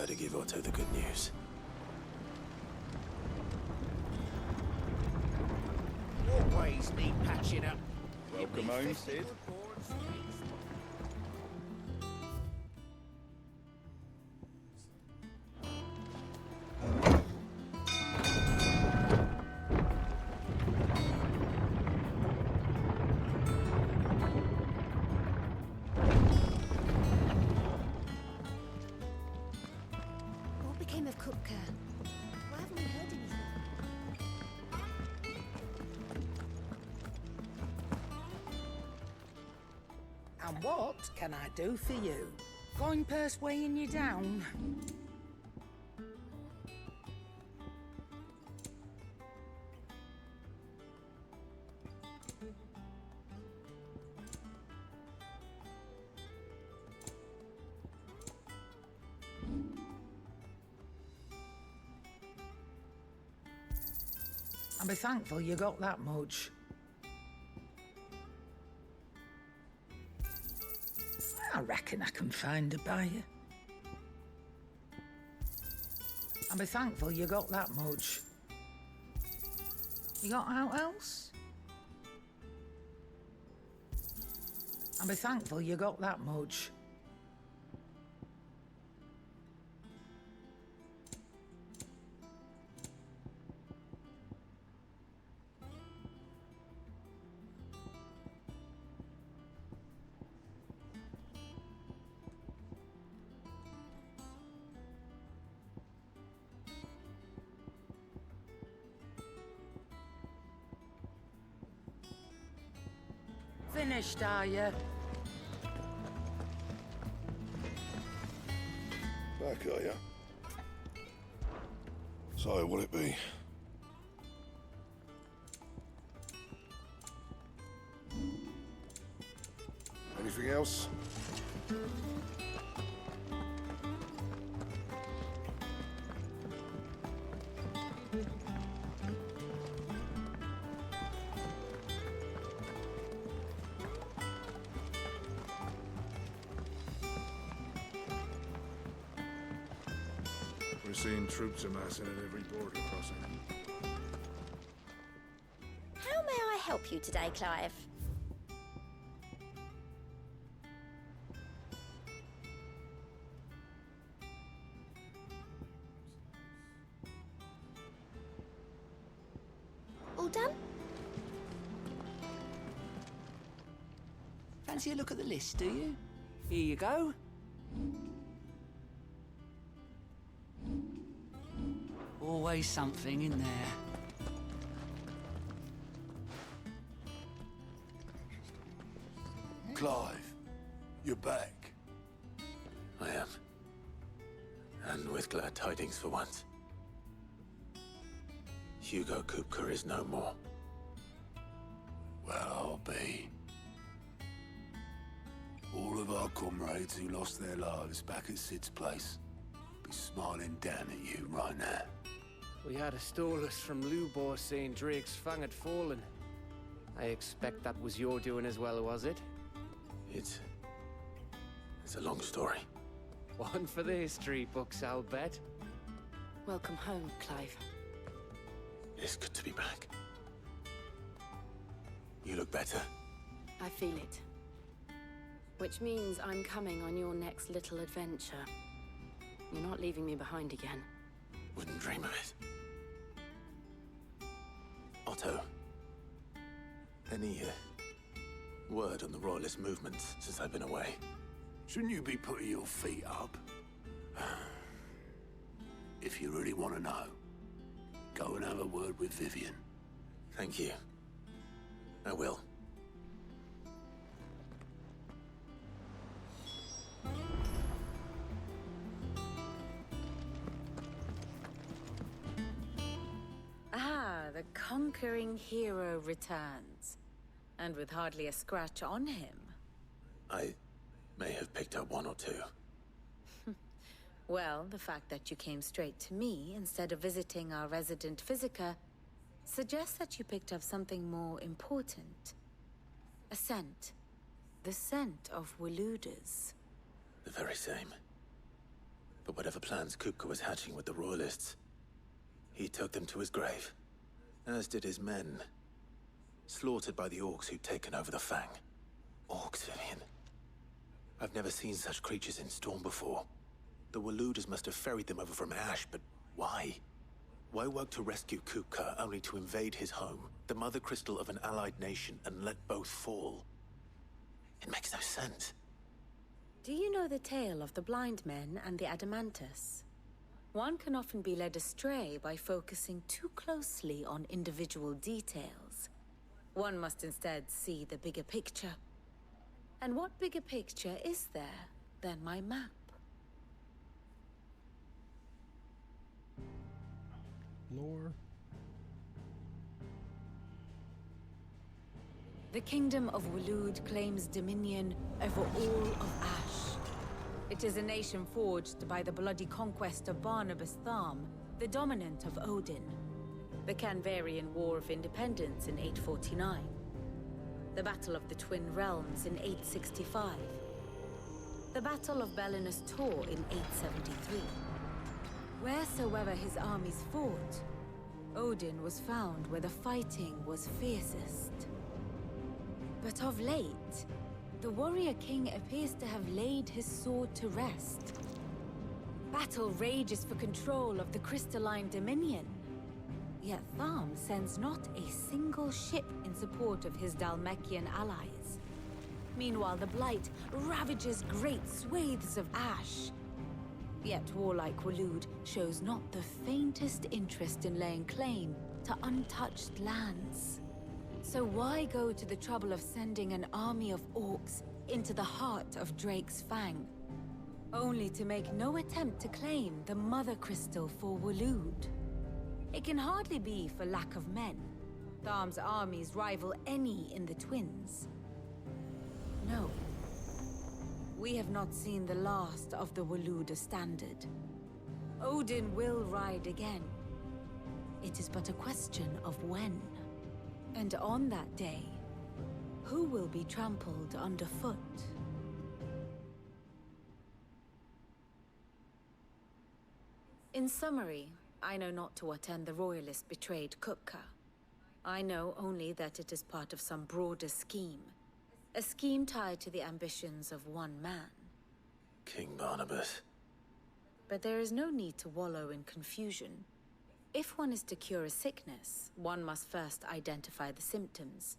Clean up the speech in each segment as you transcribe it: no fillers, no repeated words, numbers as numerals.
better give Otto the good news. Walkways need patching up. Welcome home, Sid. What became of Kupka? Why haven't we heard anything? And what can I do for you? Going purse weighing you down? And be thankful you got that much. I reckon I can find a buyer. And be thankful you got that much. You got out else? And be thankful you got that much. Finished, are you? Back, are ya? So, what'll it be? Anything else? We're seeing troops amassing at every border crossing. How may I help you today, Clive? All done? Fancy a look at the list, do you? Here you go. Always something in there. Clive, you're back. I am. And with glad tidings for once. Hugo Kupka is no more. Well, I'll be. All of our comrades who lost their lives back at Sid's place be smiling down at you right now. We had a Stolus from Lubor saying Drake's fang had fallen. I expect that was your doing as well, was it? It's a long story. One for the history books, I'll bet. Welcome home, Clive. It's good to be back. You look better. I feel it. Which means I'm coming on your next little adventure. You're not leaving me behind again. Wouldn't dream of it. Otto, any word on the Royalist movements since I've been away? Shouldn't you be putting your feet up? If you really want to know, go and have a word with Vivian. Thank you. I will. The conquering hero returns. And with hardly a scratch on him. I may have picked up one or two. Well, the fact that you came straight to me instead of visiting our resident Physica suggests that you picked up something more important. A scent. The scent of Waludas. The very same. But whatever plans Kupka was hatching with the Royalists, he took them to his grave. As did his men. Slaughtered by the orcs who'd taken over the Fang. Orcs, Vivian. I've never seen such creatures in Storm before. The Waluders must have ferried them over from Ash, but why? Why work to rescue Kupka only to invade his home, the mother crystal of an allied nation, and let both fall? It makes no sense. Do you know the tale of the blind men and the Adamantus? One can often be led astray by focusing too closely on individual details. One must instead see the bigger picture. And what bigger picture is there than my map? Lore. The Kingdom of Waloed claims dominion over all of Ash. It is a nation forged by the bloody conquest of Barnabas Tharm, the dominant of Odin. The Canvarian War of Independence in 849. The Battle of the Twin Realms in 865. The Battle of Belinus Tor in 873. Wheresoever his armies fought, Odin was found where the fighting was fiercest. But of late, the warrior king appears to have laid his sword to rest. Battle rages for control of the crystalline dominion. Yet Tharm sends not a single ship in support of his Dhalmekian allies. Meanwhile, the Blight ravages great swathes of Ash. Yet warlike Waloed shows not the faintest interest in laying claim to untouched lands. So why go to the trouble of sending an army of orcs into the heart of Drake's Fang, only to make no attempt to claim the Mother Crystal for Waloed? It can hardly be for lack of men. Tharm's armies rival any in the Twins. No. We have not seen the last of the Waloed standard. Odin will ride again. It is but a question of when. And on that day, who will be trampled underfoot? In summary, I know not to what end the Royalists betrayed Kupka. I know only that it is part of some broader scheme. A scheme tied to the ambitions of one man. King Barnabas. But there is no need to wallow in confusion. If one is to cure a sickness, one must first identify the symptoms.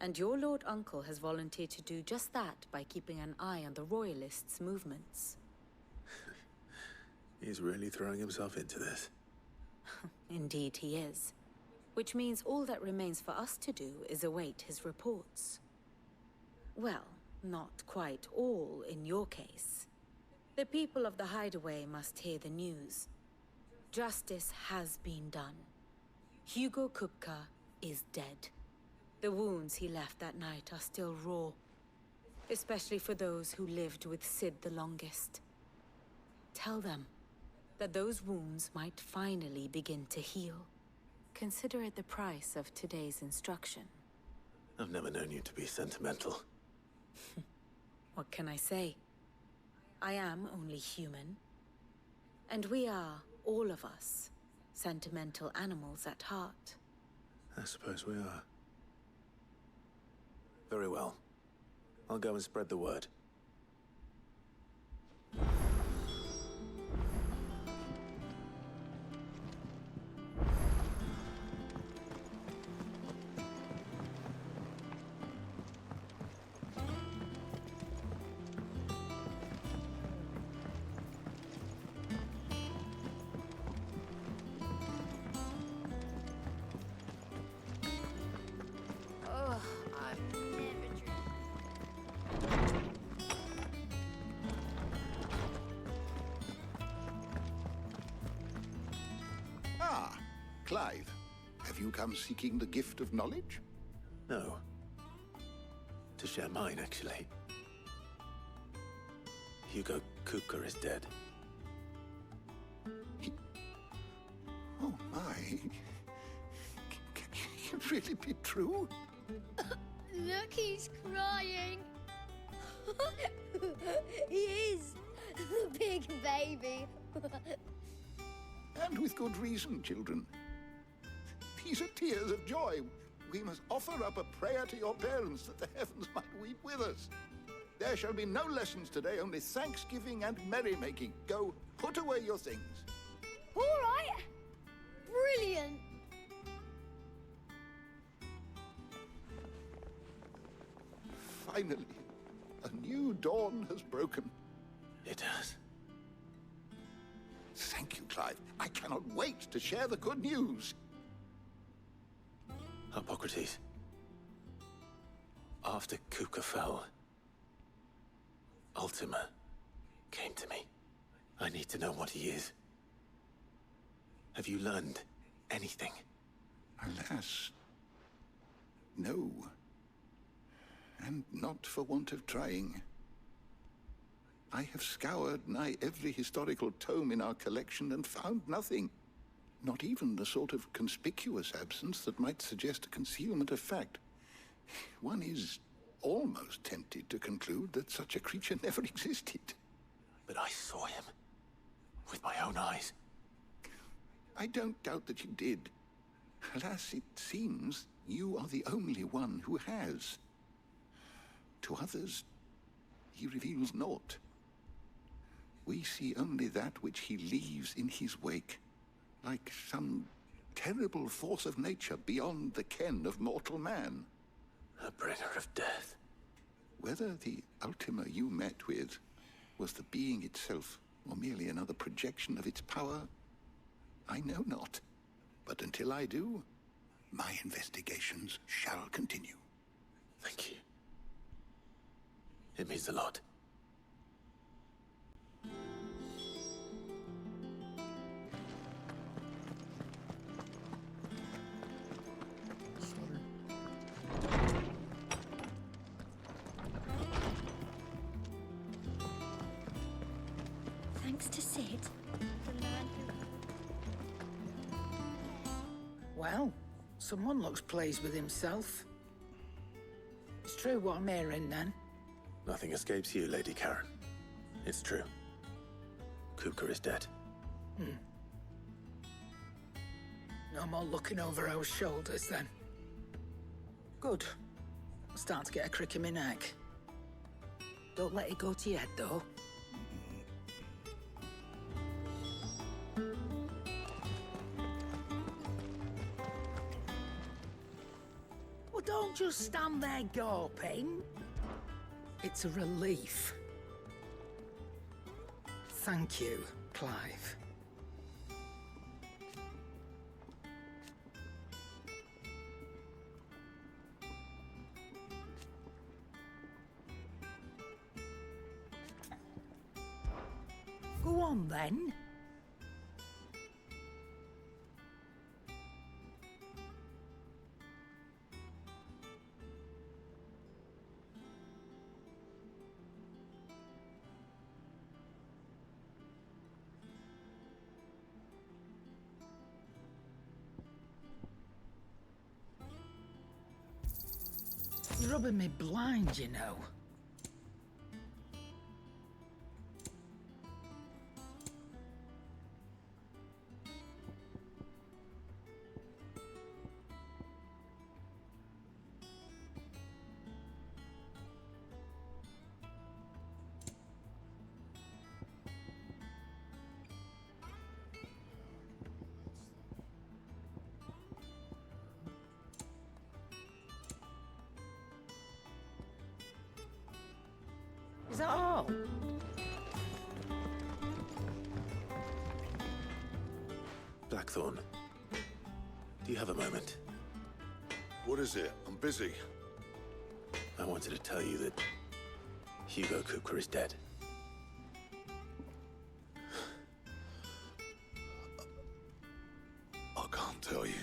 And your Lord Uncle has volunteered to do just that by keeping an eye on the Royalists' movements. He's really throwing himself into this. Indeed he is. Which means all that remains for us to do is await his reports. Well, not quite all in your case. The people of the Hideaway must hear the news. Justice has been done. Hugo Kupka is dead. The wounds he left that night are still raw, especially for those who lived with Sid the longest. Tell them that those wounds might finally begin to heal. Consider it the price of today's instruction. I've never known you to be sentimental. What can I say? I am only human. And we are, all of us, sentimental animals at heart. I suppose we are. Very well. I'll go and spread the word. Clive, have you come seeking the gift of knowledge? No. To share mine, actually. Hugo Kupka is dead. Oh, my. Can it really be true? Look, he's crying. He is. The big baby. with good reason, children. These are tears of joy. We must offer up a prayer to your parents that the heavens might weep with us. There shall be no lessons today, only thanksgiving and merrymaking. Go, put away your things. All right. Brilliant. Finally, a new dawn has broken. It has. Thank you, Clive. I cannot wait to share the good news. Hippocrates. After Kupka fell, Ultima came to me. I need to know what he is. Have you learned anything? Alas, no. And not for want of trying. I have scoured nigh every historical tome in our collection and found nothing. Not even the sort of conspicuous absence that might suggest a concealment of fact. One is almost tempted to conclude that such a creature never existed. But I saw him. With my own eyes. I don't doubt that you did. Alas, it seems you are the only one who has. To others, he reveals naught. We see only that which he leaves in his wake, like some terrible force of nature beyond the ken of mortal man. A bringer of death. Whether the Ultima you met with was the being itself, or merely another projection of its power, I know not. But until I do, my investigations shall continue. Thank you. It means a lot. Thanks to Sid, the man who... Well, someone looks pleased with himself. It's true what I'm hearing, then. Nothing escapes you, Lady Karen. It's true. Kupka is dead. No more looking over our shoulders, then. Good. I'm starting to get a crick in my neck. Don't let it go to your head, though. Well, don't just stand there gawping. It's a relief. Thank you, Clive. Go on, then. You're rubbing me blind, you know. Is that all? Blackthorn, do you have a moment? What is it? I'm busy. I wanted to tell you that Hugo Kupka is dead. I can't tell you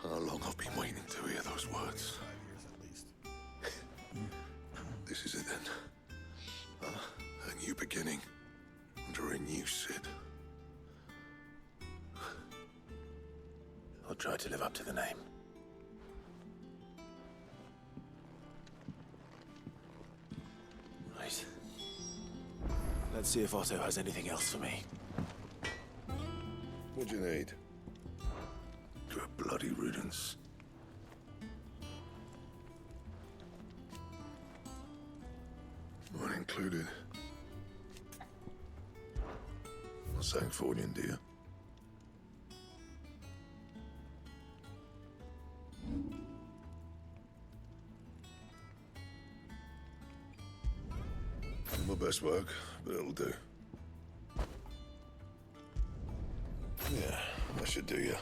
how long I've been waiting to hear those words. This is it then. A new beginning under a new Sid. I'll try to live up to the name. Right. Let's see if Otto has anything else for me. What do you need? To a bloody riddance. Mine included. Not saying fortune, dear. My best work, but it'll do. Yeah, that should do you.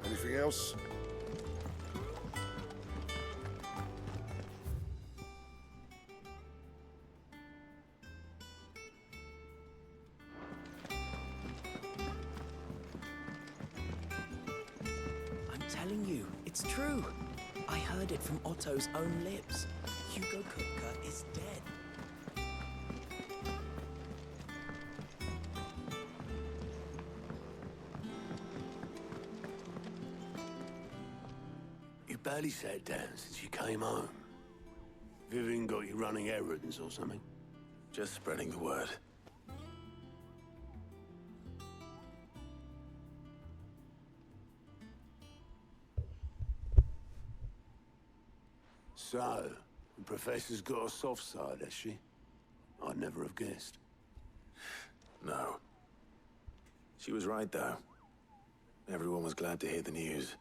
Anything else? I'm telling you, it's true. I heard it from Otto's own lips. Hugo Kupka is dead. You barely sat down since you came home. Vivian got you running errands or something? Just spreading the word. So, the Professor's got a soft side, has she? I'd never have guessed. No. She was right, though. Everyone was glad to hear the news.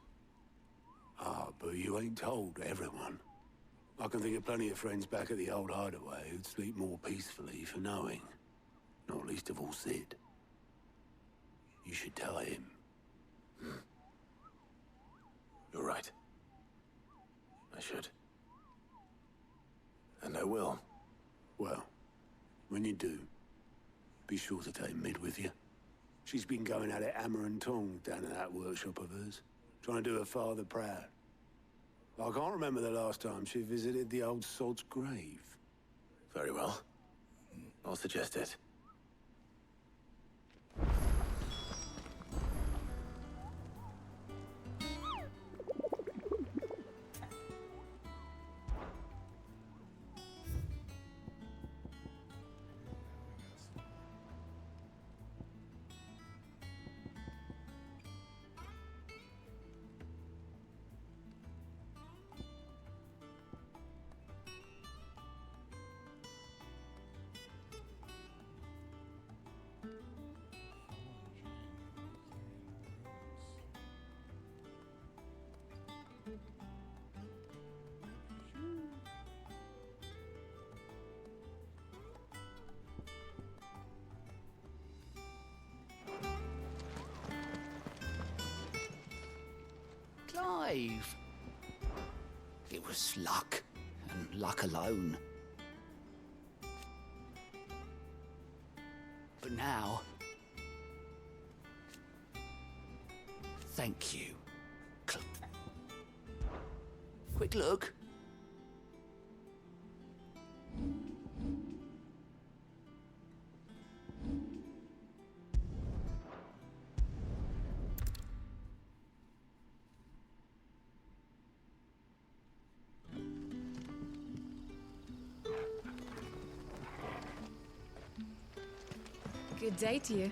Ah, but you ain't told everyone. I can think of plenty of friends back at the old hideaway who'd sleep more peacefully for knowing. Not least of all Sid. You should tell him. You're right. I should. And I will. Well, when you do, be sure to take Mid with you. She's been going at it hammer and tongs down at that workshop of hers, trying to do her father proud. I can't remember the last time she visited the old sod's grave. Very well. I'll suggest it. Clive. It was luck, and luck alone. But now... Thank you. Quick look. Good day to you.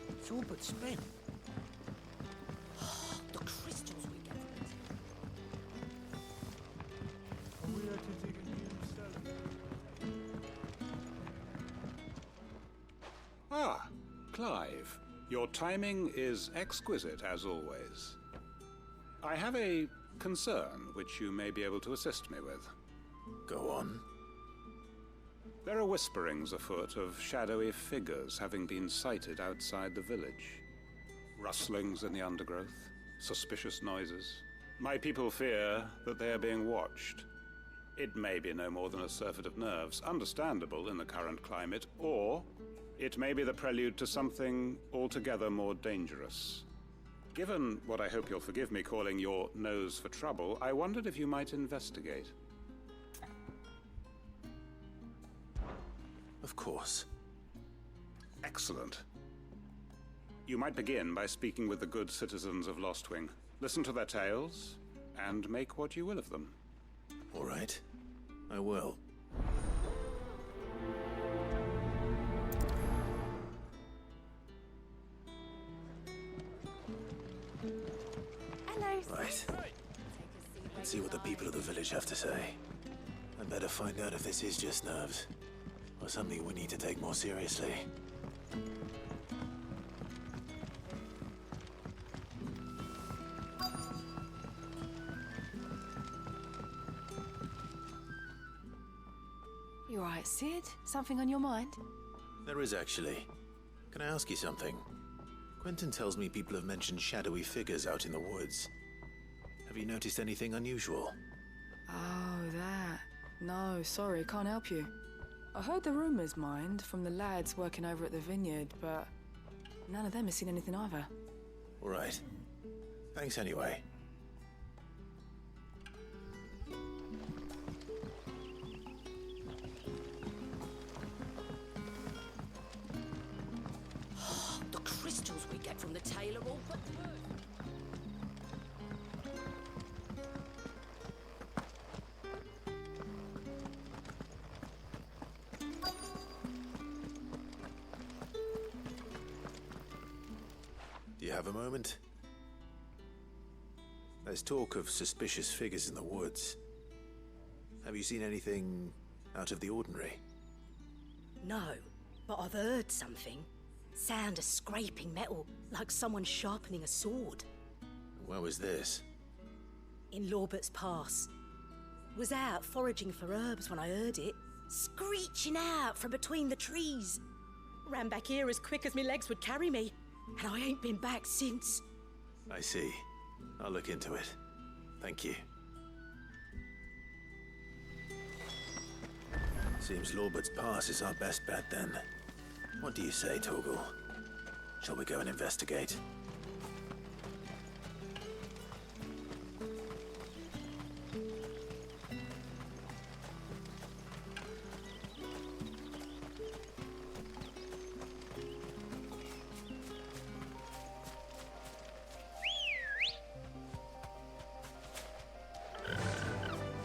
It's all but spent. The crystals we get from it. Ah, Clive. Your timing is exquisite, as always. I have a concern which you may be able to assist me with. Go on. There are whisperings afoot of shadowy figures having been sighted outside the village. Rustlings in the undergrowth, suspicious noises. My people fear that they are being watched. It may be no more than a surfeit of nerves, understandable in the current climate, or it may be the prelude to something altogether more dangerous. Given what I hope you'll forgive me calling your nose for trouble, I wondered if you might investigate. Of course. Excellent. You might begin by speaking with the good citizens of Lostwing. Listen to their tales, and make what you will of them. All right. I will. Hello, Right. Let's see what the people of the village have to say. I'd better find out if this is just nerves, or something we need to take more seriously. You all right, Sid? Something on your mind? There is actually. Can I ask you something? Quentin tells me people have mentioned shadowy figures out in the woods. Have you noticed anything unusual? Oh, that. No, sorry, can't help you. I heard the rumours, mind, from the lads working over at the vineyard, but none of them has seen anything either. All right. Thanks anyway. The crystals we get from the tailor all put to work. Do you have a moment? There's talk of suspicious figures in the woods. Have you seen anything out of the ordinary? No, but I've heard something. Sound of scraping metal, like someone sharpening a sword. Where was this? In Lorbert's Pass. Was out foraging for herbs when I heard it, screeching out from between the trees. Ran back here as quick as my legs would carry me, and I ain't been back since. I see. I'll look into it. Thank you. Seems Lorbert's Pass is our best bet then. What do you say, Torgal? Shall we go and investigate?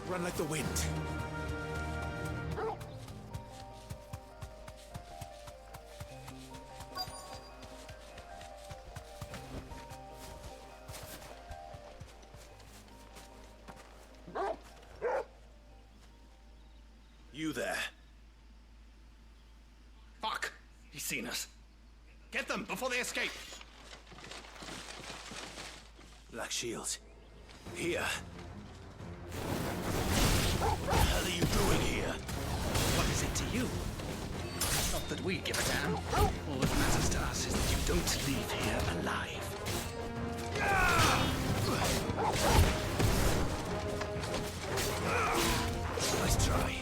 Run like the wind. You there. Fuck! He's seen us. Get them before they escape. Black Shields. Here. What the hell are you doing here? What is it to you? Not that we give a damn. All that matters to us is that you don't leave here alive. Nice try.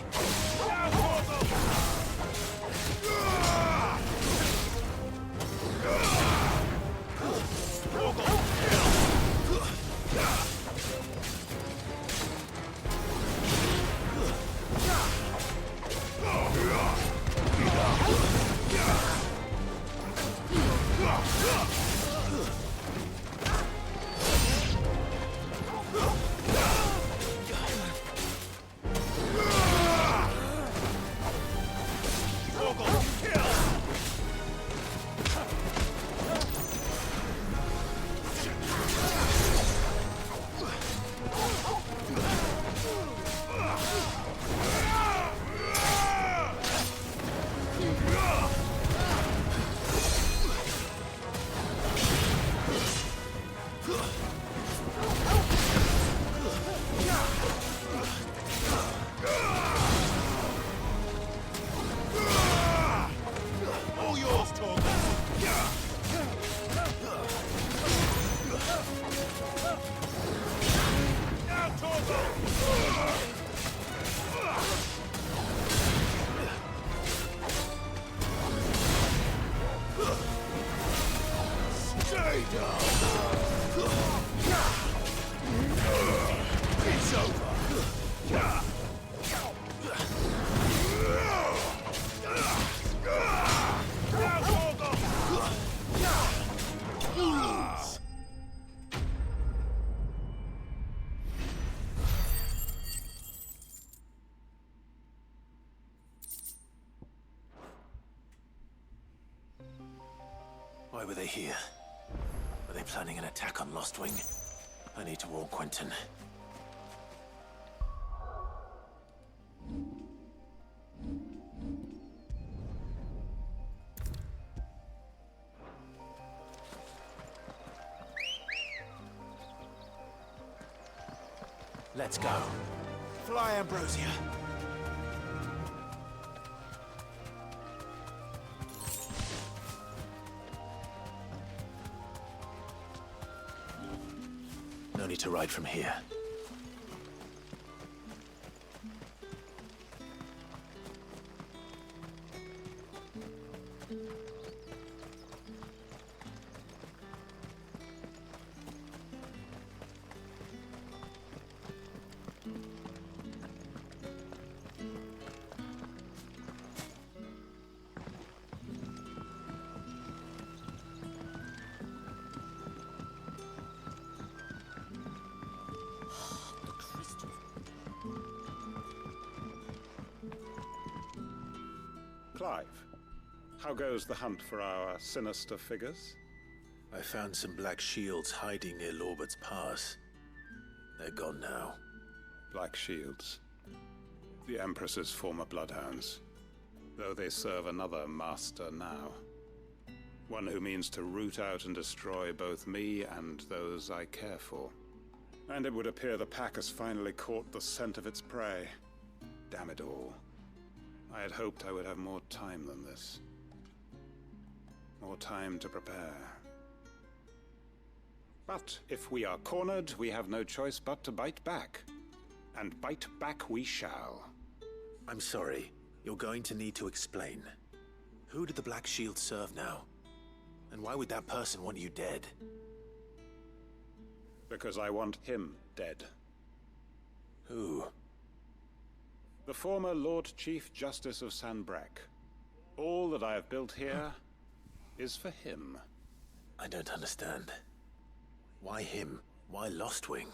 Why were they here? Were they planning an attack on Lostwing? I need to warn Quentin. Let's go. Fly, Ambrosia. No need to ride from here. Clive, how goes the hunt for our sinister figures? I found some black shields hiding near Lorbert's Pass. They're gone now. Black Shields. The Empress's former bloodhounds. Though they serve another master now. One who means to root out and destroy both me and those I care for. And it would appear the pack has finally caught the scent of its prey. Damn it all. I had hoped I would have more time than this. More time to prepare. But if we are cornered, we have no choice but to bite back. And bite back we shall. I'm sorry. You're going to need to explain. Who did the Black Shield serve now? And why would that person want you dead? Because I want him dead. Who? The former Lord Chief Justice of Sanbreque. All that I have built here is for him. I don't understand. Why him? Why Lostwing?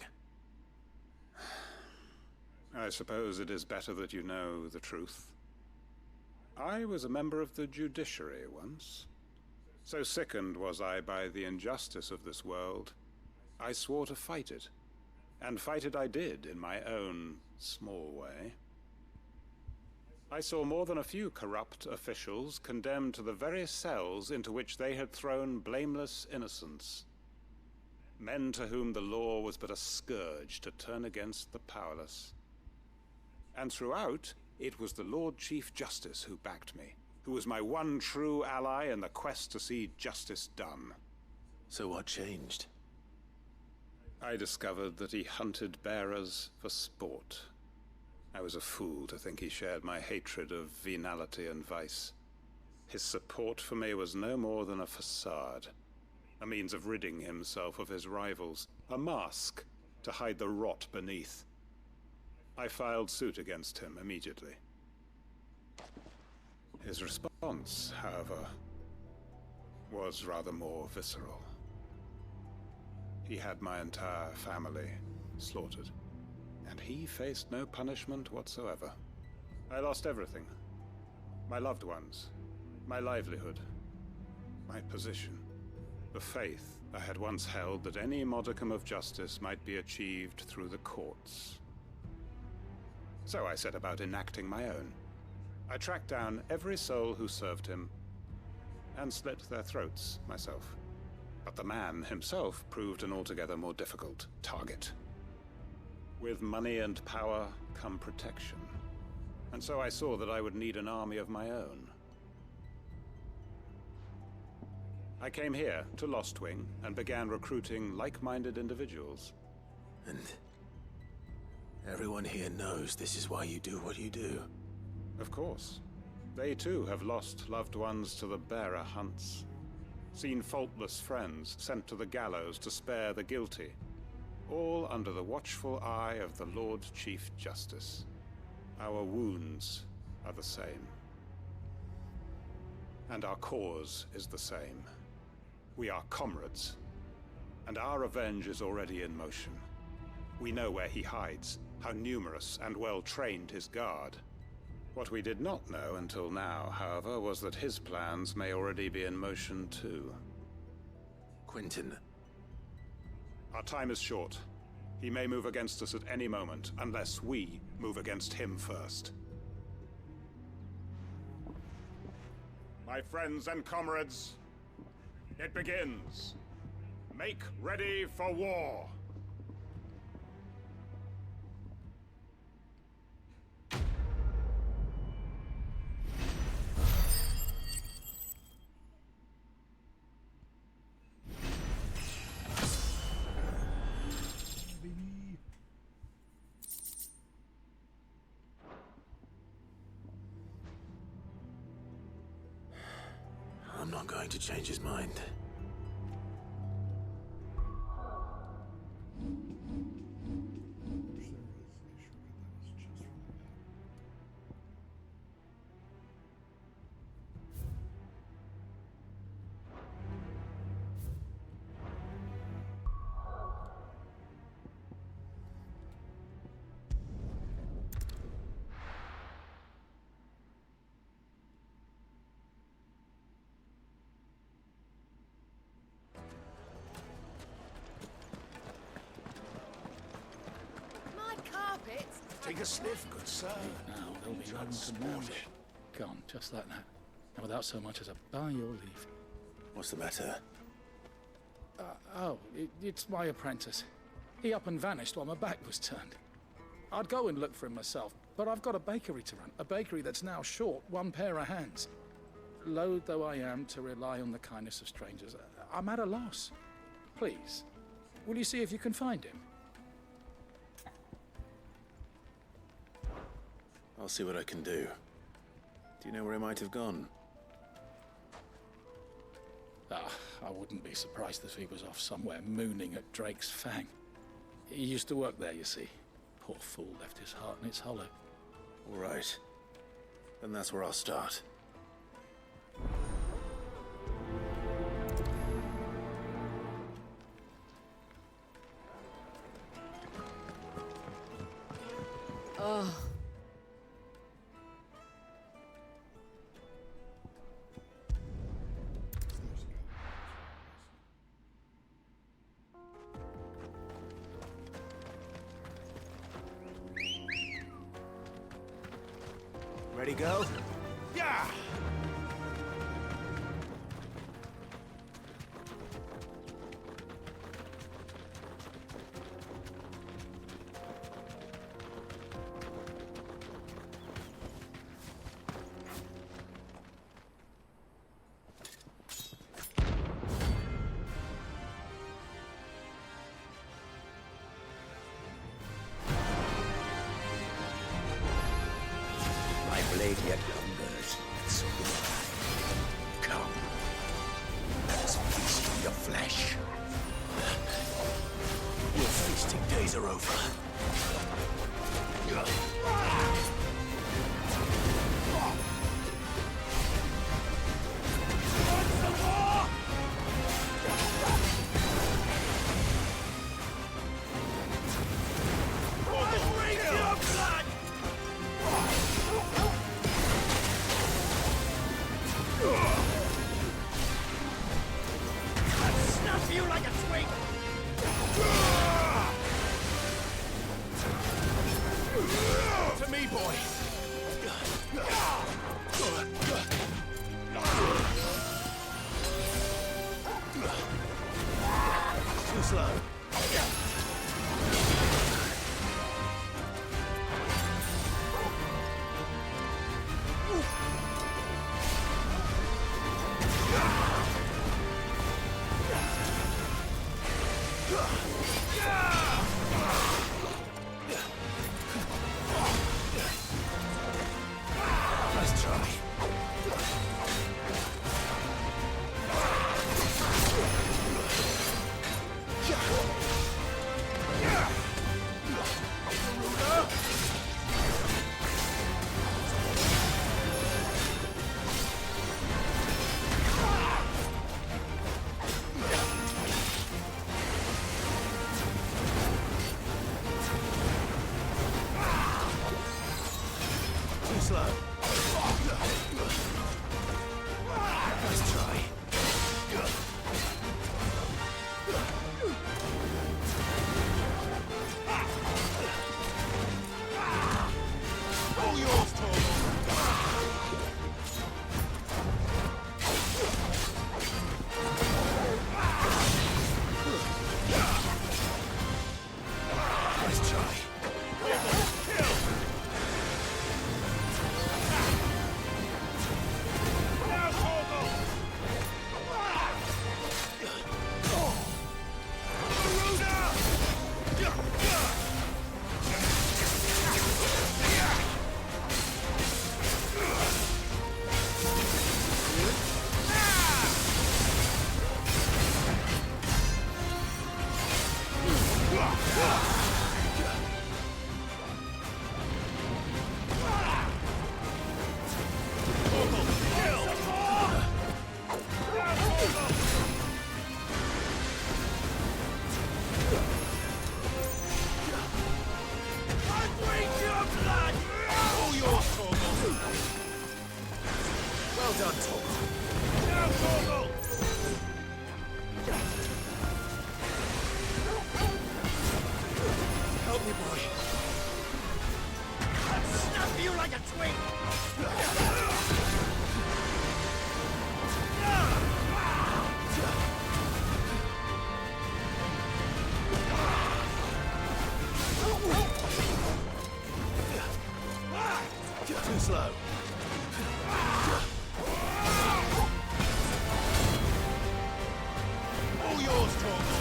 I suppose it is better that you know the truth. I was a member of the judiciary once. So sickened was I by the injustice of this world, I swore to fight it. And fight it I did in my own small way. I saw more than a few corrupt officials condemned to the very cells into which they had thrown blameless innocents. Men to whom the law was but a scourge to turn against the powerless. And throughout, it was the Lord Chief Justice who backed me, who was my one true ally in the quest to see justice done. So what changed? I discovered that he hunted bearers for sport. I was a fool to think he shared my hatred of venality and vice. His support for me was no more than a facade, a means of ridding himself of his rivals, a mask to hide the rot beneath. I filed suit against him immediately. His response, however, was rather more visceral. He had my entire family slaughtered. And he faced no punishment whatsoever. I lost everything. My loved ones, my livelihood, my position, the faith I had once held that any modicum of justice might be achieved through the courts. So I set about enacting my own. I tracked down every soul who served him, and slit their throats myself. But the man himself proved an altogether more difficult target. With money and power come protection. And so I saw that I would need an army of my own. I came here to Lostwing and began recruiting like-minded individuals. And everyone here knows this is why you do what you do. Of course. They too have lost loved ones to the bearer hunts. Seen faultless friends sent to the gallows to spare the guilty. All under the watchful eye of the Lord Chief Justice. Our wounds are the same. And our cause is the same. We are comrades. And our revenge is already in motion. We know where he hides, how numerous and well-trained his guard. What we did not know until now, however, was that his plans may already be in motion too. Quentin. Our time is short. He may move against us at any moment, unless we move against him first. My friends and comrades, it begins. Make ready for war. I'm not going to change his mind. Take a sniff, good sir. Now, there'll be no one to mourn. Gone, just like that. And without so much as a by your leave. What's the matter? It's my apprentice. He up and vanished while my back was turned. I'd go and look for him myself, but I've got a bakery to run. A bakery that's now short one pair of hands. Loath though I am to rely on the kindness of strangers, I'm at a loss. Please, will you see if you can find him? I'll see what I can do. Do you know where he might have gone? I wouldn't be surprised if he was off somewhere mooning at Drake's Fang. He used to work there, you see. Poor fool left his heart in its hollow. All right. Then that's where I'll start. Oh. Ready, go? Yeah! Blade yet hungers, so do I. Come, let us feast on your flesh. Your feasting days are over. To me, boy! Too slow. Nice try. Well done, Torgal. Now, Torgal! Help me, boy. I'll snap you like a twig! Too slow. All yours, Torgal.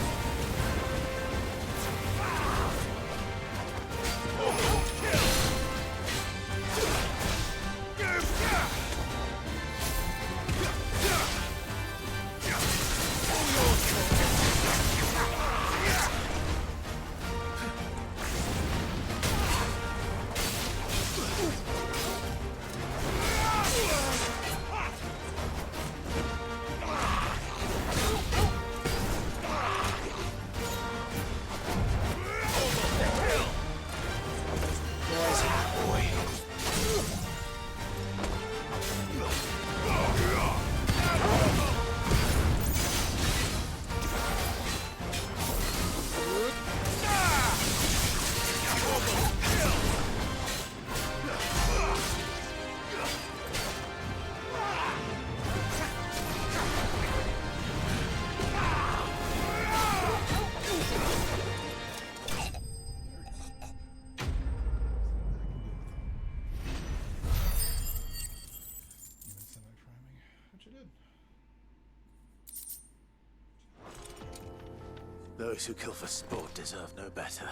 Those who kill for sport deserve no better.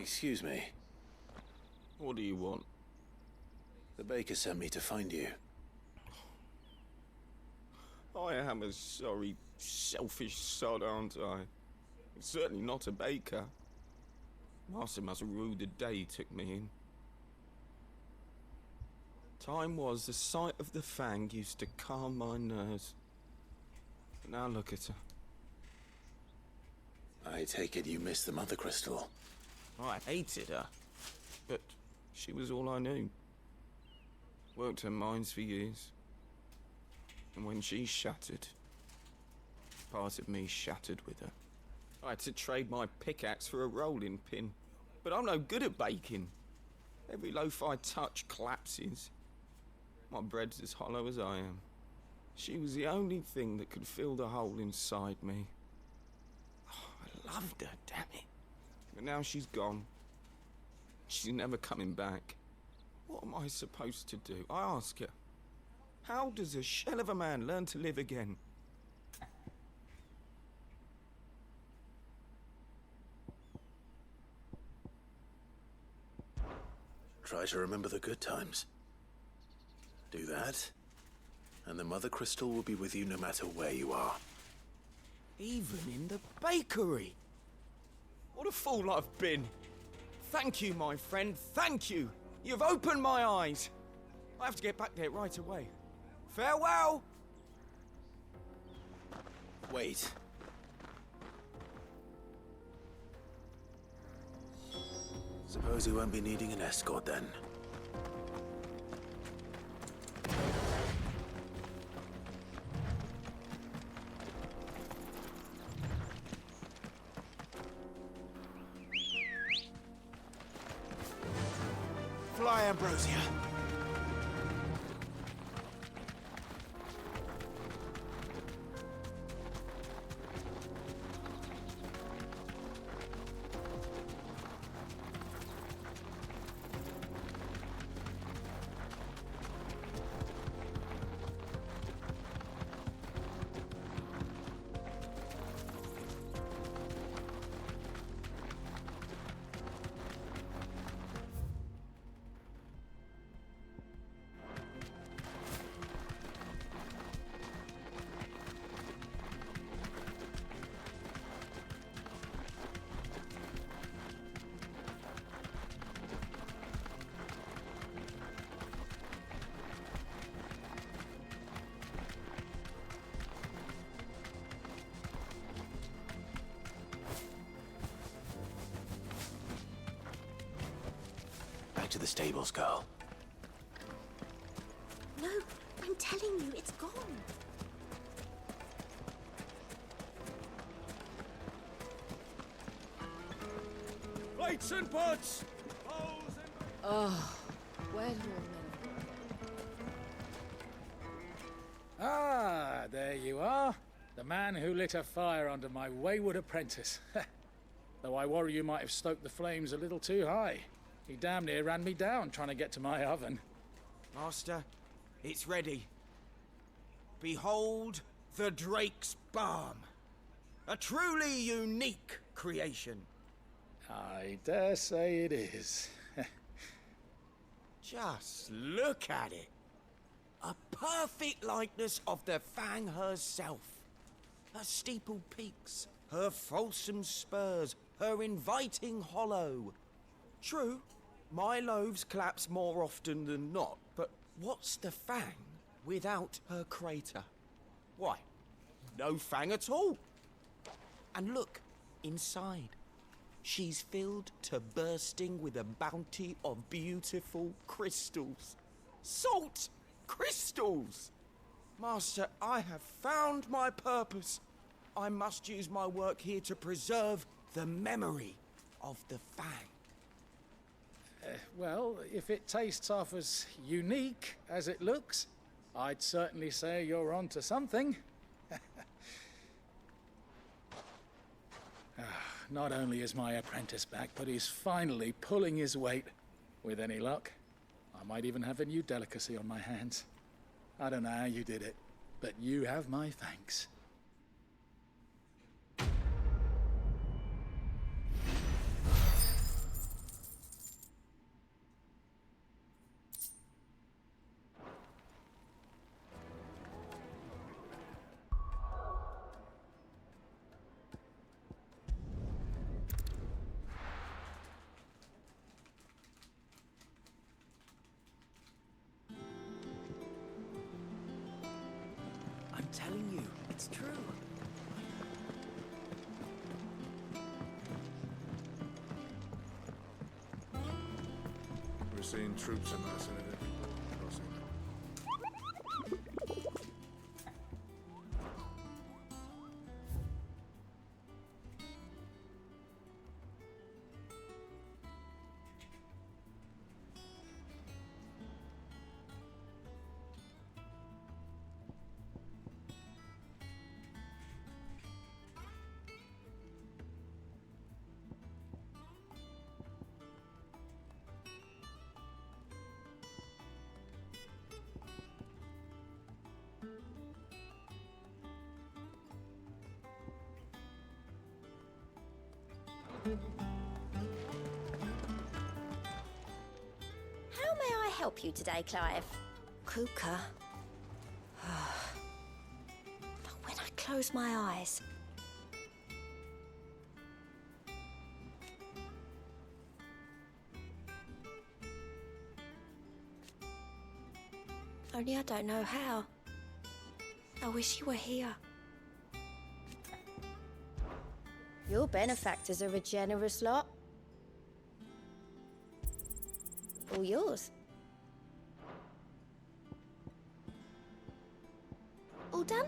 Excuse me. What do you want? The baker sent me to find you. I am a sorry, selfish sod, aren't I? Certainly not a baker. Master must have ruled the day he took me in. Time was the sight of the fang used to calm my nerves. But now look at her. I take it you missed the Mother Crystal. I hated her, but she was all I knew. Worked her mines for years. And when she shattered, part of me shattered with her. I had to trade my pickaxe for a rolling pin, but I'm no good at baking. Every loaf I touch collapses. My bread's as hollow as I am. She was the only thing that could fill the hole inside me. Oh, I loved her, damn it. But now she's gone. She's never coming back. What am I supposed to do? I ask her. How does a shell of a man learn to live again? Try to remember the good times. Do that, and the Mother Crystal will be with you no matter where you are. Even in the bakery. What a fool I've been. Thank you, my friend, thank you. You've opened my eyes. I have to get back there right away. Farewell! Wait. Suppose we won't be needing an escort then. Fly, Ambrosia. back to the stables, girl. No, I'm telling you, it's gone. Lights and butts! Oh, where did all the men have gone? Ah, there you are. The man who lit a fire under my wayward apprentice. Though I worry you might have stoked the flames a little too high. He damn near ran me down trying to get to my oven. Master, it's ready. Behold the Drake's Balm. A truly unique creation. I dare say it is. Just look at it. A perfect likeness of the Fang herself. Her steepled peaks, her fulsome spurs, her inviting hollow. True, my loaves collapse more often than not, but what's the Fang without her crater? Why, no Fang at all. And look, inside. She's filled to bursting with a bounty of beautiful crystals. Salt crystals! Master, I have found my purpose. I must use my work here to preserve the memory of the Fang. Well, if it tastes half as unique as it looks, I'd certainly say you're onto something. Not only is my apprentice back, but he's finally pulling his weight. With any luck, I might even have a new delicacy on my hands. I don't know how you did it, but you have my thanks. I'm telling you, it's true. We're seeing troops amassing at every crossing. How may I help you today, Clive? Kuka. But when I close my eyes... Only I don't know how. I wish you were here. Your benefactors are a generous lot. All yours. All done?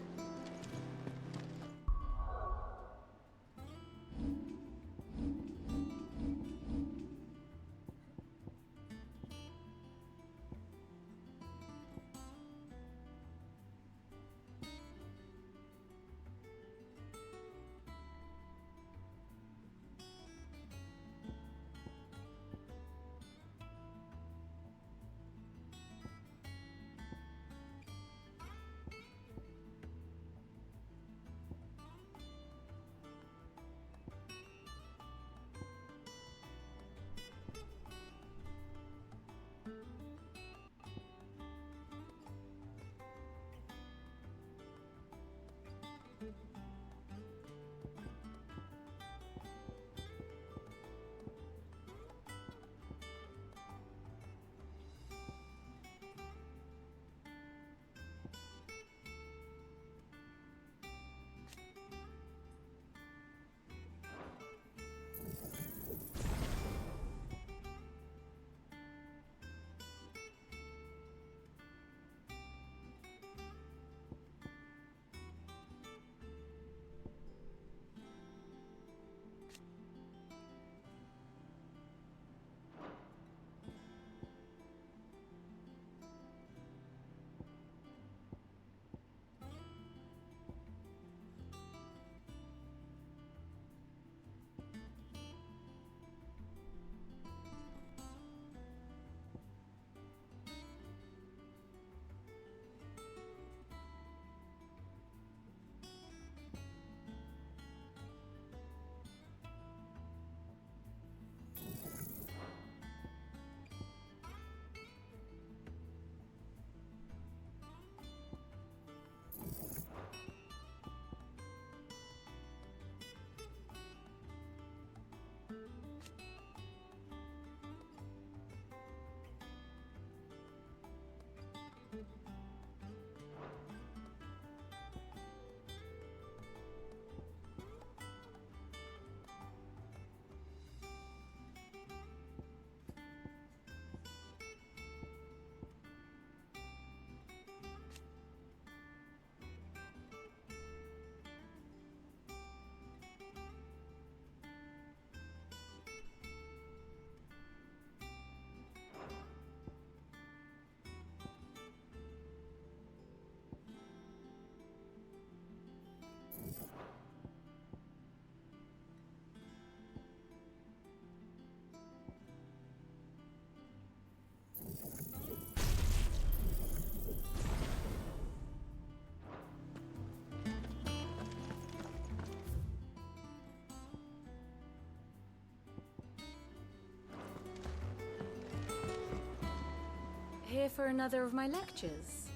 here for another of my lectures?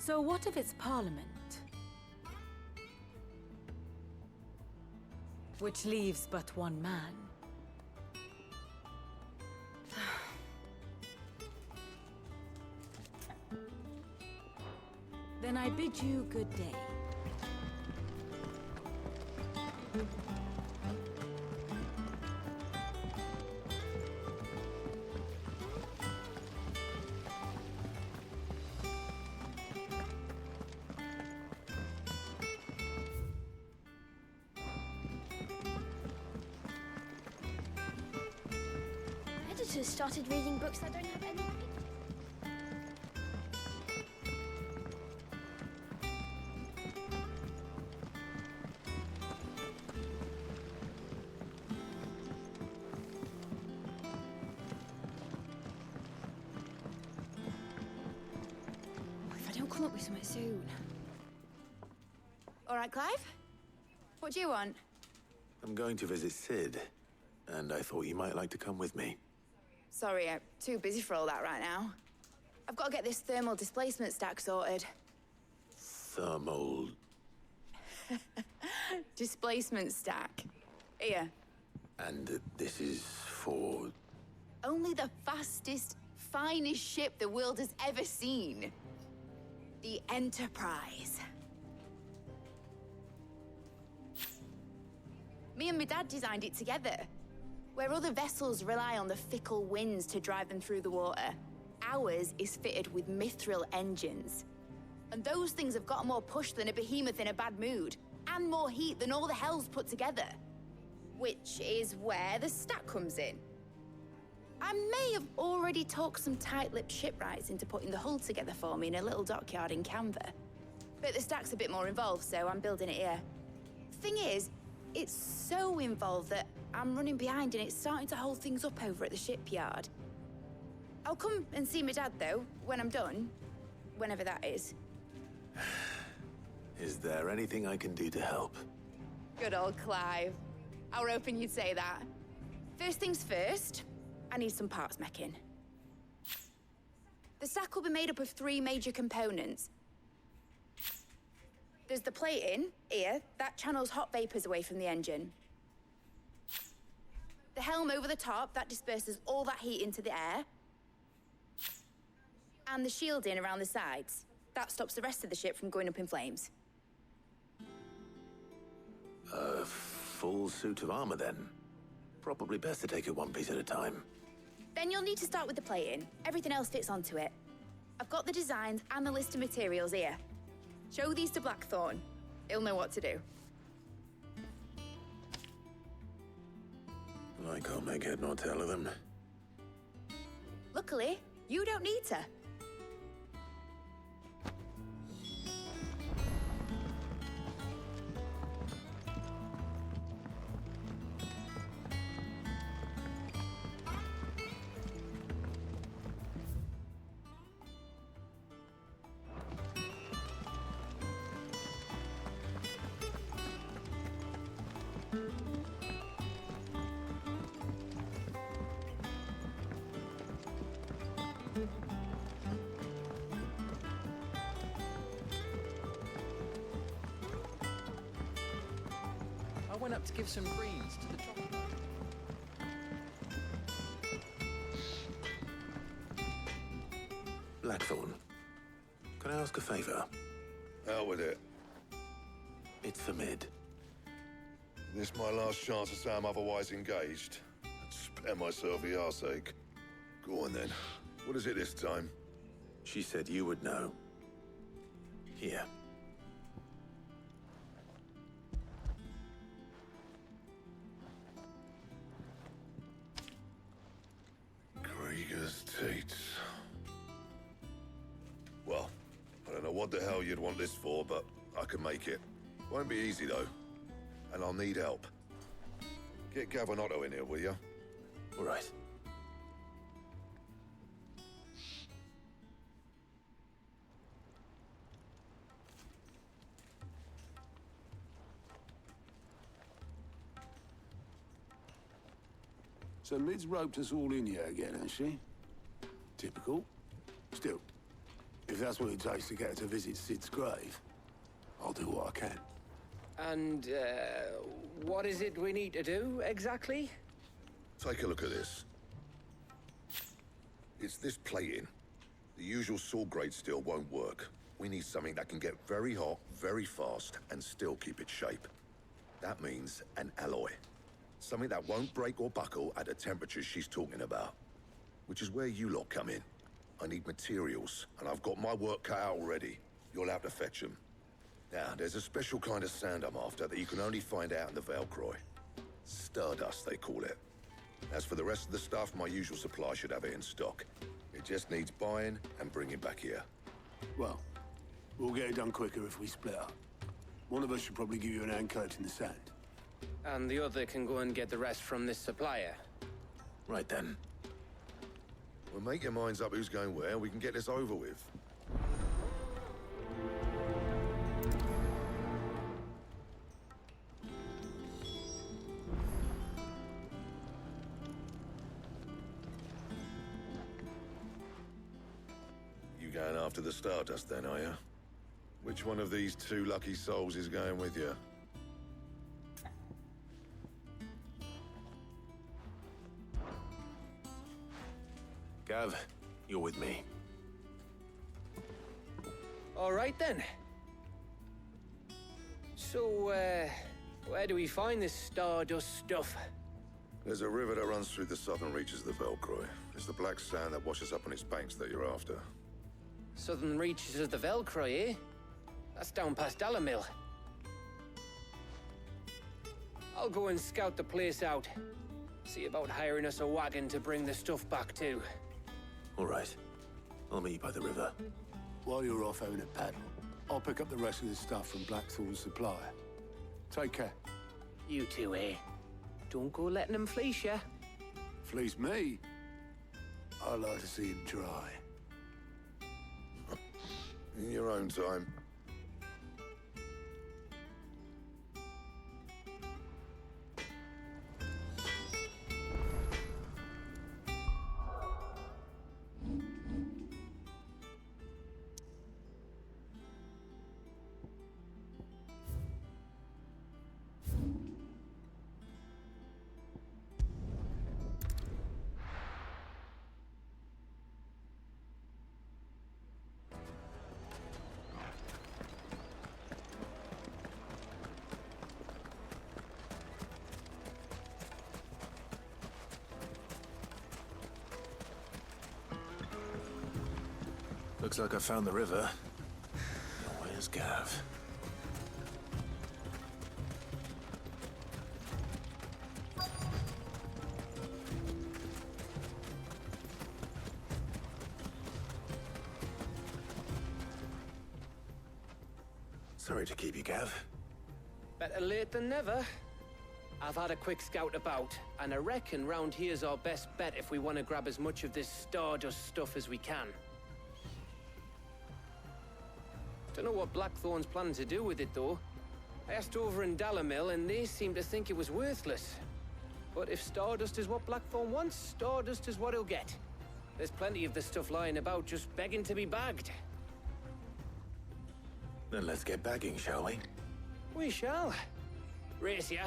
So what of its parliament? Which leaves but one man. Then I bid you good day. Editors started reading books that don't have any pictures. If I don't come up with something soon. All right, Clive? What do you want? I'm going to visit Sid, and I thought you might like to come with me. Sorry, I'm too busy for all that right now. I've got to get this thermal displacement stack sorted. Thermal... Displacement stack. Here. And this is for... Only the fastest, finest ship the world has ever seen. The Enterprise. Me and my dad designed it together. Where other vessels rely on the fickle winds to drive them through the water, ours is fitted with mithril engines. And those things have got more push than a behemoth in a bad mood, and more heat than all the hells put together. Which is where the stack comes in. I may have already talked some tight-lipped shipwrights into putting the hull together for me in a little dockyard in Canva. But the stack's a bit more involved, so I'm building it here. Thing is, it's so involved that I'm running behind and it's starting to hold things up over at the shipyard. I'll come and see my dad, though, when I'm done. Whenever that is. Is there anything I can do to help? Good old Clive. I were hoping you'd say that. First things first, I need some parts meching. The stack will be made up of 3 major components. There's the plating, here, that channels hot vapors away from the engine. The helm over the top, that disperses all that heat into the air. And the shielding around the sides. That stops the rest of the ship from going up in flames. A full suit of armor, then. Probably best to take it one piece at a time. Then you'll need to start with the plating. Everything else fits onto it. I've got the designs and the list of materials here. Show these to Blackthorn. He'll know what to do. I can't make head nor tail of them. Luckily, you don't need to. I went up to give some greens to the chocolate. Blackthorn, can I ask a favor? Out with it. It's for Mid. This my last chance to say I'm otherwise engaged. I'd spare myself the arseache. Go on then. What is it this time? She said you would know. Here. Krieger's Teats. Well, I don't know what the hell you'd want this for, but I can make it. Won't be easy, though. And I'll need help. Get Gavin-Otto in here, will you? All right. So Mid's roped us all in here again, has she? Typical. Still, if that's what it takes to get her to visit Sid's grave, I'll do what I can. And, what is it we need to do, exactly? Take a look at this. It's this plating. The usual sword grade steel won't work. We need something that can get very hot, very fast, and still keep its shape. That means an alloy. Something that won't break or buckle at the temperatures she's talking about. Which is where you lot come in. I need materials, and I've got my work cut out already. You'll have to fetch them. Now, there's a special kind of sand I'm after that you can only find out in the Velcroy. Stardust, they call it. As for the rest of the stuff, my usual supply should have it in stock. It just needs buying and bringing back here. Well, we'll get it done quicker if we split up. One of us should probably give you an hand collecting the sand. And the other can go and get the rest from this supplier. Right then. Well, make your minds up who's going where, and we can get this over with. You going after the Stardust then, are you? Which one of these two lucky souls is going with you? Gav, you're with me. All right, then. So, where do we find this Stardust stuff? There's a river that runs through the southern reaches of the Velcroy. It's the black sand that washes up on its banks that you're after. Southern reaches of the Velcroy, eh? That's down past Dalamil. I'll go and scout the place out. See about hiring us a wagon to bring the stuff back to. All right. I'll meet you by the river. While you're off having a paddle, I'll pick up the rest of the stuff from Blackthorn's supplier. Take care. You two, eh? Don't go letting them fleece ya. Fleece me? I like to see him try. In your own time. Looks like I found the river. Now where's Gav? Sorry to keep you, Gav. Better late than never. I've had a quick scout about, and I reckon round here's our best bet if we want to grab as much of this Stardust stuff as we can. Don't know what Blackthorn's planning to do with it, though. I asked over in Dalamil, and they seem to think it was worthless. But if Stardust is what Blackthorn wants, Stardust is what he'll get. There's plenty of the stuff lying about, just begging to be bagged. Then let's get bagging, shall we? We shall. Race ya.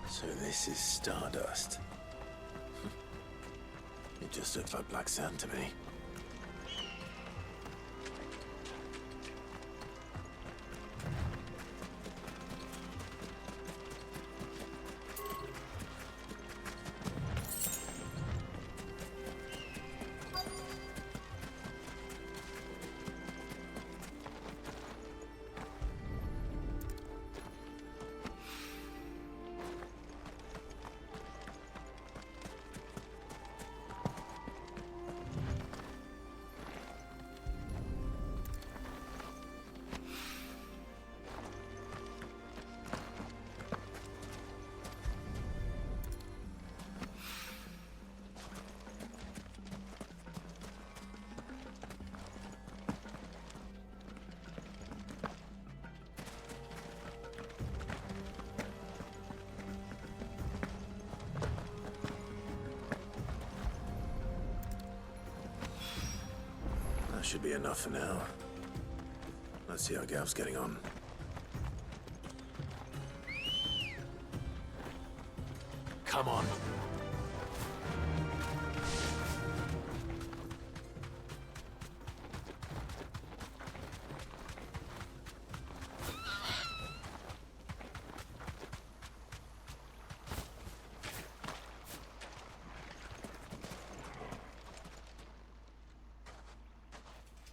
So this is Stardust. It just looks like black sand to me. should be enough for now. Let's see how Gav's getting on. Come on.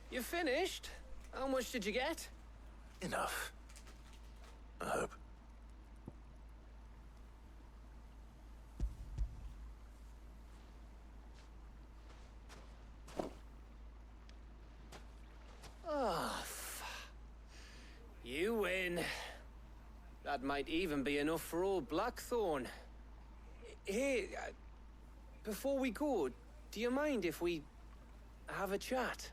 You finished? How much did you get? Enough. I hope. Oh, you win. That might even be enough for old Blackthorn. Hey, before we go, do you mind if we have a chat?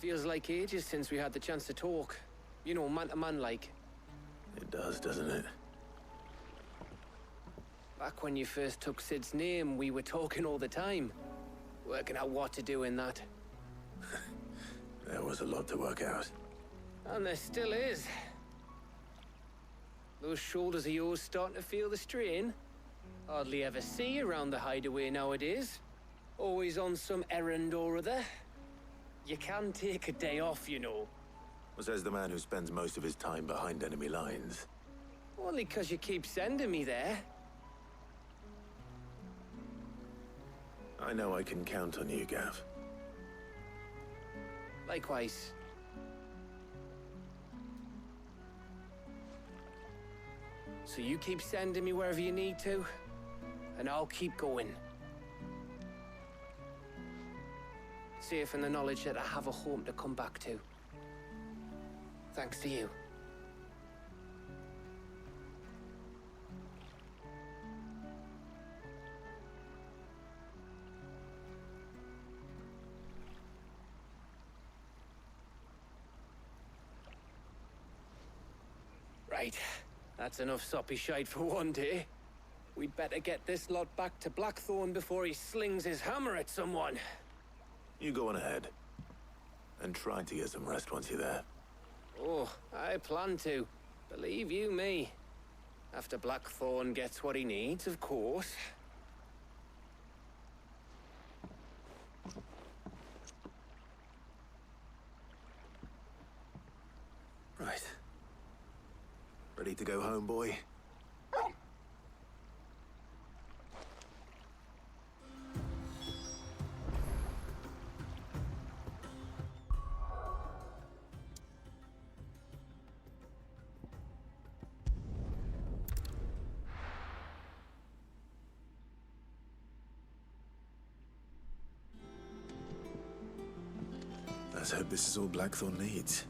Feels like ages since we had the chance to talk. You know, man to man like. It does, doesn't it? Back when you first took Sid's name, we were talking all the time. Working out what to do in that. There was a lot to work out. And there still is. Those shoulders of yours starting to feel the strain. Hardly ever see you around the hideaway nowadays. Always on some errand or other. You can take a day off, you know. Says the man who spends most of his time behind enemy lines. Only 'cause you keep sending me there. I know I can count on you, Gav. Likewise. So you keep sending me wherever you need to, and I'll keep going. Safe in the knowledge that I have a home to come back to. Thanks to you. Right. That's enough soppy shite for one day. We'd better get this lot back to Blackthorn before he slings his hammer at someone. You go on ahead. And try to get some rest once you're there. Oh, I plan to. Believe you me. After Blackthorn gets what he needs, of course. Right. Ready to go home, boy? Let's hope this is all Blackthorn needs.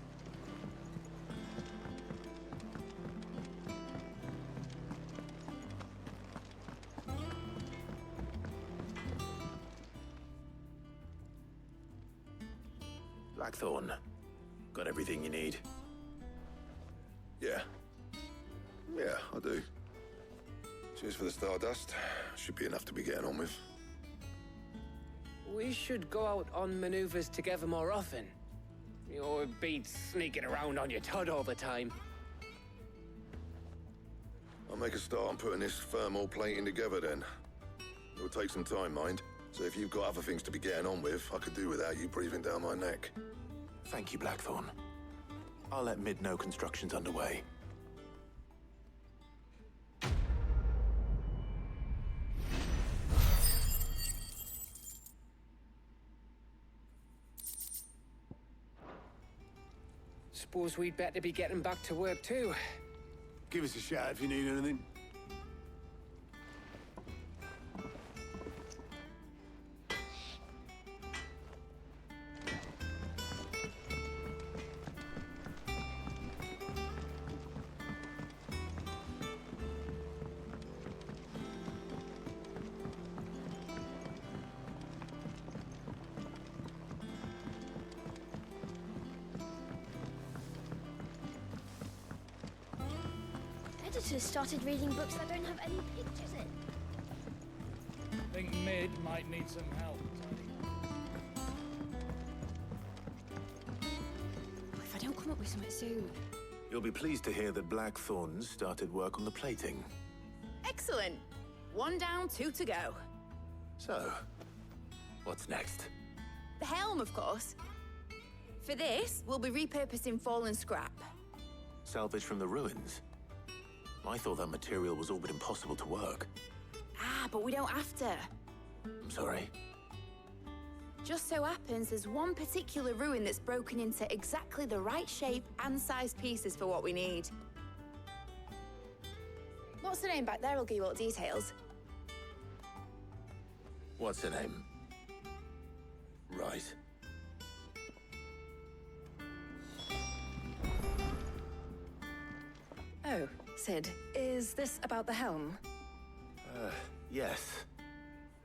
Blackthorn, got everything you need? Yeah. Yeah, I do. Cheers for the stardust. Should be enough to be getting on with. We should go out on maneuvers together more often. You know, it beats sneaking around on your Todd all the time. I'll make a start on putting this thermal plating together then. It'll take some time, mind. So if you've got other things to be getting on with, I could do without you breathing down my neck. Thank you, Blackthorn. I'll let Mid know construction's underway. Suppose we'd better be getting back to work too. Give us a shout if you need anything. editors started reading books that don't have any pictures in. Think Mid might need some help. If I don't come up with something soon. You'll be pleased to hear that Blackthorn's started work on the plating. Excellent. 1 down, 2 to go. So, what's next? The helm, of course. For this, we'll be repurposing fallen scrap. Salvage from the ruins? I thought that material was all but impossible to work. Ah, but we don't have to. I'm sorry. Just so happens there's one particular ruin that's broken into exactly the right shape and size pieces for what we need. What's the name back there? I'll give you all the details. What's her name? Right. Oh, Sid, is this about the helm? Yes.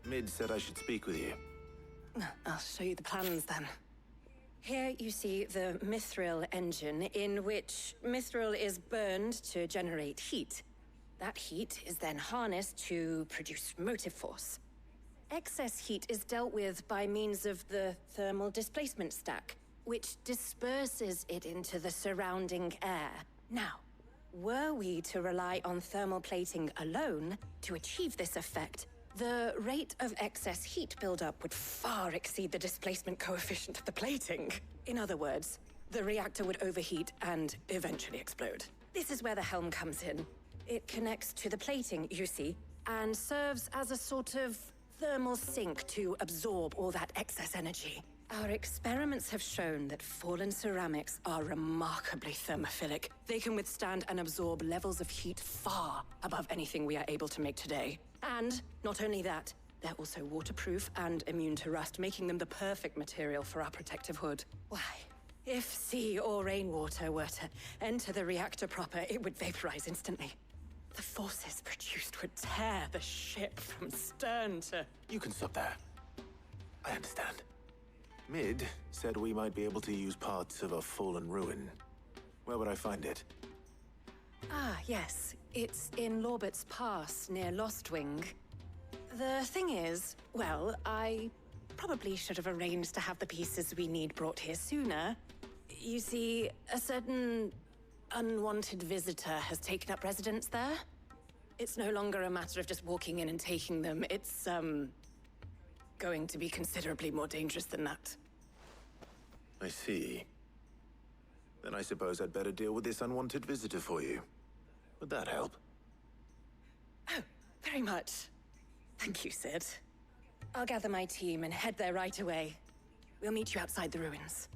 Mid said I should speak with you. I'll show you the plans then. Here you see the mithril engine, in which mithril is burned to generate heat. That heat is then harnessed to produce motive force. Excess heat is dealt with by means of the thermal displacement stack, which disperses it into the surrounding air. Now, were we to rely on thermal plating alone to achieve this effect, the rate of excess heat buildup would far exceed the displacement coefficient of the plating. In other words, the reactor would overheat and eventually explode. This is where the helm comes in. It connects to the plating, you see, and serves as a sort of thermal sink to absorb all that excess energy. Our experiments have shown that fallen ceramics are remarkably thermophilic. They can withstand and absorb levels of heat far above anything we are able to make today. And not only that, they're also waterproof and immune to rust, making them the perfect material for our protective hood. Why, if sea or rainwater were to enter the reactor proper, it would vaporize instantly. The forces produced would tear the ship from stern to... You can stop there. I understand. Mid said we might be able to use parts of a fallen ruin. Where would I find it? Ah, yes. It's in Lorbert's Pass, near Lostwing. The thing is, well, I probably should have arranged to have the pieces we need brought here sooner. You see, a certain unwanted visitor has taken up residence there. It's no longer a matter of just walking in and taking them. It's, going to be considerably more dangerous than that. I see. Then I suppose I'd better deal with this unwanted visitor for you. Would that help? Oh, very much. Thank you, Sid. I'll gather my team and head there right away. We'll meet you outside the ruins.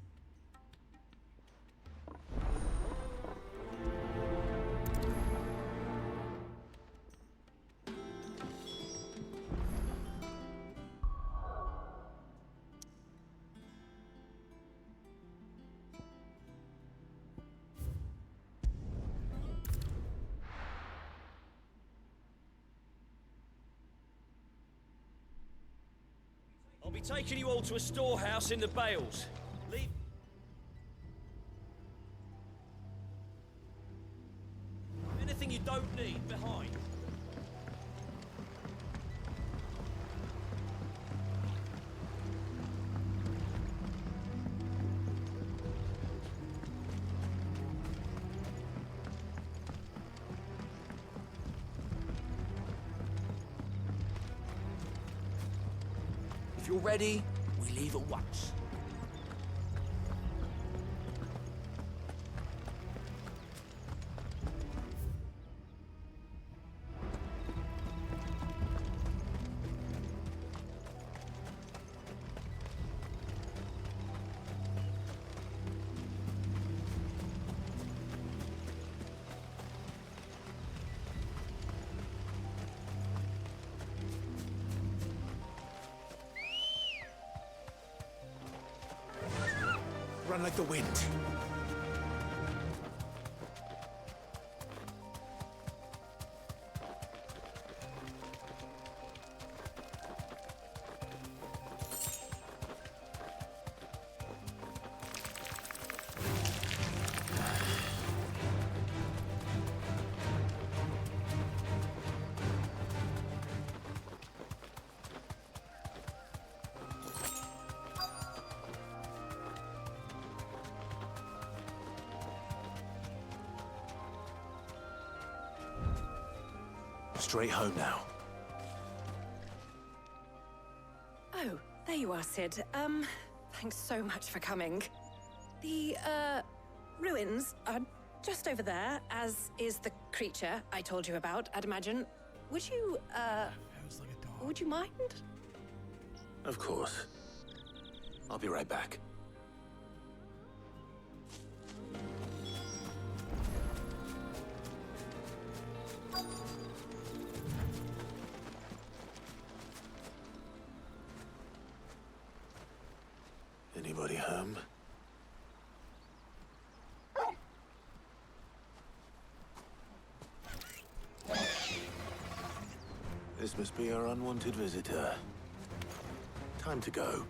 I'll be taking you all to a storehouse in the Bales. Leave... Anything you don't need behind. If you're ready, we leave at once. Run like the wind. straight home now. Oh, there you are, Sid. Thanks so much for coming. The, ruins are just over there, as is the creature I told you about, I'd imagine. Would you, would you mind? Of course. I'll be right back. Anybody home? This must be our unwanted visitor. Time to go.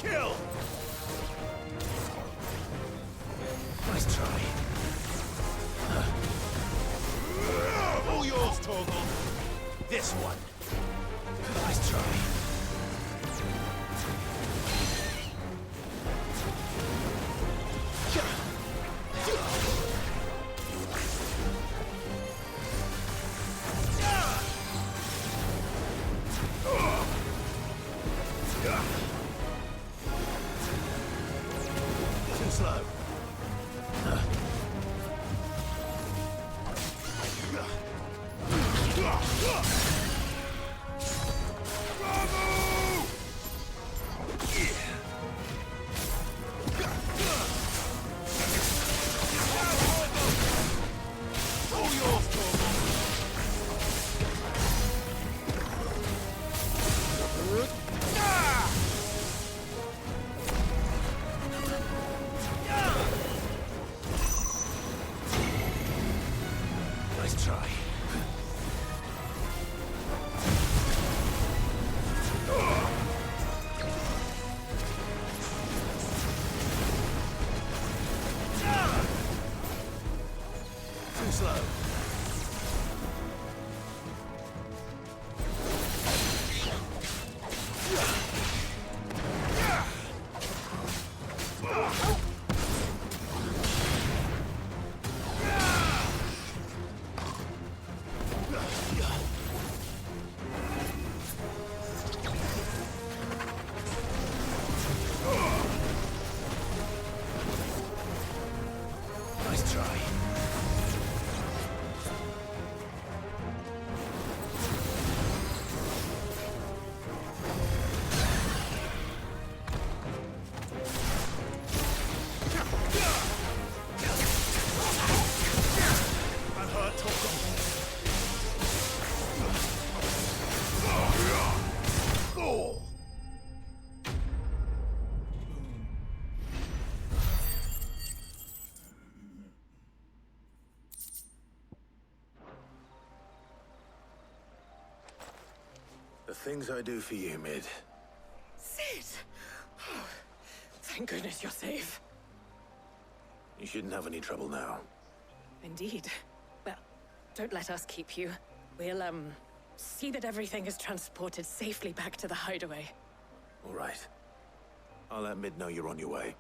Kill! Nice try. All yours, Torgal. This one. Nice try. Too slow. Nice try. Too slow. Nice try. That hurt, Torgal. Oh! The things I do for you, Mid. Sid! Oh, thank goodness you're safe. You shouldn't have any trouble now. Indeed. Well, don't let us keep you. We'll, see that everything is transported safely back to the hideaway. All right. I'll let Mid know you're on your way.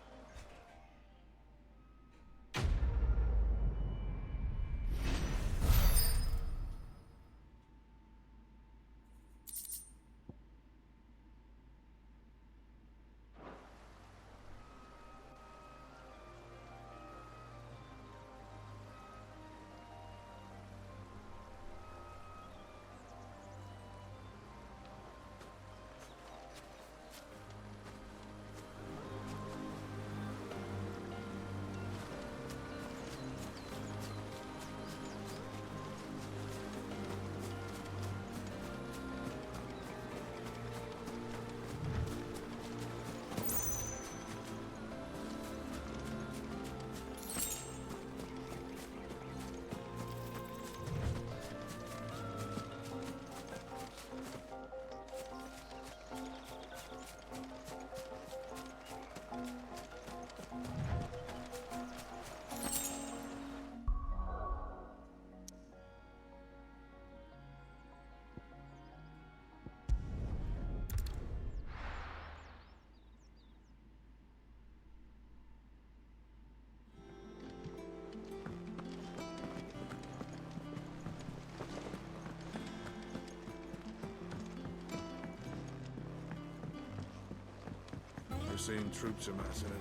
We're seeing troops amassing it.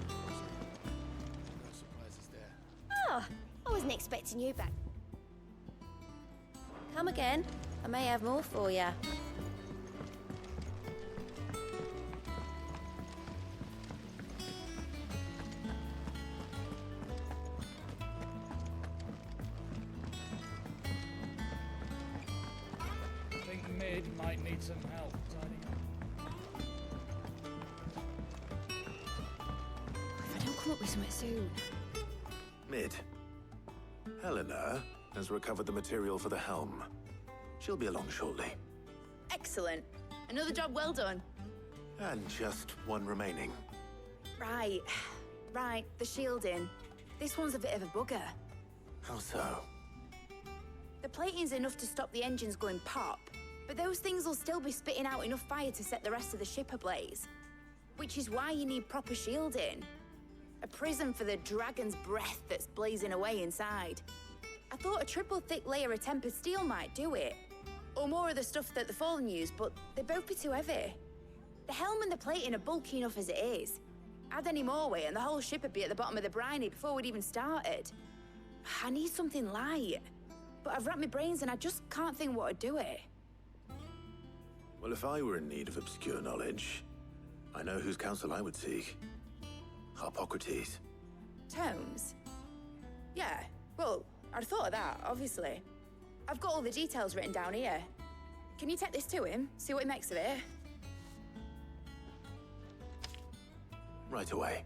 No surprises there. Oh, I wasn't expecting you back. Come again. I may have more for you. I think Mid might need some help tidying up. If I don't come up with something soon. Mid. Helena has recovered the material for the helm. She'll be along shortly. Excellent. Another job well done. And just one remaining. Right. Right, the shielding. This one's a bit of a bugger. How so? The plating's enough to stop the engines going pop, but those things will still be spitting out enough fire to set the rest of the ship ablaze. Which is why you need proper shielding. A prison for the dragon's breath that's blazing away inside. I thought a triple thick layer of tempered steel might do it. Or more of the stuff that the Fallen use, but they'd both be too heavy. The helm and the plating are bulky enough as it is. Add any more weight and the whole ship would be at the bottom of the briny before we'd even started. I need something light. But I've racked my brains and I just can't think what would do it. Well, if I were in need of obscure knowledge, I know whose counsel I would seek. Harpocrates. Tomes? Yeah, well, I'd thought of that, obviously. I've got all the details written down here. Can you take this to him, see what he makes of it? Right away.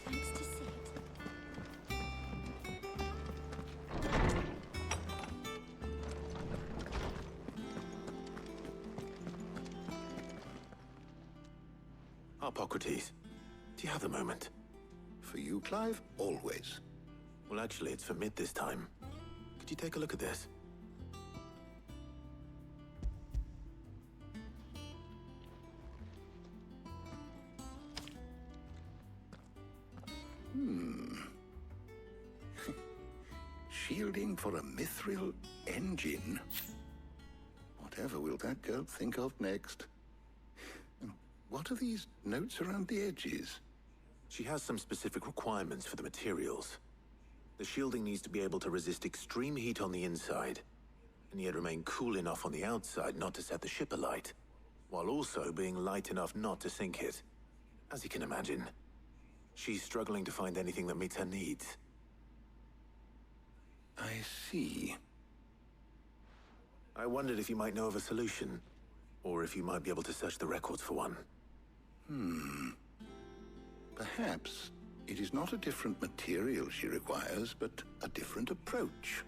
Thanks to Sid. Harpocrates, do you have a moment? For you, Clive, always. Well, actually, it's for Mid this time. Could you take a look at this? Shielding for a mithril engine. Whatever will that girl think of next? And what are these notes around the edges? She has some specific requirements for the materials. The shielding needs to be able to resist extreme heat on the inside, and yet remain cool enough on the outside not to set the ship alight, while also being light enough not to sink it. As you can imagine, she's struggling to find anything that meets her needs. I see. I wondered if you might know of a solution, or if you might be able to search the records for one. Perhaps it is not a different material she requires, but a different approach.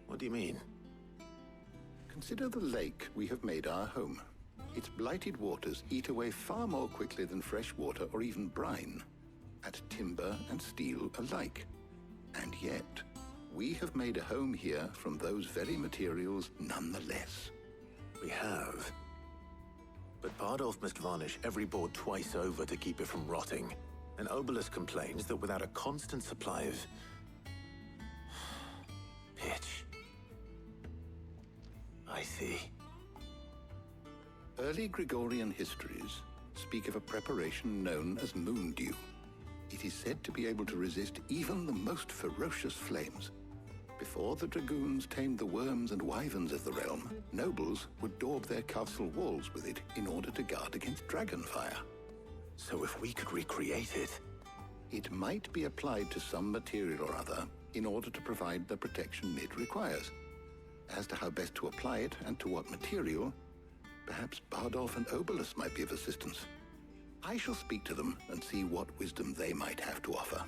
What do you mean? Consider the lake we have made our home. Its blighted waters eat away far more quickly than fresh water or even brine, at timber and steel alike. And yet, we have made a home here from those very materials nonetheless. We have. But Bardolph must varnish every board twice over to keep it from rotting. And Obelus complains that without a constant supply of pitch. I see. Early Gregorian histories speak of a preparation known as moon dew. It is said to be able to resist even the most ferocious flames. Before the dragoons tamed the worms and wyverns of the realm, nobles would daub their castle walls with it in order to guard against dragon fire. So if we could recreate it... It might be applied to some material or other in order to provide the protection Mid requires. As to how best to apply it and to what material, perhaps Bardolph and Obelus might be of assistance. I shall speak to them and see what wisdom they might have to offer.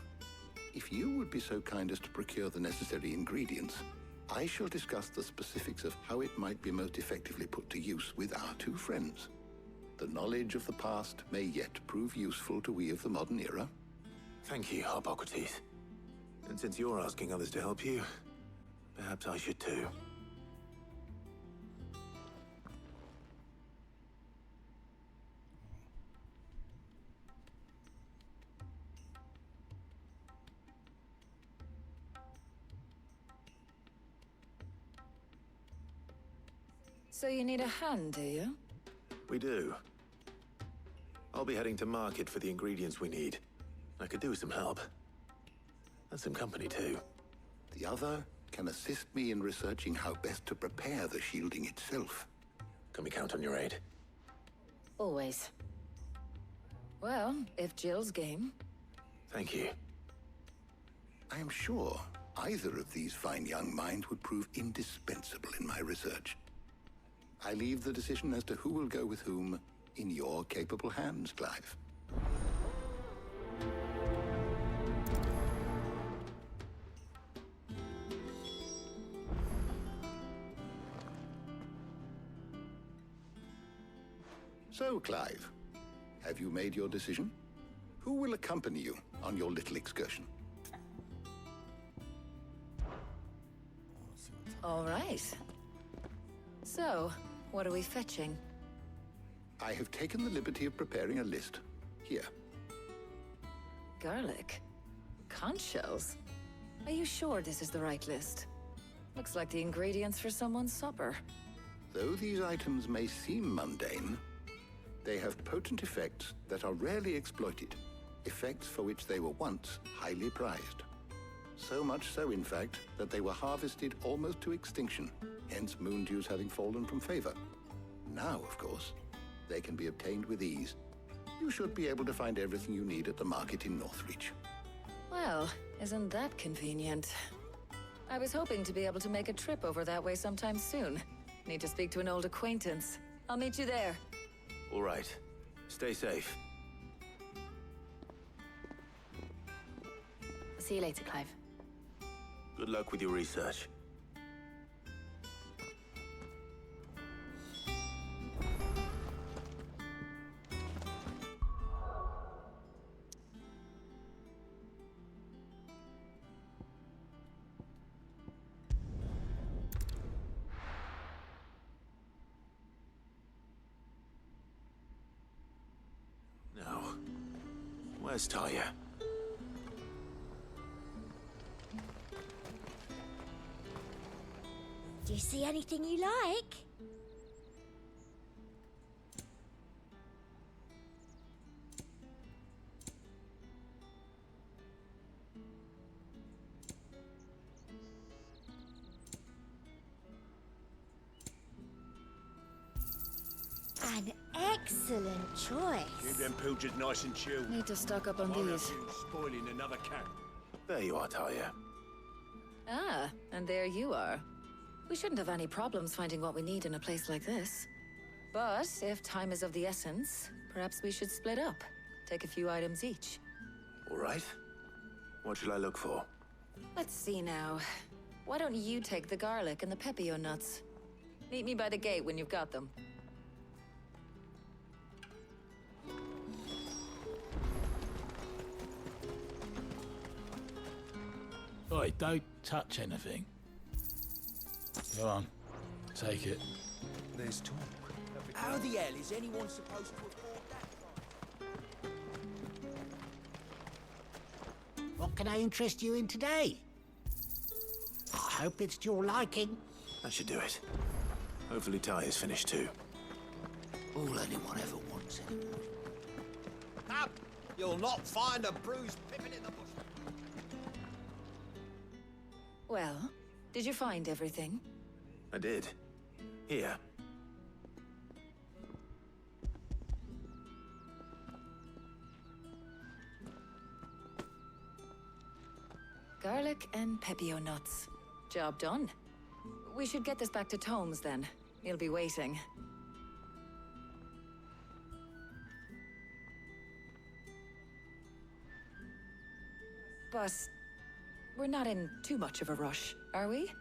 If you would be so kind as to procure the necessary ingredients, I shall discuss the specifics of how it might be most effectively put to use with our two friends. The knowledge of the past may yet prove useful to we of the modern era. Thank you, Hippocrates. And since you're asking others to help you, perhaps I should too. So you need a hand, do you? We do. I'll be heading to market for the ingredients we need. I could do with some help. And some company too. The other can assist me in researching how best to prepare the shielding itself. Can we count on your aid? Always. Well, if Jill's game. Thank you. I am sure either of these fine young minds would prove indispensable in my research. I leave the decision as to who will go with whom in your capable hands, Clive. So, Clive, have you made your decision? Who will accompany you on your little excursion? All right. So, what are we fetching? I have taken the liberty of preparing a list. Here. Garlic? Conch shells? Are you sure this is the right list? Looks like the ingredients for someone's supper. Though these items may seem mundane, they have potent effects that are rarely exploited, effects for which they were once highly prized. So much so, in fact, that they were harvested almost to extinction, hence moon dews having fallen from favor. Now, of course, they can be obtained with ease. You should be able to find everything you need at the market in Northreach. Well, isn't that convenient? I was hoping to be able to make a trip over that way sometime soon. Need to speak to an old acquaintance. I'll meet you there. All right. Stay safe. See you later, Clive. Good luck with your research. Now, where's Talia? Do you see anything you like? An excellent choice. Keep them pilchards nice and chilled. Need to stock up on these. Spoiling another cat. There you are, Talia. Ah, and there you are. We shouldn't have any problems finding what we need in a place like this. But if time is of the essence, perhaps we should split up. Take a few items each. All right. What shall I look for? Let's see now. Why don't you take the garlic and the pepio nuts? Meet me by the gate when you've got them. Oi, don't touch anything. Go on, take it. There's talk. How the hell is anyone supposed to afford that? What can I interest you in today? I hope it's to your liking. That should do it. Hopefully Talia's finished too. All anyone ever wants anymore. Up! You'll not find a bruised pippin in the bush. Well, did you find everything? I did. Here. Garlic and pepio nuts. Job done. We should get this back to Tomes then. He'll be waiting. But we're not in too much of a rush, are we?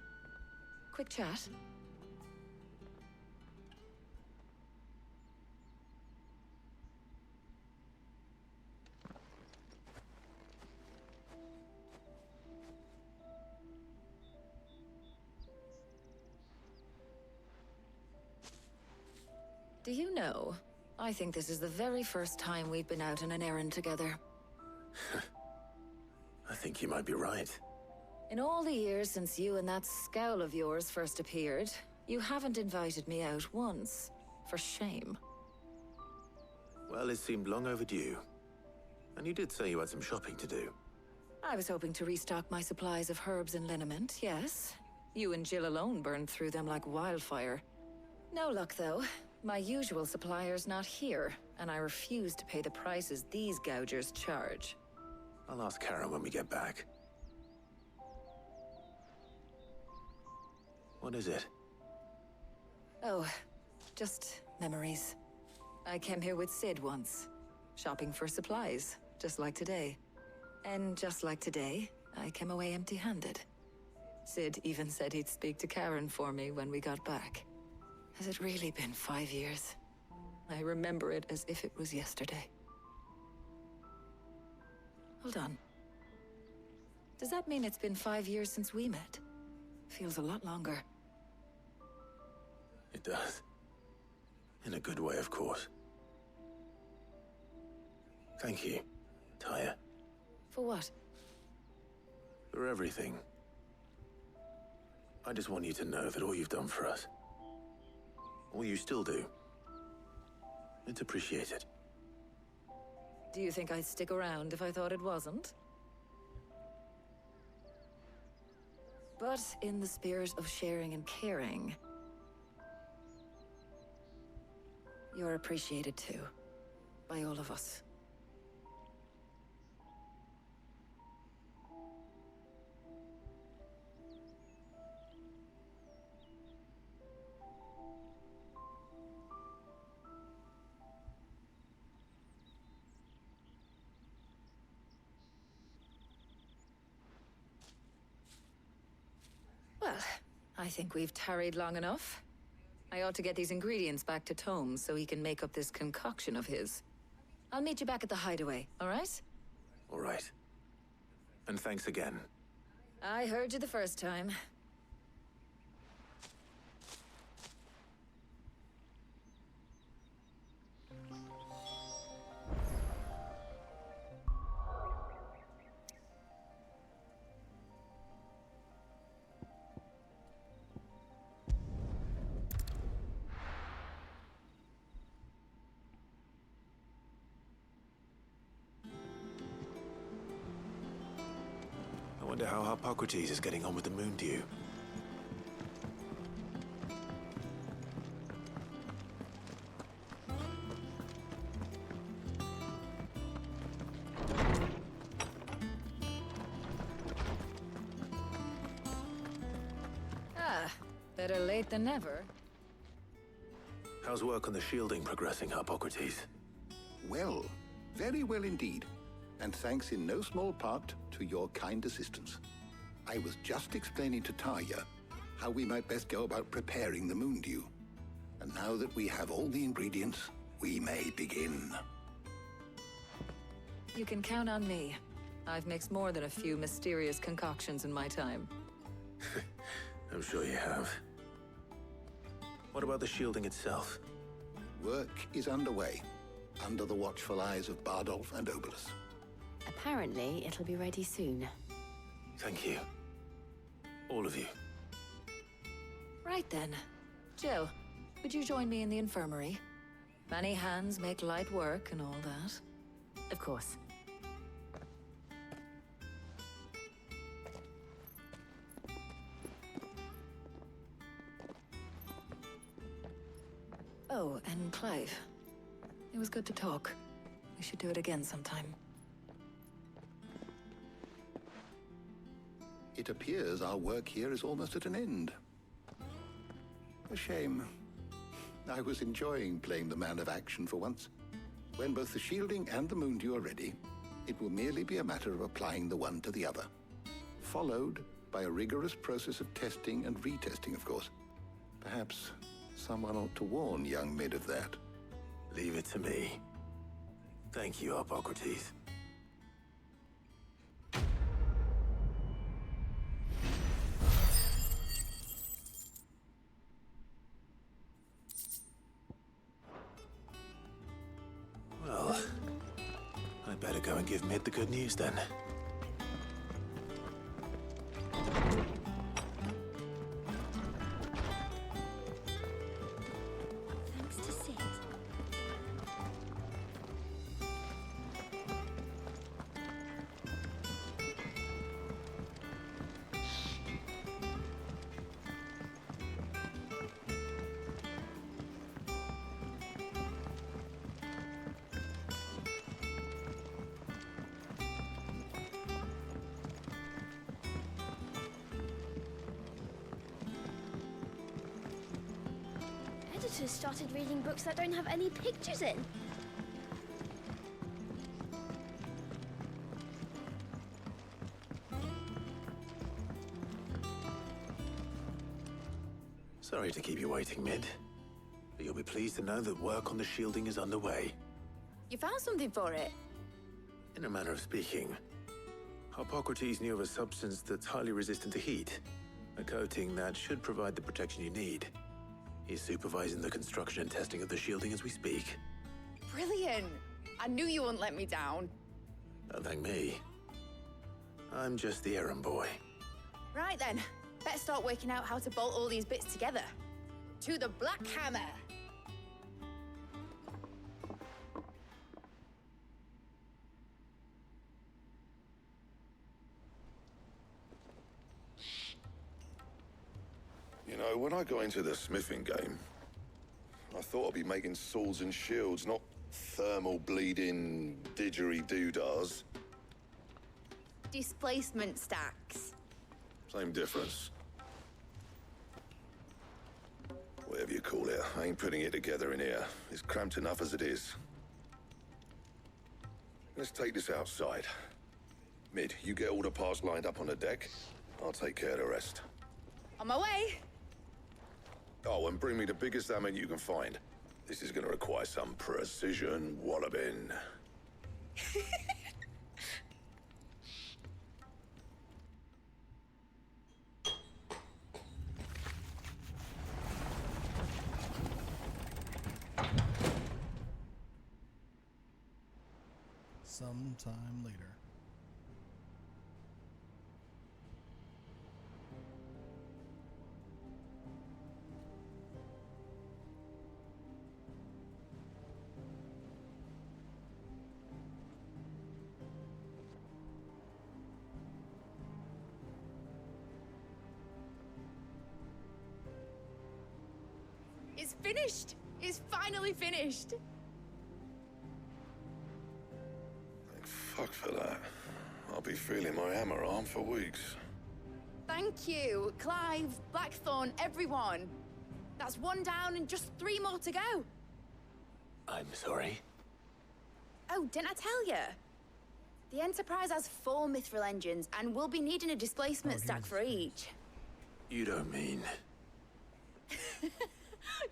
Quick chat. Do you know, I think this is the very first time we've been out on an errand together. I think you might be right. In all the years since you and that scowl of yours first appeared, you haven't invited me out once. For shame. Well, it seemed long overdue. And you did say you had some shopping to do. I was hoping to restock my supplies of herbs and liniment, yes. You and Jill alone burned through them like wildfire. No luck, though. My usual supplier's not here, and I refuse to pay the prices these gougers charge. I'll ask Karen when we get back. What is it? Oh, just memories. I came here with Sid once, shopping for supplies, just like today. And just like today, I came away empty-handed. Sid even said he'd speak to Karen for me when we got back. Has it really been 5 years? I remember it as if it was yesterday. Hold on. Does that mean it's been 5 years since we met? Feels a lot longer. It does. In a good way, of course. Thank you, Tyre. For what? For everything. I just want you to know that all you've done for us, all you still do, it's appreciated. Do you think I'd stick around if I thought it wasn't? But in the spirit of sharing and caring, you're appreciated too, by all of us. Well, I think we've tarried long enough. I ought to get these ingredients back to Tomes so he can make up this concoction of his. I'll meet you back at the hideaway, all right? All right. And thanks again. I heard you the first time. I wonder how Hippocrates is getting on with the moon dew. Ah, better late than never. How's work on the shielding progressing, Hippocrates? Well, very well indeed. And thanks in no small part to your kind assistance. I was just explaining to Tarja how we might best go about preparing the moon dew. And now that we have all the ingredients, we may begin. You can count on me. I've mixed more than a few mysterious concoctions in my time. I'm sure you have. What about the shielding itself? Work is underway, under the watchful eyes of Bardolph and Obolus. Apparently, it'll be ready soon. Thank you. All of you. Right then. Jill, would you join me in the infirmary? Many hands make light work and all that. Of course. Oh, and Clive. It was good to talk. We should do it again sometime. It appears our work here is almost at an end. A shame. I was enjoying playing the man of action for once. When both the shielding and the moon dew are ready, It will merely be a matter of applying the one to the other, followed by a rigorous process of testing and retesting, of course. Perhaps someone ought to warn young Mid of that. Leave it to me. Thank you, Hippocrates. Well, I better go and give Mid the good news then. Thanks to Sid. Editors started reading books that don't have any pictures in. Sorry to keep you waiting, Mid. But you'll be pleased to know that work on the shielding is underway. You found something for it? In a manner of speaking, Hippocrates knew of a substance that's highly resistant to heat. A coating that should provide the protection you need. He's supervising the construction and testing of the shielding as we speak. Brilliant! I knew you wouldn't let me down. Don't thank me. I'm just the errand boy. Right then, better start working out how to bolt all these bits together. To the Black Hammer! You know, when I got into the smithing game, I thought I'd be making swords and shields, not thermal bleeding didgeridoo-dahs. Displacement stacks. Same difference. Whatever you call it, I ain't putting it together in here. It's cramped enough as it is. Let's take this outside. Mid, you get all the parts lined up on the deck. I'll take care of the rest. On my way! Oh, and bring me the biggest hammer you can find. This is gonna require some precision walloping. Sometime later. It's finished! It's finally finished! Thank fuck for that. I'll be feeling my hammer arm for weeks. Thank you, Clive, Blackthorn, everyone. That's one down and just 3 more to go. I'm sorry. Oh, didn't I tell you? The Enterprise has 4 mithril engines, and we'll be needing a displacement stack for each. You don't mean...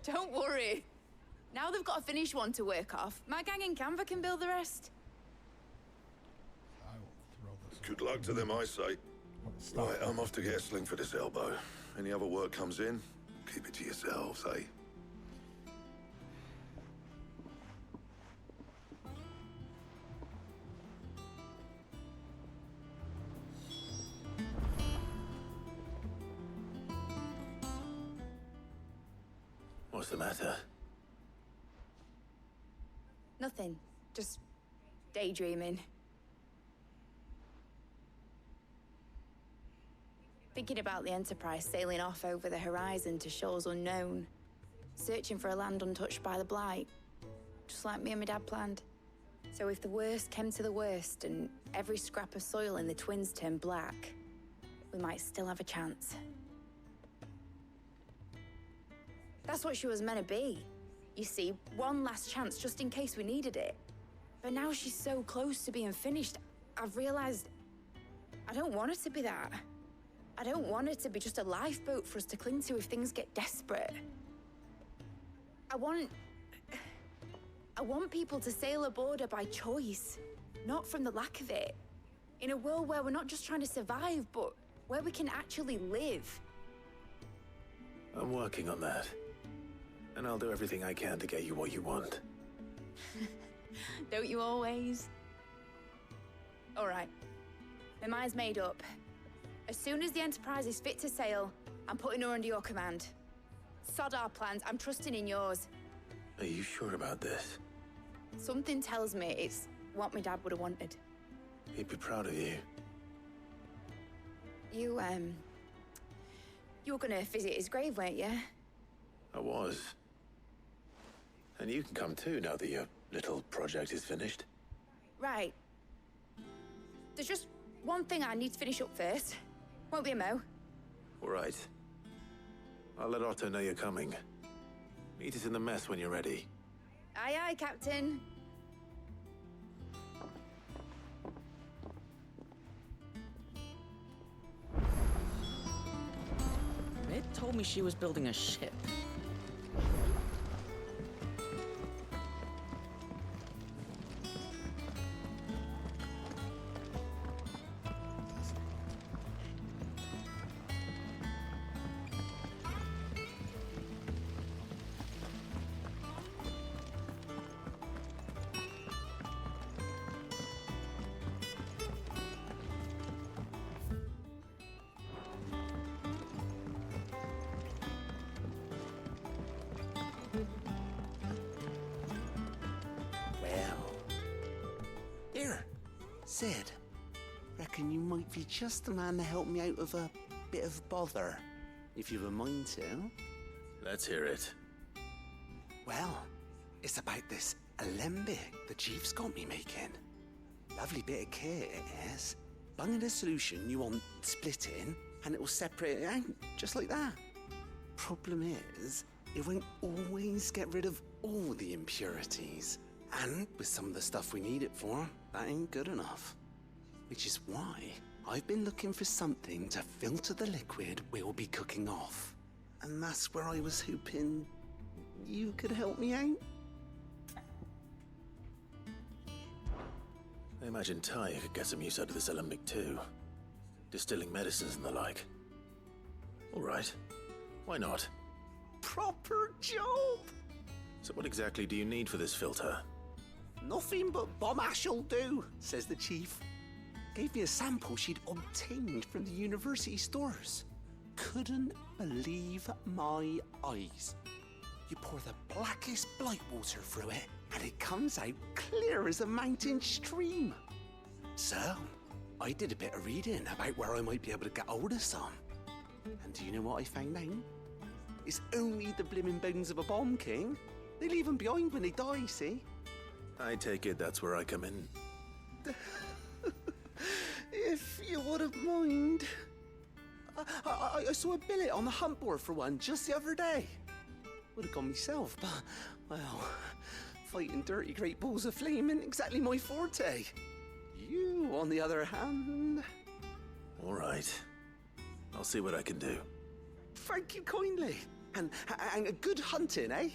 Don't worry. Now they've got a finished one to work off. My gang in Canva can build the rest. Good luck to them, I say. Right, I'm off to get a sling for this elbow. Any other work comes in, keep it to yourselves, eh? What's the matter? Nothing. Just daydreaming. Thinking about the Enterprise sailing off over the horizon to shores unknown. Searching for a land untouched by the Blight. Just like me and my dad planned. So if the worst came to the worst and every scrap of soil in the Twins turned black, we might still have a chance. That's what she was meant to be. You see, one last chance just in case we needed it. But now she's so close to being finished, I've realized I don't want her to be that. I don't want her to be just a lifeboat for us to cling to if things get desperate. I want people to sail aboard her by choice, not from the lack of it. In a world where we're not just trying to survive, but where we can actually live. I'm working on that. And I'll do everything I can to get you what you want. Don't you always? All right. My mind's made up. As soon as the Enterprise is fit to sail, I'm putting her under your command. Sod our plans, I'm trusting in yours. Are you sure about this? Something tells me it's what my dad would have wanted. He'd be proud of you. You were gonna visit his grave, weren't you? I was. And you can come too now that your little project is finished. Right. There's just one thing I need to finish up first. Won't be a mo. All right. I'll let Otto know you're coming. Meet us in the mess when you're ready. Aye, aye, Captain. Red told me she was building a ship. Here, Sid. Reckon you might be just the man to help me out of a bit of bother, if you've a mind to. Let's hear it. Well, it's about this alembic the Chief's got me making. Lovely bit of kit, it is. Bung in a solution you want splitting, and it will separate it out, just like that. Problem is, it won't always get rid of all the impurities. And with some of the stuff we need it for, that ain't good enough. Which is why I've been looking for something to filter the liquid we'll be cooking off. And that's where I was hoping you could help me out. I imagine Ty could get some use out of this alembic too. Distilling medicines and the like. All right. Why not? Proper job! So what exactly do you need for this filter? Nothing but bomb ash'll do, says the Chief. Gave me a sample she'd obtained from the university stores. Couldn't believe my eyes. You pour the blackest blight water through it, and it comes out clear as a mountain stream. So, I did a bit of reading about where I might be able to get hold of some. And do you know what I found out? It's only the blimmin' bones of a bomb king. They leave them behind when they die, see? I take it that's where I come in. If you wouldn't mind. I saw a billet on the hunt board for one just the other day. Would have gone myself, but, well, fighting dirty great balls of flame ain't exactly my forte. You, on the other hand... All right. I'll see what I can do. Thank you kindly. And a good hunting, eh?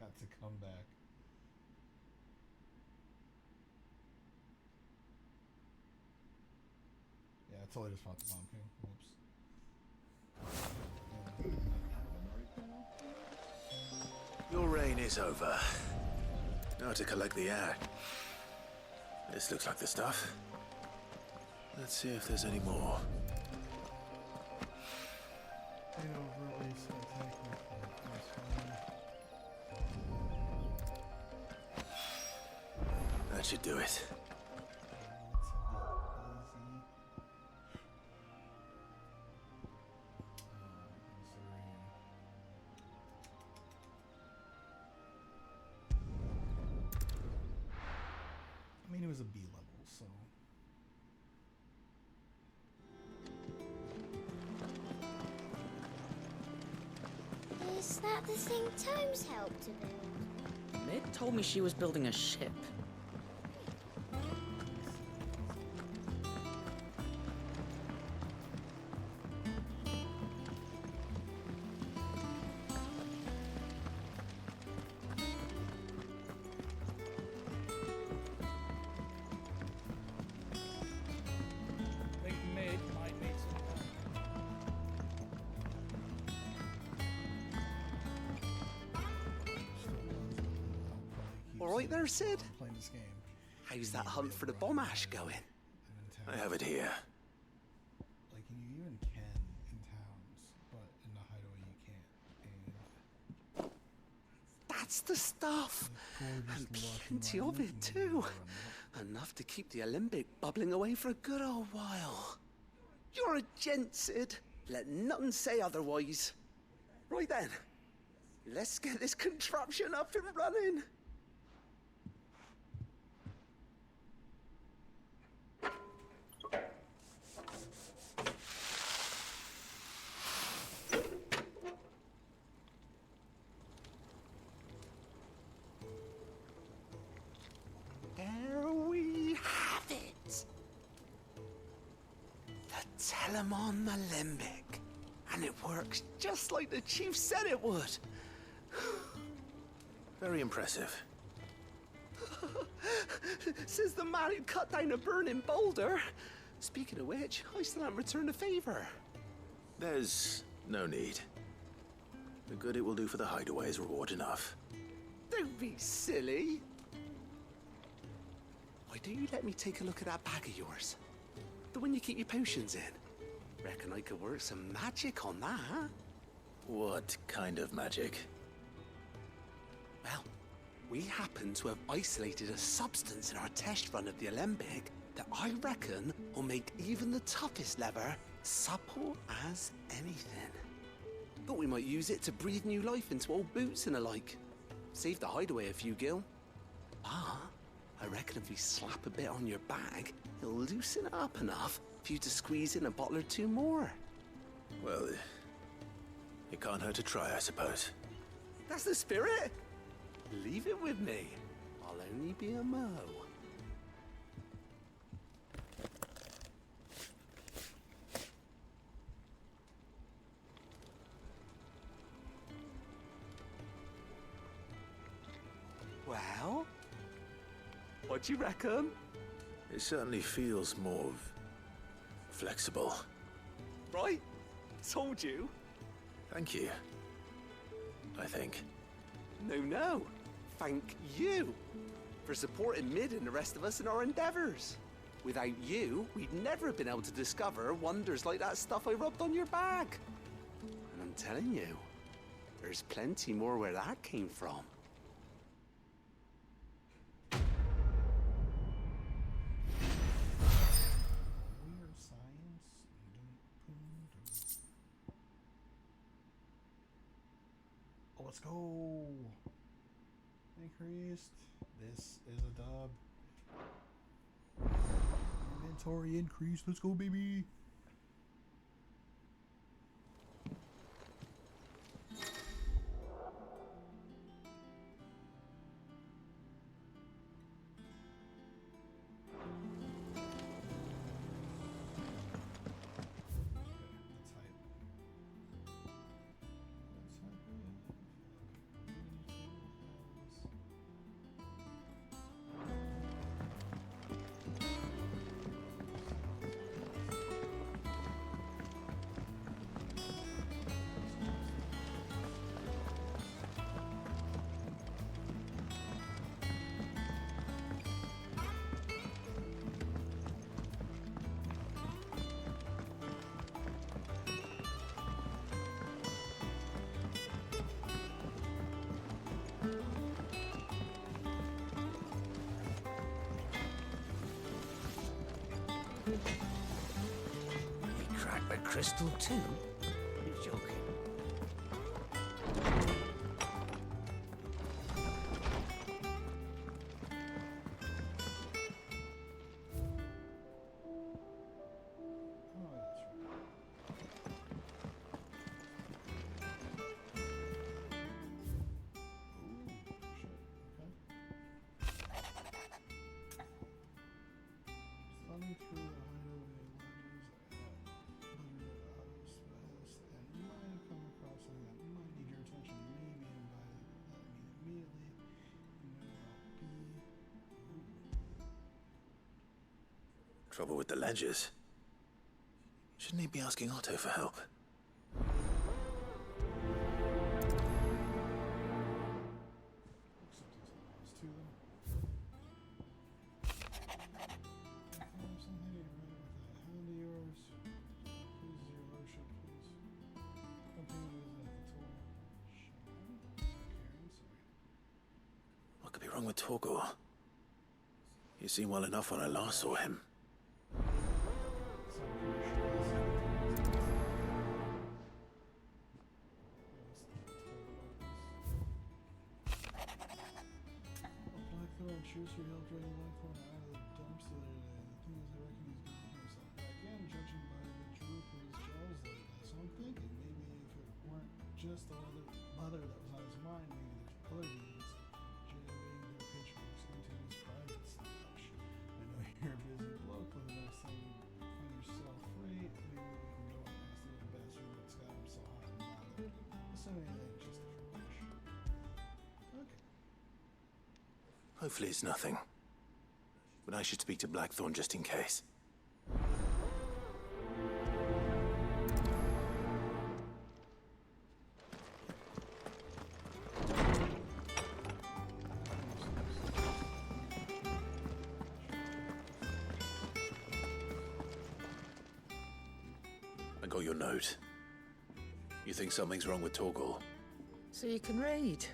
got to come back. Yeah, I totally just found the Bomb King. Whoops. Your reign is over. Now to collect the ash. This looks like the stuff. Let's see if there's any more. They don't really attack me. That should do it. I mean, it was a B level, so. Is that the thing Tomes helped to build? Mid told me she was building a ship. I think Mid might need some All right there, Sid? Playing this game. How's that hunt for the bomb ash going? I have it here. Like, you even can in towns, but in the hideaway you can't. And That's the stuff! And plenty of it, too. Enough to keep the Alembic bubbling away for a good old while. You're a gent, Sid. Let nothing say otherwise. Right then, let's get this contraption up and running. There we have it. The Telemon Alembic. And it works just like the chief said it would. Very impressive. Says the man who cut down a burning boulder. Speaking of which, I still haven't returned the favor. There's no need. The good it will do for the hideaway is reward enough. Don't be silly. Why don't you let me take a look at that bag of yours? The one you keep your potions in. Reckon I could work some magic on that, huh? What kind of magic? Well, we happen to have isolated a substance in our test run of the Alembic that I reckon will make even the toughest lever supple as anything. Thought we might use it to breathe new life into old boots and the like. Save the hideaway a few gil. Ah, I reckon if we slap a bit on your bag, it'll loosen it up enough for you to squeeze in a bottle or two more. Well, it can't hurt to try, I suppose. That's the spirit. Leave it with me. I'll only be a mo. Well, what do you reckon? It certainly feels more flexible. Right? Told you. Thank you. I think. No. Thank you for supporting Mid and the rest of us in our endeavors. Without you, we'd never have been able to discover wonders like that stuff I rubbed on your bag. And I'm telling you, there's plenty more where that came from. Weird science. Oh, let's go. Increased. This is a dub. Inventory increase. Let's go, baby. crystal too? You're joking. Thumbing through the hideaway ledges and you might have come across something that might need your attention. Maybe invite that immediately. You know I'll be. Trouble with the ledgers. Shouldn't he be asking Otto for help? What could be wrong with Torgor? He seemed well enough when I last saw him. Blackthorn shoots your help dragging Blackthorn out of the dumps the other day. The thing is, I reckon he's gonna get himself back in, judging by the droop of his jaws lately. So I'm thinking maybe if it weren't just the leather that was on his mind, maybe there's other demons jamming their pitchforks into his private stash. I know you're a busy bloke, but the next time you find yourself free, maybe we can go and ask the other bastard what's got him so hot and bothered. Assuming it ain't just a flash. Okay. Hopefully it's nothing. But I should speak to Blackthorn just in case. I got your note. You think something's wrong with Torgor? So you can read.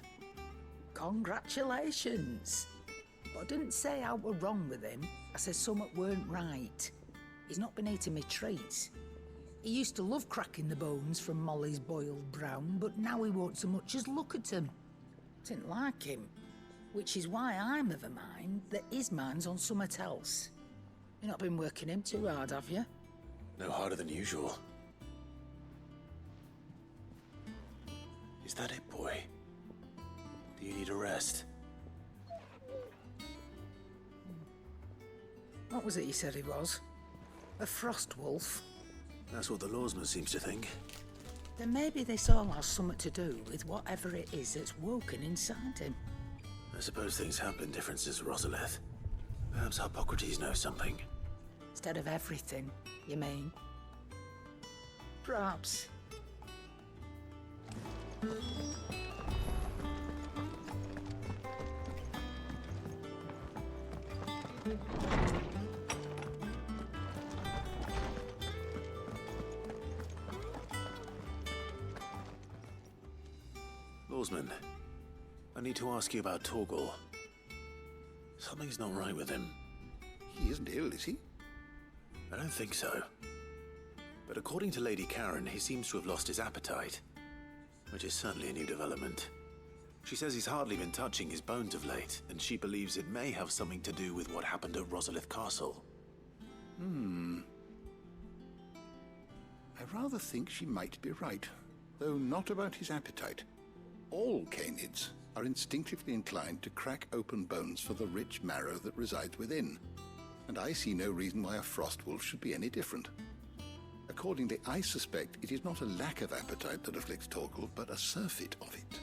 Congratulations. But I didn't say I were wrong with him. I said something weren't right. He's not been eating me treats. He used to love cracking the bones from Molly's boiled brown, but now he won't so much as look at them. Didn't like him. Which is why I'm of a mind that his mind's on something else. You've not been working him too hard, have you? No harder than usual. Is that it, boy? Do you need a rest? What was it he said he was? A frost wolf? That's what the lawsman seems to think. Then maybe this all has something to do with whatever it is that's woken inside him. I suppose things have been different since Rosalith. Perhaps Hippocrates knows something. Instead of everything, you mean? Perhaps. Lawsman, I need to ask you about Torgor. Something's not right with him. He isn't ill, is he? I don't think so. But according to Lady Karen, he seems to have lost his appetite, which is certainly a new development. She says he's hardly been touching his bones of late, and she believes it may have something to do with what happened at Rosalith Castle. I rather think she might be right, though not about his appetite. All canids are instinctively inclined to crack open bones for the rich marrow that resides within, and I see no reason why a frost wolf should be any different. Accordingly, I suspect it is not a lack of appetite that afflicts Torgor, but a surfeit of it.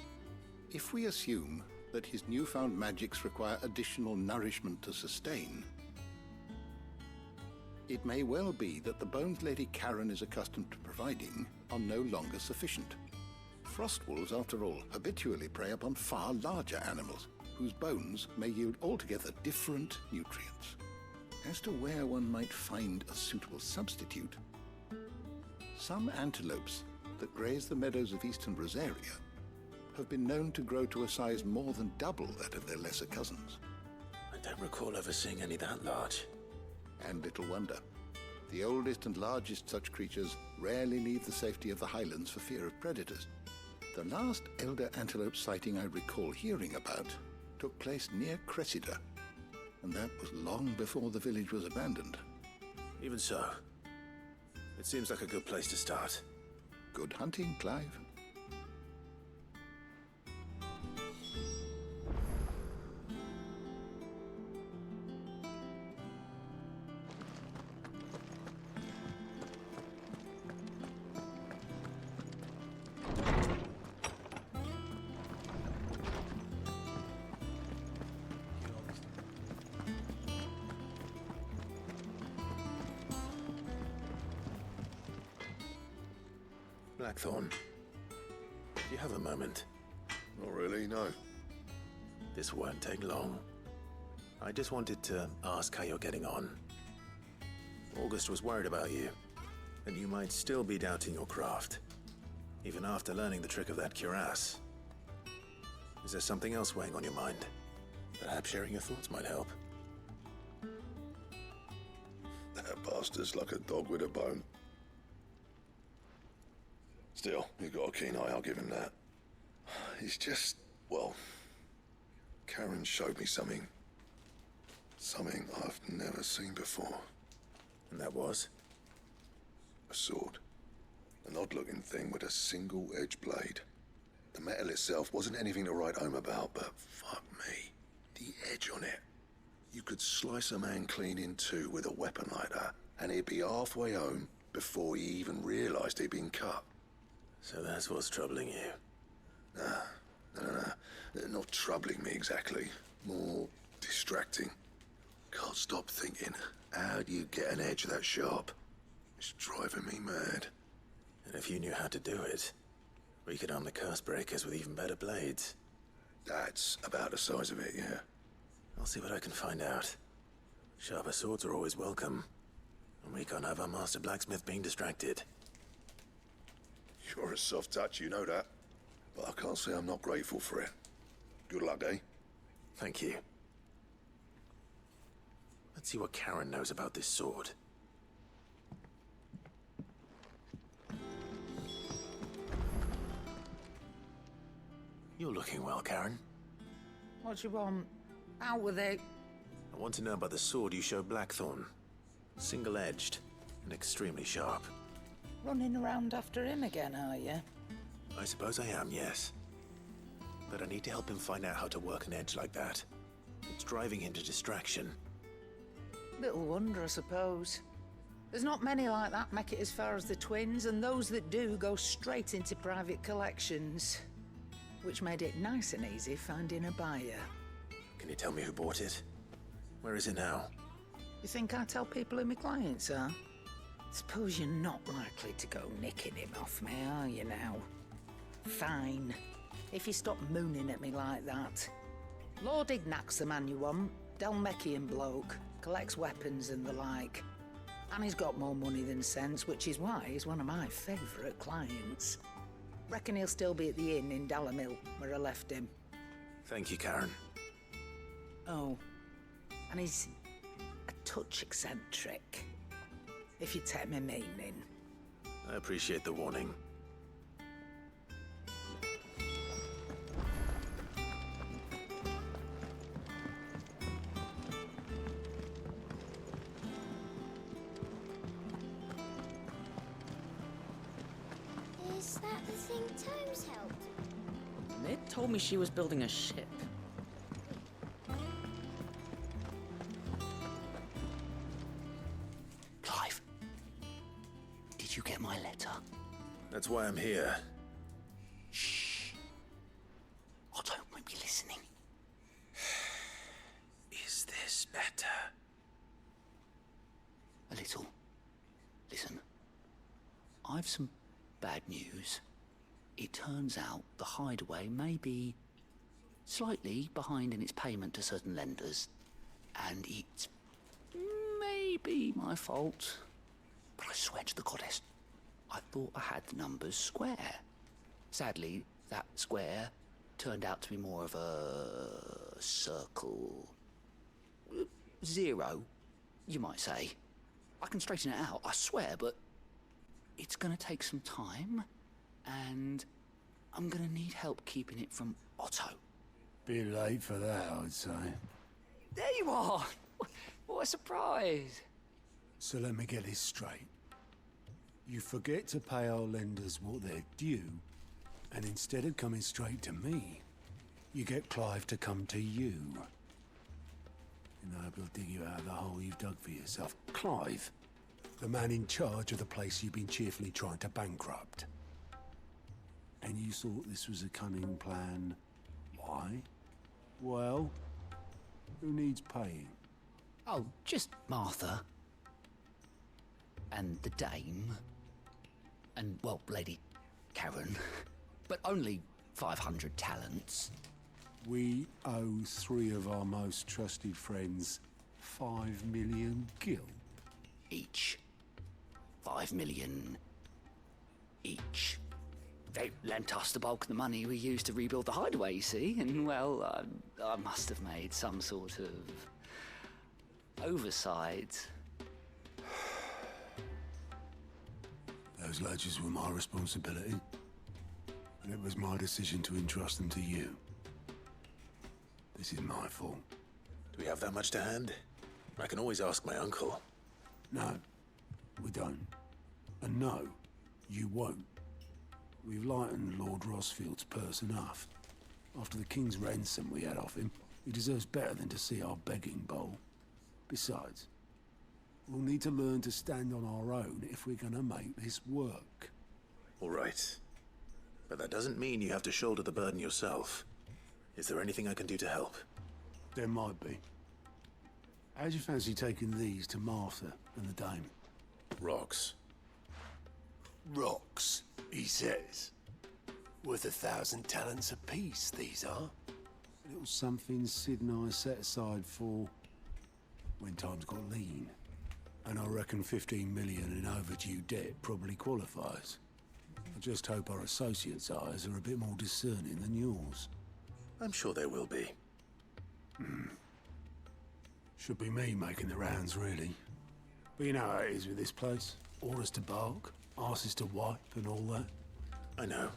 If we assume that his newfound magics require additional nourishment to sustain, it may well be that the bones Lady Karen is accustomed to providing are no longer sufficient. Frost wolves, after all, habitually prey upon far larger animals, whose bones may yield altogether different nutrients. As to where one might find a suitable substitute, some antelopes that graze the meadows of eastern Rosaria have been known to grow to a size more than double that of their lesser cousins. I don't recall ever seeing any that large. And little wonder. The oldest and largest such creatures rarely leave the safety of the highlands for fear of predators. The last elder antelope sighting I recall hearing about took place near Cressida, and that was long before the village was abandoned. Even so, it seems like a good place to start. Good hunting, Clive. Blackthorn, do you have a moment? Not really, no. This won't take long. I just wanted to ask how you're getting on. August was worried about you, and you might still be doubting your craft, even after learning the trick of that cuirass. Is there something else weighing on your mind? Perhaps sharing your thoughts might help. That bastard's like a dog with a bone. Still, you've got a keen eye, I'll give him that. He's just, well, Karen showed me something. Something I've never seen before. And that was? A sword. An odd-looking thing with a single-edged blade. The metal itself wasn't anything to write home about, but fuck me, the edge on it. You could slice a man clean in two with a weapon like that, and he'd be halfway home before he even realized he'd been cut. So that's what's troubling you? No. Not troubling me exactly. More distracting. Can't stop thinking, how do you get an edge that sharp? It's driving me mad. And if you knew how to do it, we could arm the curse breakers with even better blades. That's about the size of it, yeah. I'll see what I can find out. Sharper swords are always welcome, and we can't have our master blacksmith being distracted. You're a soft touch, you know that. But I can't say I'm not grateful for it. Good luck, eh? Thank you. Let's see what Karen knows about this sword. You're looking well, Karen. What do you want? Out with it. I want to know about the sword you showed Blackthorn. Single-edged and extremely sharp. Running around after him again, are you? I suppose I am, yes. But I need to help him find out how to work an edge like that. It's driving him to distraction. Little wonder, I suppose. There's not many like that make it as far as the twins, and those that do go straight into private collections. Which made it nice and easy finding a buyer. Can you tell me who bought it? Where is it now? You think I tell people who my clients are? Suppose you're not likely to go nicking him off me, are you now? Fine. If you stop mooning at me like that. Lord Ignac's the man you want. Dalmecian bloke. Collects weapons and the like. And he's got more money than sense, which is why he's one of my favourite clients. Reckon he'll still be at the inn in Dalamil, where I left him. Thank you, Karen. Oh, and he's a touch eccentric, if you take my meaning. I appreciate the warning. Is that the thing Tomes helped? Mid told me she was building a ship. Clive, did you get my letter? That's why I'm here. Shh. Otto won't be listening. Is this better? A little. Listen, I've some bad news. It turns out the hideaway may be slightly behind in its payment to certain lenders, and it's maybe my fault. But I swear to the goddess, I thought I had the numbers square. Sadly, that square turned out to be more of a circle. Zero, you might say. I can straighten it out, I swear, but it's gonna take some time, and I'm gonna need help keeping it from Otto. Bit late for that, I'd say. There you are! What a surprise! So let me get this straight. You forget to pay our lenders what they're due, and instead of coming straight to me, you get Clive to come to you. And I hope he'll dig you out of the hole you've dug for yourself. Clive, the man in charge of the place you've been cheerfully trying to bankrupt. And you thought this was a cunning plan. Why? Well, who needs paying? Oh, just Martha. And the dame. And, well, Lady Karen. But only 500 talents. We owe 3 of our most trusted friends 5 million gil. Each. 5 million each. They lent us the bulk of the money we used to rebuild the hideaway, you see? And, well, I must have made some sort of oversight. Those ledgers were my responsibility. And it was my decision to entrust them to you. This is my fault. Do we have that much to hand? I can always ask my uncle. No, we don't. And no, you won't. We've lightened Lord Rosfield's purse enough. After the king's ransom we had off him, he deserves better than to see our begging bowl. Besides, we'll need to learn to stand on our own if we're gonna make this work. All right. But that doesn't mean you have to shoulder the burden yourself. Is there anything I can do to help? There might be. How'd you fancy taking these to Martha and the dame? Rocks. Rocks, he says. Worth 1,000 talents apiece, these are. It was something Sid and I set aside for when times got lean. And I reckon 15 million in overdue debt probably qualifies. I just hope our associates' eyes are a bit more discerning than yours. I'm sure they will be. Should be me making the rounds, really. But you know how it is with this place. Orders to bark, arses to wipe, and all that. I know.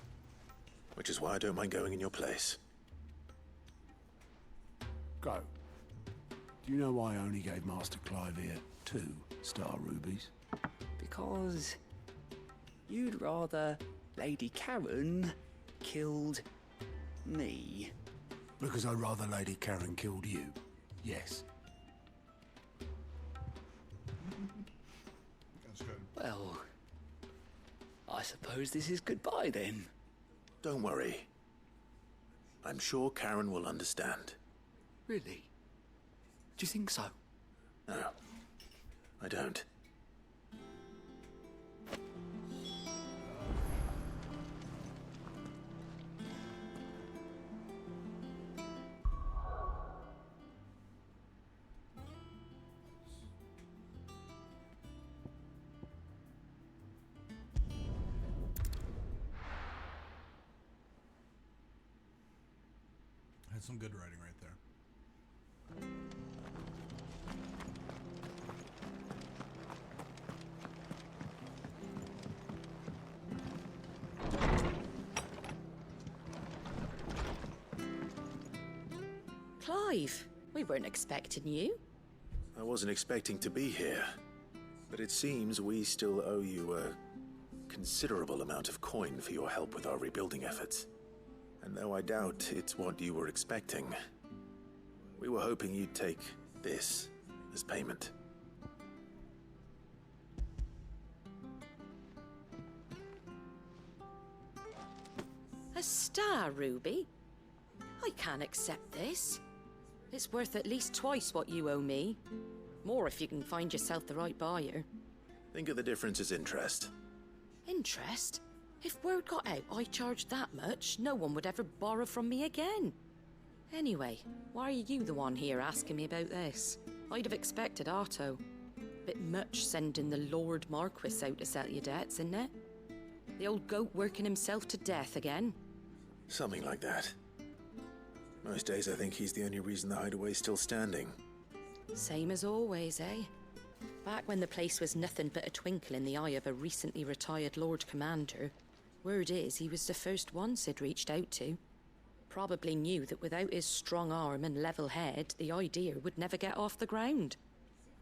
Which is why I don't mind going in your place. Go. Do you know why I only gave Master Clive here 2 star rubies? Because you'd rather Lady Karen killed me. Because I'd rather Lady Karen killed you. Yes. That's good. Well, I suppose this is goodbye then. Don't worry. I'm sure Karen will understand. Really? Do you think so? No, I don't. Had some good writing right there. Clive, we weren't expecting you. I wasn't expecting to be here, but it seems we still owe you a considerable amount of coin for your help with our rebuilding efforts. And though I doubt it's what you were expecting, we were hoping you'd take this as payment. A star ruby? I can't accept this. It's worth at least twice what you owe me. More if you can find yourself the right buyer. Think of the difference as interest. Interest? If word got out I charged that much, no one would ever borrow from me again. Anyway, why are you the one here asking me about this? I'd have expected Otto. Bit much sending the Lord Marquis out to settle your debts, isn't it? The old goat working himself to death again. Something like that. Most days I think he's the only reason the hideaway's still standing. Same as always, eh? Back when the place was nothing but a twinkle in the eye of a recently retired Lord Commander, word is he was the first one Sid reached out to. Probably knew that without his strong arm and level head, the idea would never get off the ground.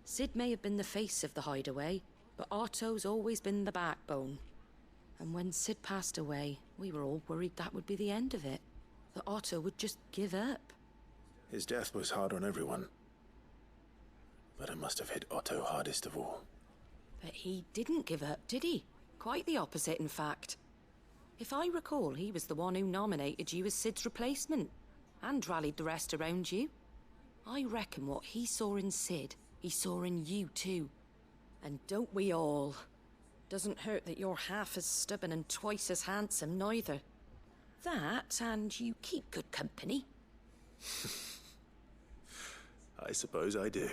Sid may have been the face of the hideaway, but Otto's always been the backbone. And when Sid passed away, we were all worried that would be the end of it. That Otto would just give up. His death was hard on everyone. But it must have hit Otto hardest of all. But he didn't give up, did he? Quite the opposite, in fact. If I recall, he was the one who nominated you as Sid's replacement, and rallied the rest around you. I reckon what he saw in Sid, he saw in you too. And don't we all? Doesn't hurt that you're half as stubborn and twice as handsome, neither. That, and you keep good company. I suppose I do.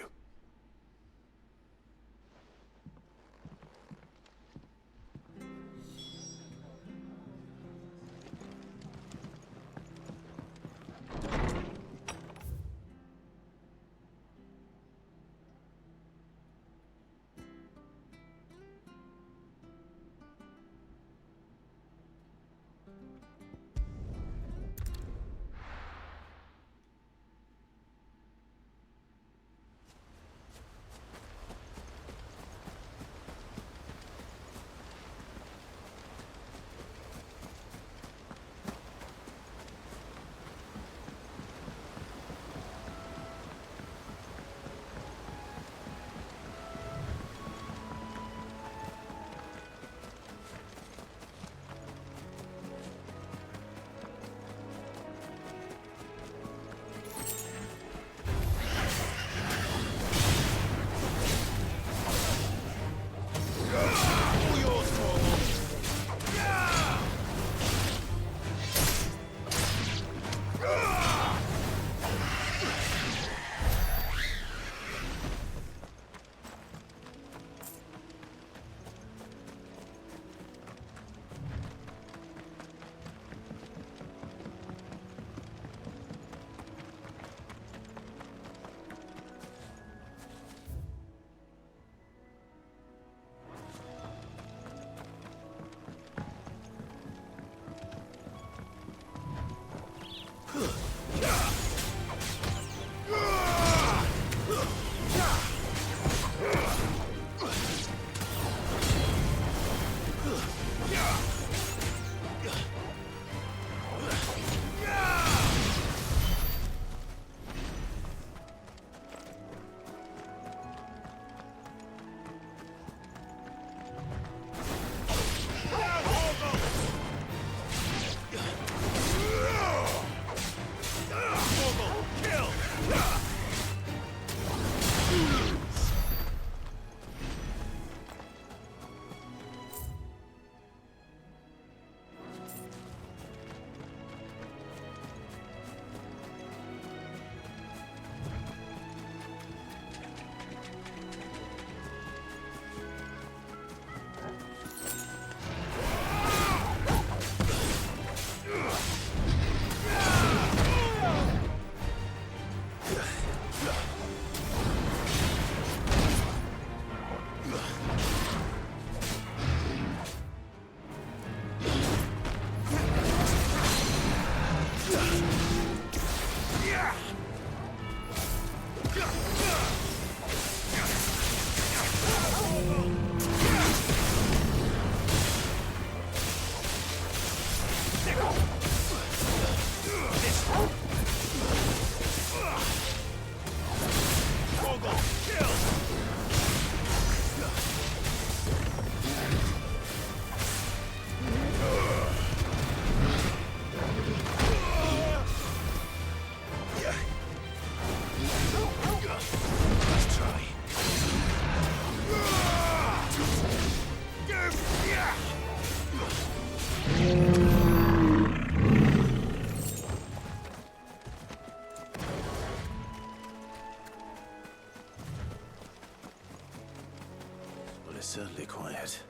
It's certainly quiet.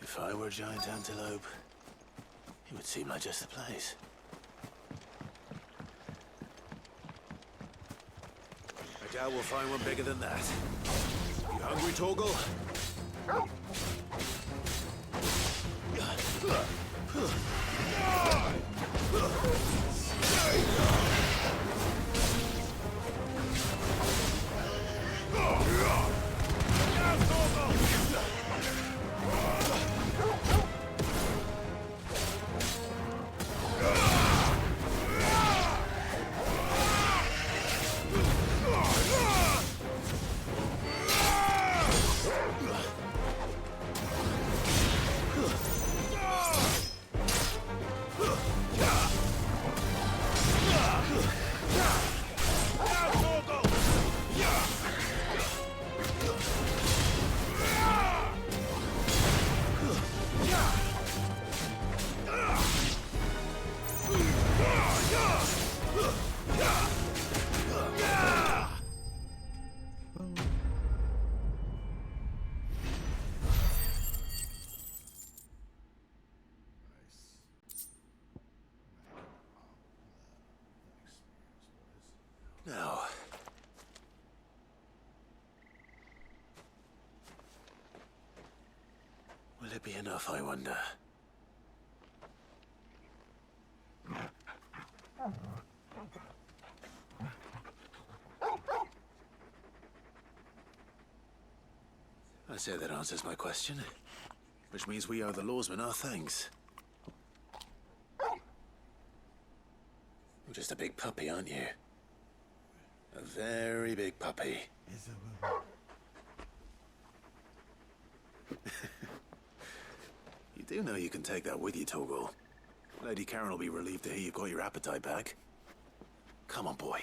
If I were a giant antelope, it would seem like just the place. I doubt we'll find one bigger than that. Hungry, Torgal? Now, will it be enough, I wonder? I say that answers my question, which means we owe the lawsmen our thanks. You're just a big puppy, aren't you? A very big puppy. You do know you can take that with you, Torgal. Lady Karen will be relieved to hear you've got your appetite back. Come on, boy.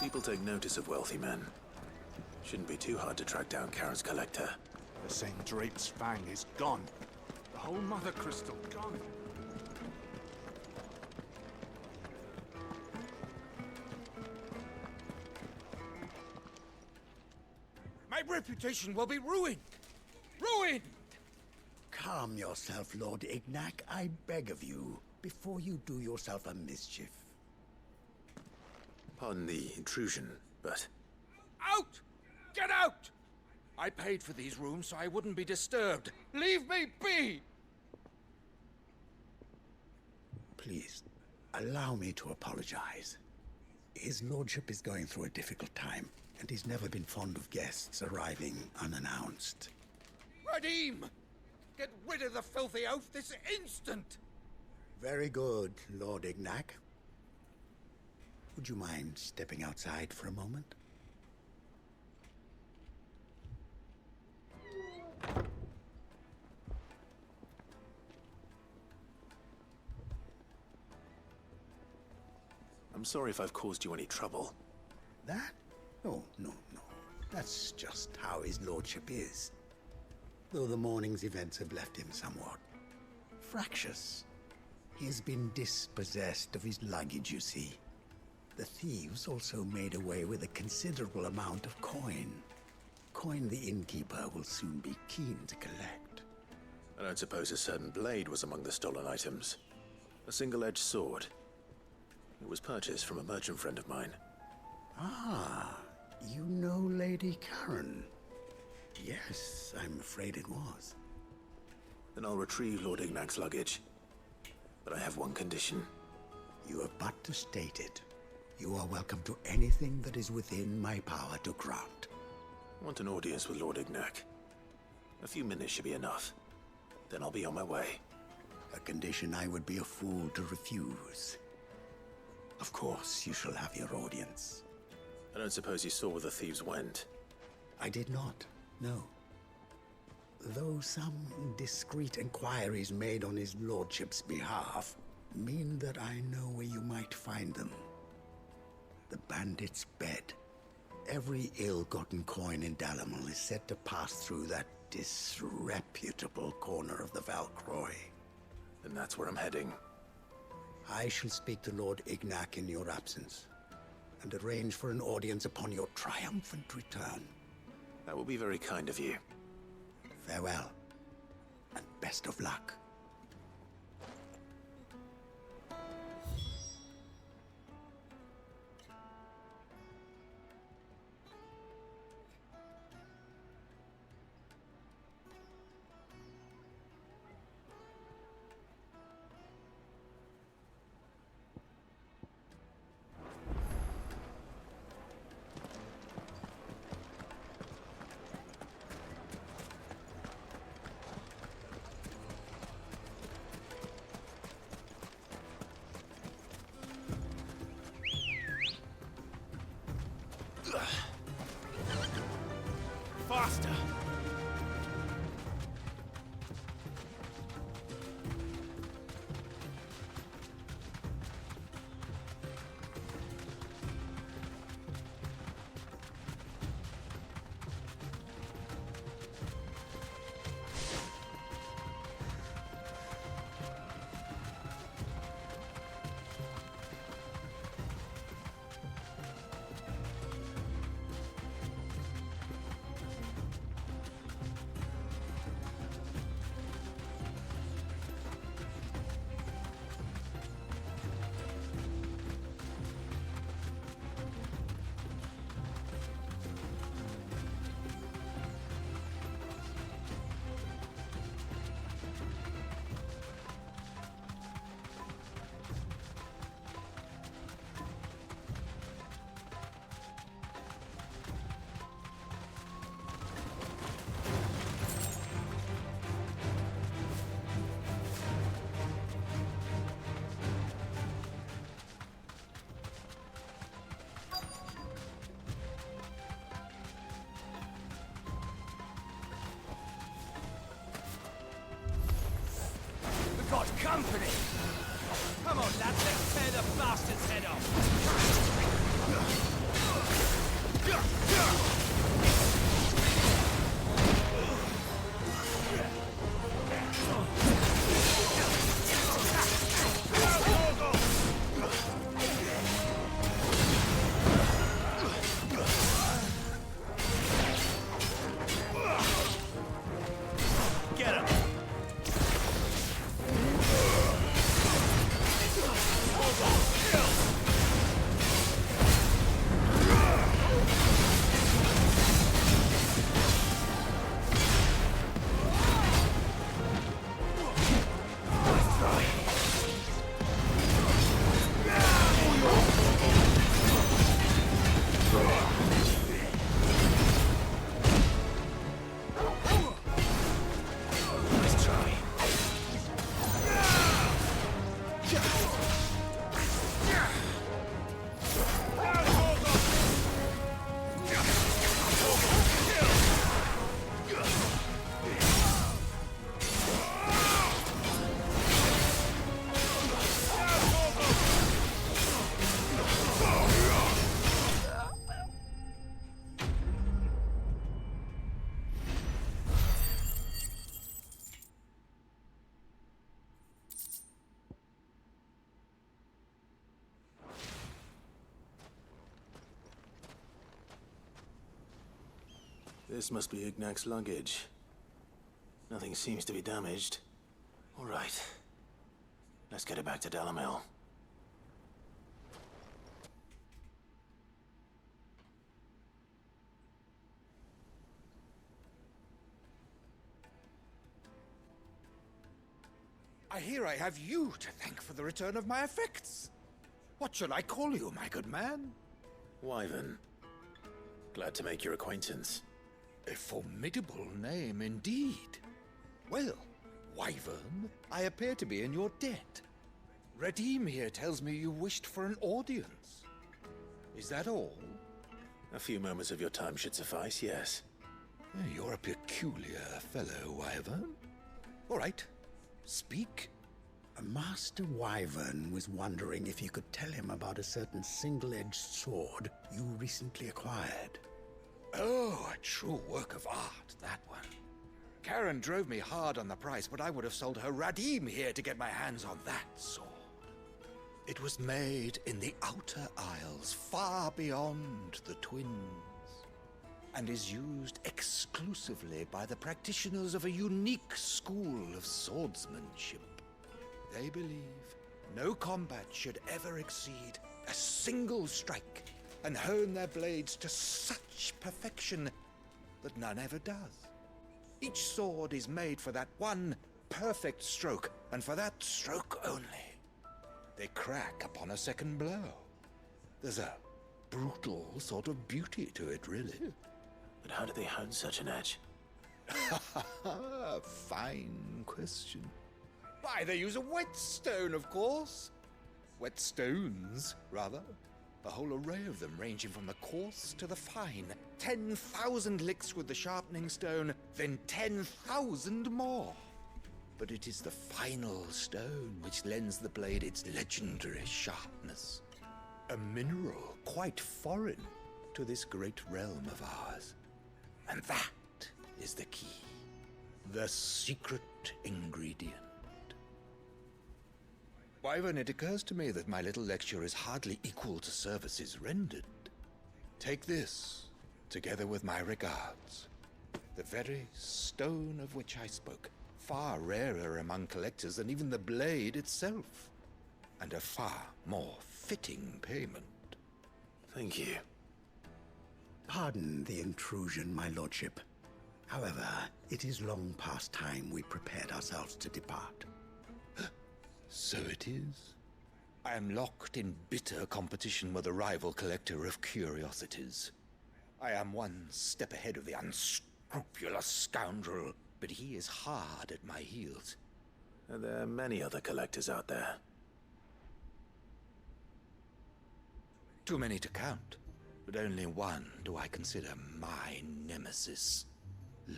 People take notice of wealthy men. Shouldn't be too hard to track down Karen's collector. The same Drake's Fang is gone. The whole Mother Crystal gone. My reputation will be ruined! Ruined! Calm yourself, Lord Ignac, I beg of you, before you do yourself a mischief. Pardon the intrusion, but... Out! Get out! I paid for these rooms so I wouldn't be disturbed. Leave me be! Please, allow me to apologize. His lordship is going through a difficult time, and he's never been fond of guests arriving unannounced. Radim! Get rid of the filthy oaf this instant! Very good, Lord Ignac. Would you mind stepping outside for a moment? I'm sorry if I've caused you any trouble. That? Oh, no. That's just how his lordship is. Though the morning's events have left him somewhat fractious. He has been dispossessed of his luggage, you see. The thieves also made away with a considerable amount of coin. Coin the innkeeper will soon be keen to collect. I don't suppose a certain blade was among the stolen items. A single-edged sword. It was purchased from a merchant friend of mine. Ah, you know Lady Karen. Yes, I'm afraid it was. Then I'll retrieve Lord Ignac's luggage. But I have one condition. You have but to state it. You are welcome to anything that is within my power to grant. I want an audience with Lord Ignac. A few minutes should be enough. Then I'll be on my way. A condition I would be a fool to refuse. Of course, you shall have your audience. I don't suppose you saw where the thieves went? I did not, no. Though some discreet inquiries made on his lordship's behalf mean that I know where you might find them. The bandit's bed. Every ill-gotten coin in Dalamil is said to pass through that disreputable corner of the Valcroy. And that's where I'm heading. I shall speak to Lord Ignac in your absence, and arrange for an audience upon your triumphant return. That will be very kind of you. Farewell, and best of luck. Faster! Got company! Come on, lads, let's tear the bastard's head off! Get him! This must be Ignac's luggage. Nothing seems to be damaged. All right. Let's get it back to Dalamil. I hear I have you to thank for the return of my effects. What shall I call you, my good man? Wyvern. Glad to make your acquaintance. A formidable name indeed. Well, Wyvern, I appear to be in your debt. Redeem here tells me you wished for an audience. Is that all? A few moments of your time should suffice, yes. You're a peculiar fellow, Wyvern. All right, speak. Master Wyvern was wondering if you could tell him about a certain single-edged sword you recently acquired. Oh, a true work of art, that one. Karen drove me hard on the price, but I would have sold her Radim here to get my hands on that sword. It was made in the Outer Isles, far beyond the Twins, and is used exclusively by the practitioners of a unique school of swordsmanship. They believe no combat should ever exceed a single strike, and hone their blades to such perfection that none ever does. Each sword is made for that one perfect stroke, and for that stroke only. They crack upon a second blow. There's a brutal sort of beauty to it, really. But how do they hone such an edge? Fine question. Why, they use a whetstone, of course. Whetstones, rather. A whole array of them, ranging from the coarse to the fine. 10,000 licks with the sharpening stone, then 10,000 more. But it is the final stone which lends the blade its legendary sharpness. A mineral quite foreign to this great realm of ours. And that is the key. The secret ingredient. Wyvern, it occurs to me that my little lecture is hardly equal to services rendered. Take this, together with my regards. The very stone of which I spoke, far rarer among collectors than even the blade itself, and a far more fitting payment. Thank you. Pardon the intrusion, my lordship. However, it is long past time we prepared ourselves to depart. So it is. I am locked in bitter competition with a rival collector of curiosities. I am one step ahead of the unscrupulous scoundrel, but he is hard at my heels. Are there many other collectors out there? Too many to count, but only one do I consider my nemesis.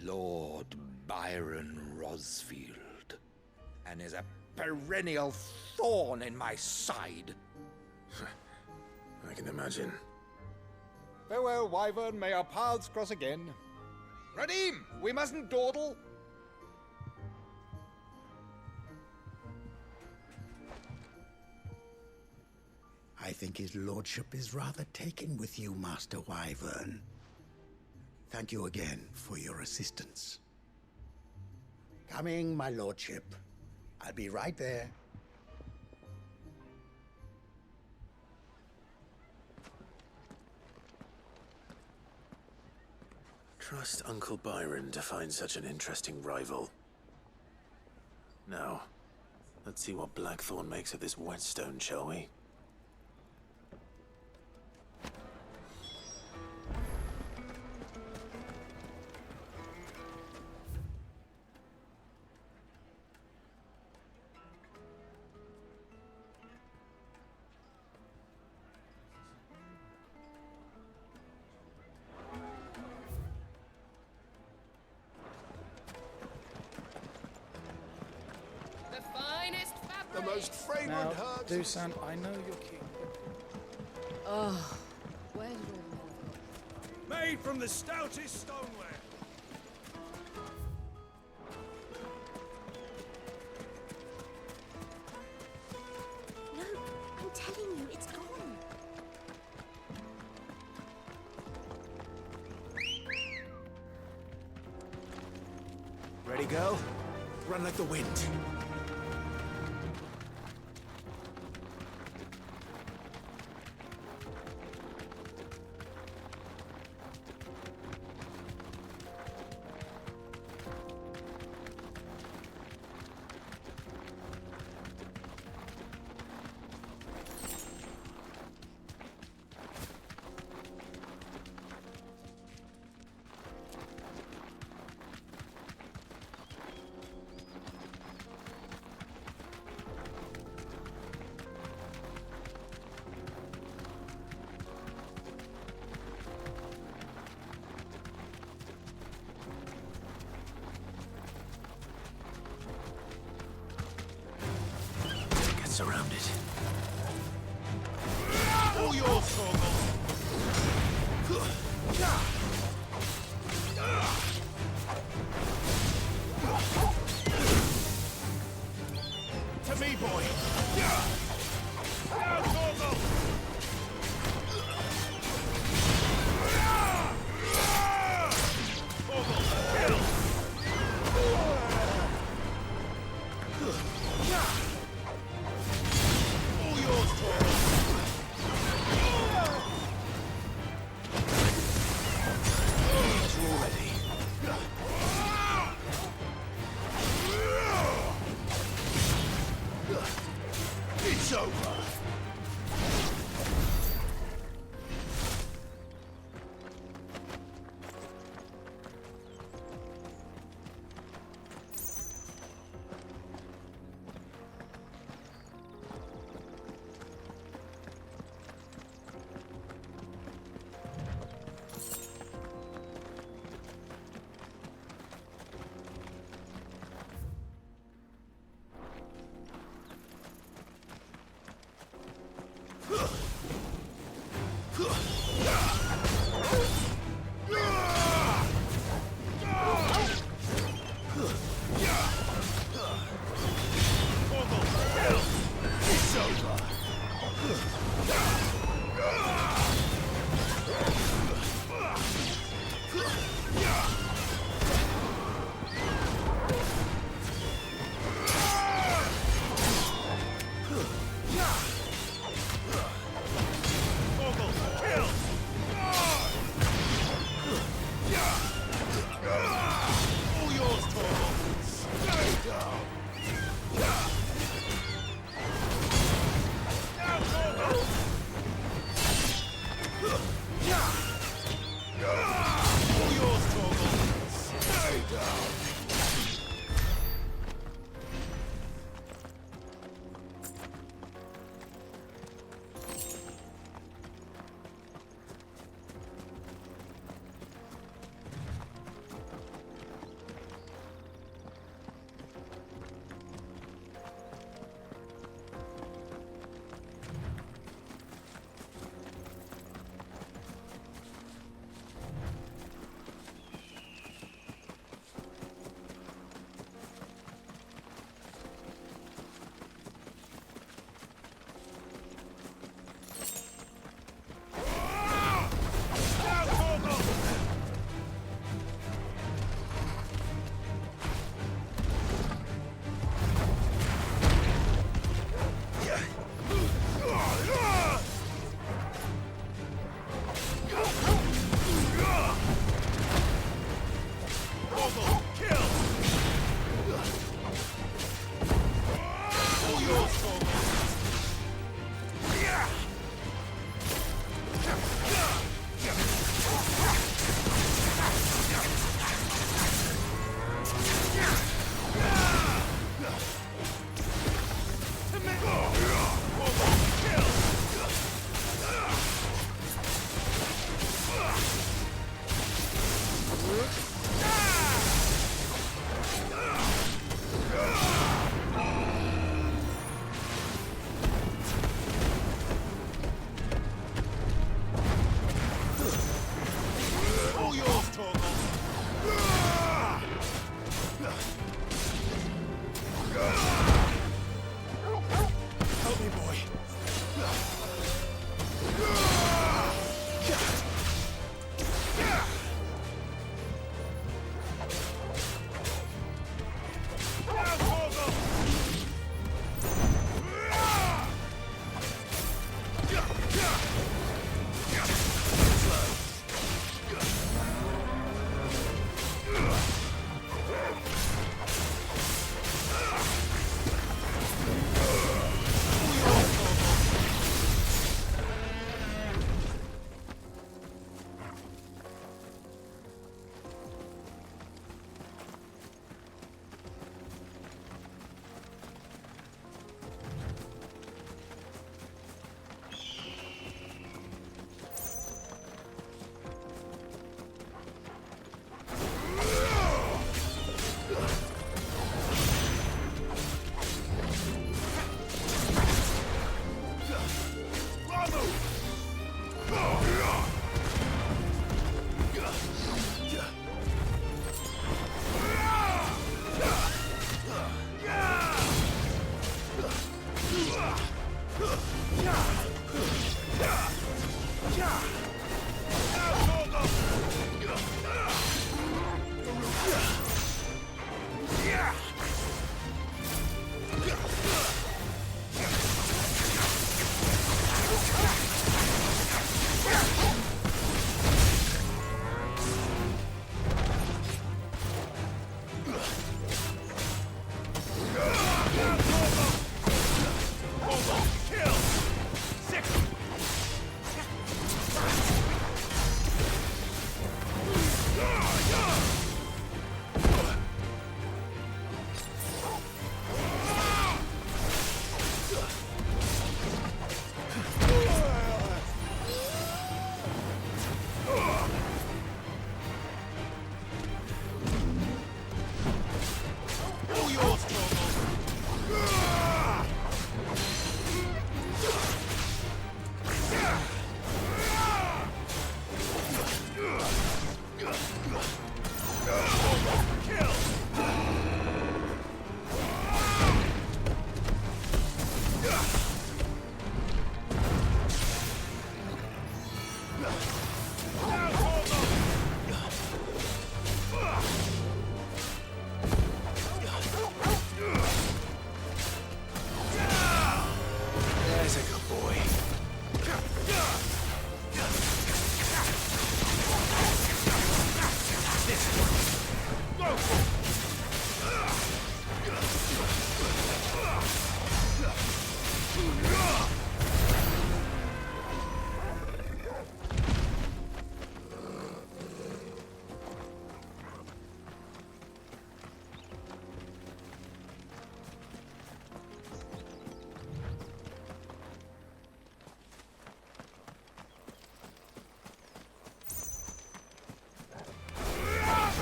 Lord Byron Rosfield. And is a perennial thorn in my side. I can imagine. Farewell, Wyvern. May our paths cross again. Radim, we mustn't dawdle. I think his lordship is rather taken with you, Master Wyvern. Thank you again for your assistance. Coming, my lordship. I'll be right there. Trust Uncle Byron to find such an interesting rival. Now, let's see what Blackthorn makes of this whetstone, shall we? The most fragrant Now, herbs. Dusan, I know you're keen. Oh, where did all the metal go? Made from the stoutest stoneware. No, I'm telling you, it's gone. Ready, girl? Run like the wind.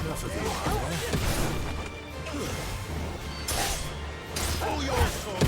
Enough of you out there. All yours, Thor!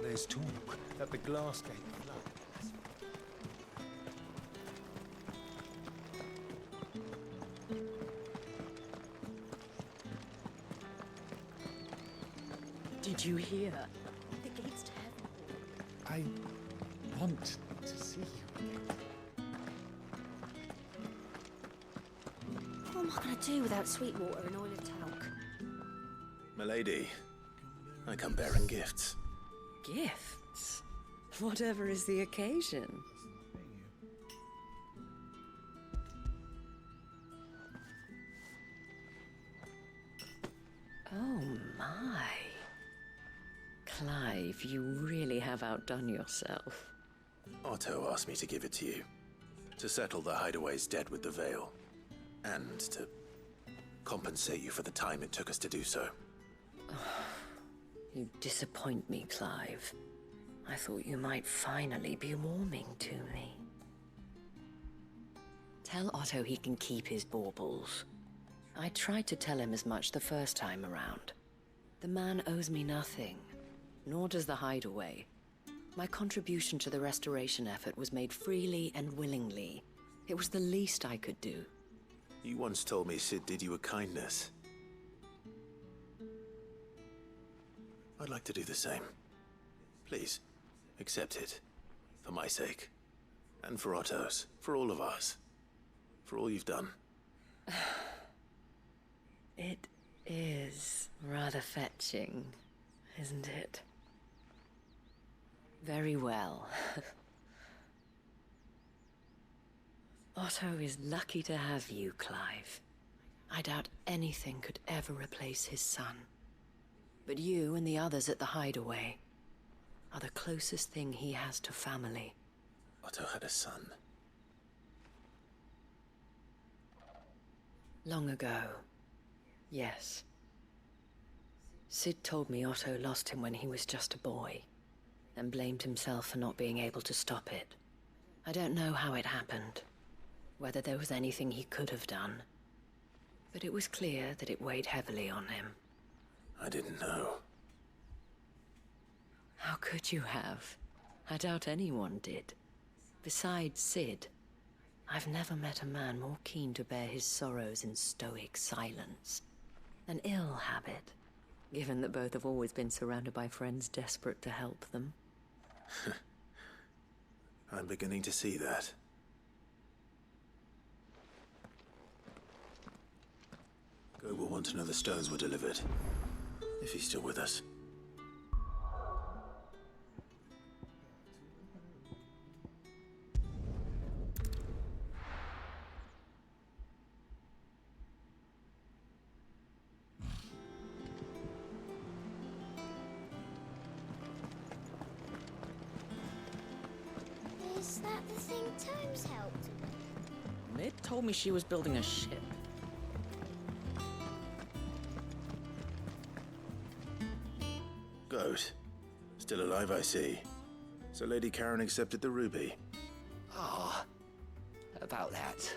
There's talk that the glass gate flood. Did you hear? The gates to heaven. I want to see you again. What am I going to do without sweet water and oil of talc? Milady, I come bearing gifts. Gift? Whatever is the occasion. Oh my. Clive, you really have outdone yourself. Otto asked me to give it to you. To settle the Hideaway's debt with the Veil. And to compensate you for the time it took us to do so. You disappoint me, Clive. I thought you might finally be warming to me. Tell Otto he can keep his baubles. I tried to tell him as much the first time around. The man owes me nothing, nor does the Hideaway. My contribution to the restoration effort was made freely and willingly. It was the least I could do. You once told me Sid did you a kindness. I'd like to do the same. Please, accept it. For my sake. And for Otto's. For all of us. For all you've done. It is rather fetching, isn't it? Very well. Otto is lucky to have you, Clive. I doubt anything could ever replace his son. But you and the others at the Hideaway are the closest thing he has to family. Otto had a son. Long ago, yes. Sid told me Otto lost him when he was just a boy, and blamed himself for not being able to stop it. I don't know how it happened, whether there was anything he could have done, but it was clear that it weighed heavily on him. I didn't know. How could you have? I doubt anyone did. Besides Sid, I've never met a man more keen to bear his sorrows in stoic silence. An ill habit, given that both have always been surrounded by friends desperate to help them. I'm beginning to see that. Go will want to know the stones were delivered. If he's still with us. Is that the thing Tomes helped? Mid told me she was building a ship. Goat. Still alive, I see. So Lady Karen accepted the ruby. Ah, about that.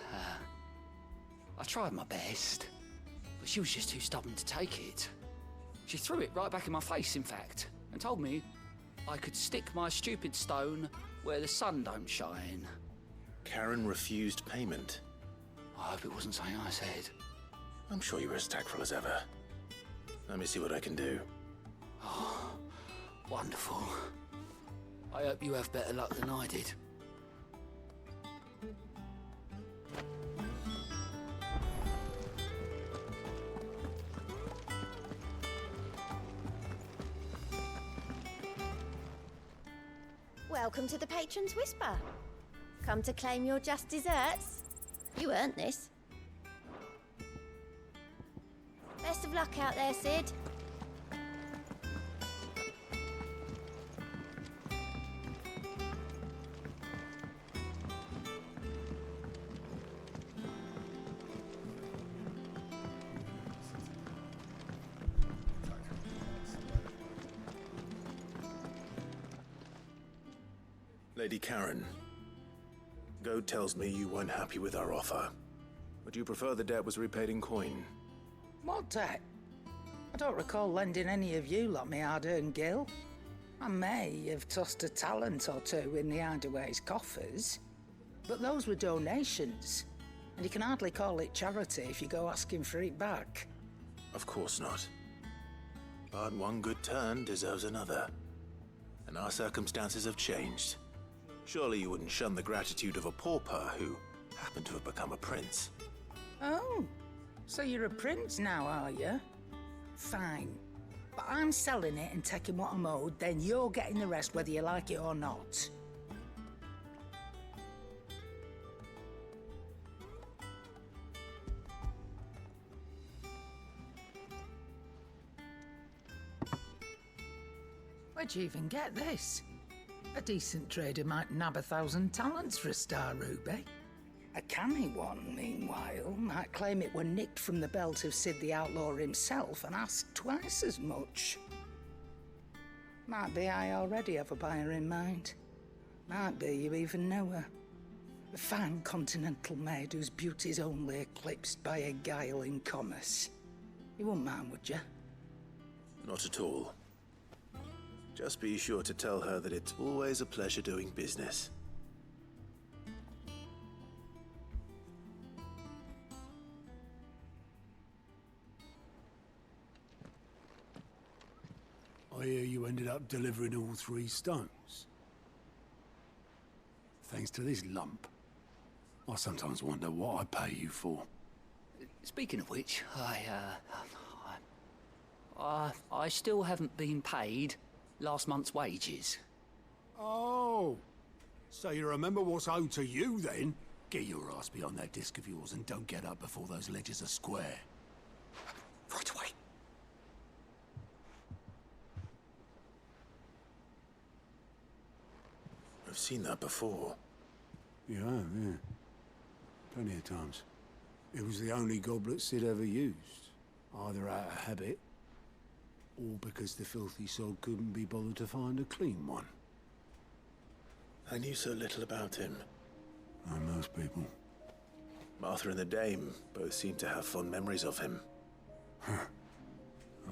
I tried my best, but she was just too stubborn to take it. She threw it right back in my face, in fact, and told me I could stick my stupid stone where the sun don't shine. Karen refused payment. I hope it wasn't something I said. I'm sure you were as tactful as ever. Let me see what I can do. Oh, wonderful. I hope you have better luck than I did. Welcome to the Patron's Whisper. Come to claim your just desserts? You earned this. Best of luck out there, Sid. Lady Karen, Goad tells me you weren't happy with our offer. Would you prefer the debt was repaid in coin? What debt? I don't recall lending any of you lot me hard-earned gil. I may have tossed a talent or two in the Hideaway's coffers, but those were donations, and you can hardly call it charity if you go asking for it back. Of course not. But one good turn deserves another. And our circumstances have changed. Surely you wouldn't shun the gratitude of a pauper who happened to have become a prince. Oh, so you're a prince now, are you? Fine. But I'm selling it and taking what I'm owed, then you're getting the rest whether you like it or not. Where'd you even get this? A decent trader might nab 1,000 talents for a star ruby. A canny one, meanwhile, might claim it were nicked from the belt of Sid the Outlaw himself and ask twice as much. Might be I already have a buyer in mind. Might be you even know her. A fine continental maid whose beauty's only eclipsed by a guile in commerce. You wouldn't mind, would you? Not at all. Just be sure to tell her that it's always a pleasure doing business. I hear you ended up delivering all 3 stones. Thanks to this lump. I sometimes wonder what I pay you for. Speaking of which, I still haven't been paid last month's wages. Oh, so you remember what's owed to you then? Get your ass behind that disc of yours and don't get up before those ledgers are square. Right away. I've seen that before. You have, yeah. Plenty of times. It was the only goblet Sid ever used. Either out of habit, or because the filthy sod couldn't be bothered to find a clean one. I knew so little about him. Like most people. Martha and the Dame both seem to have fond memories of him. I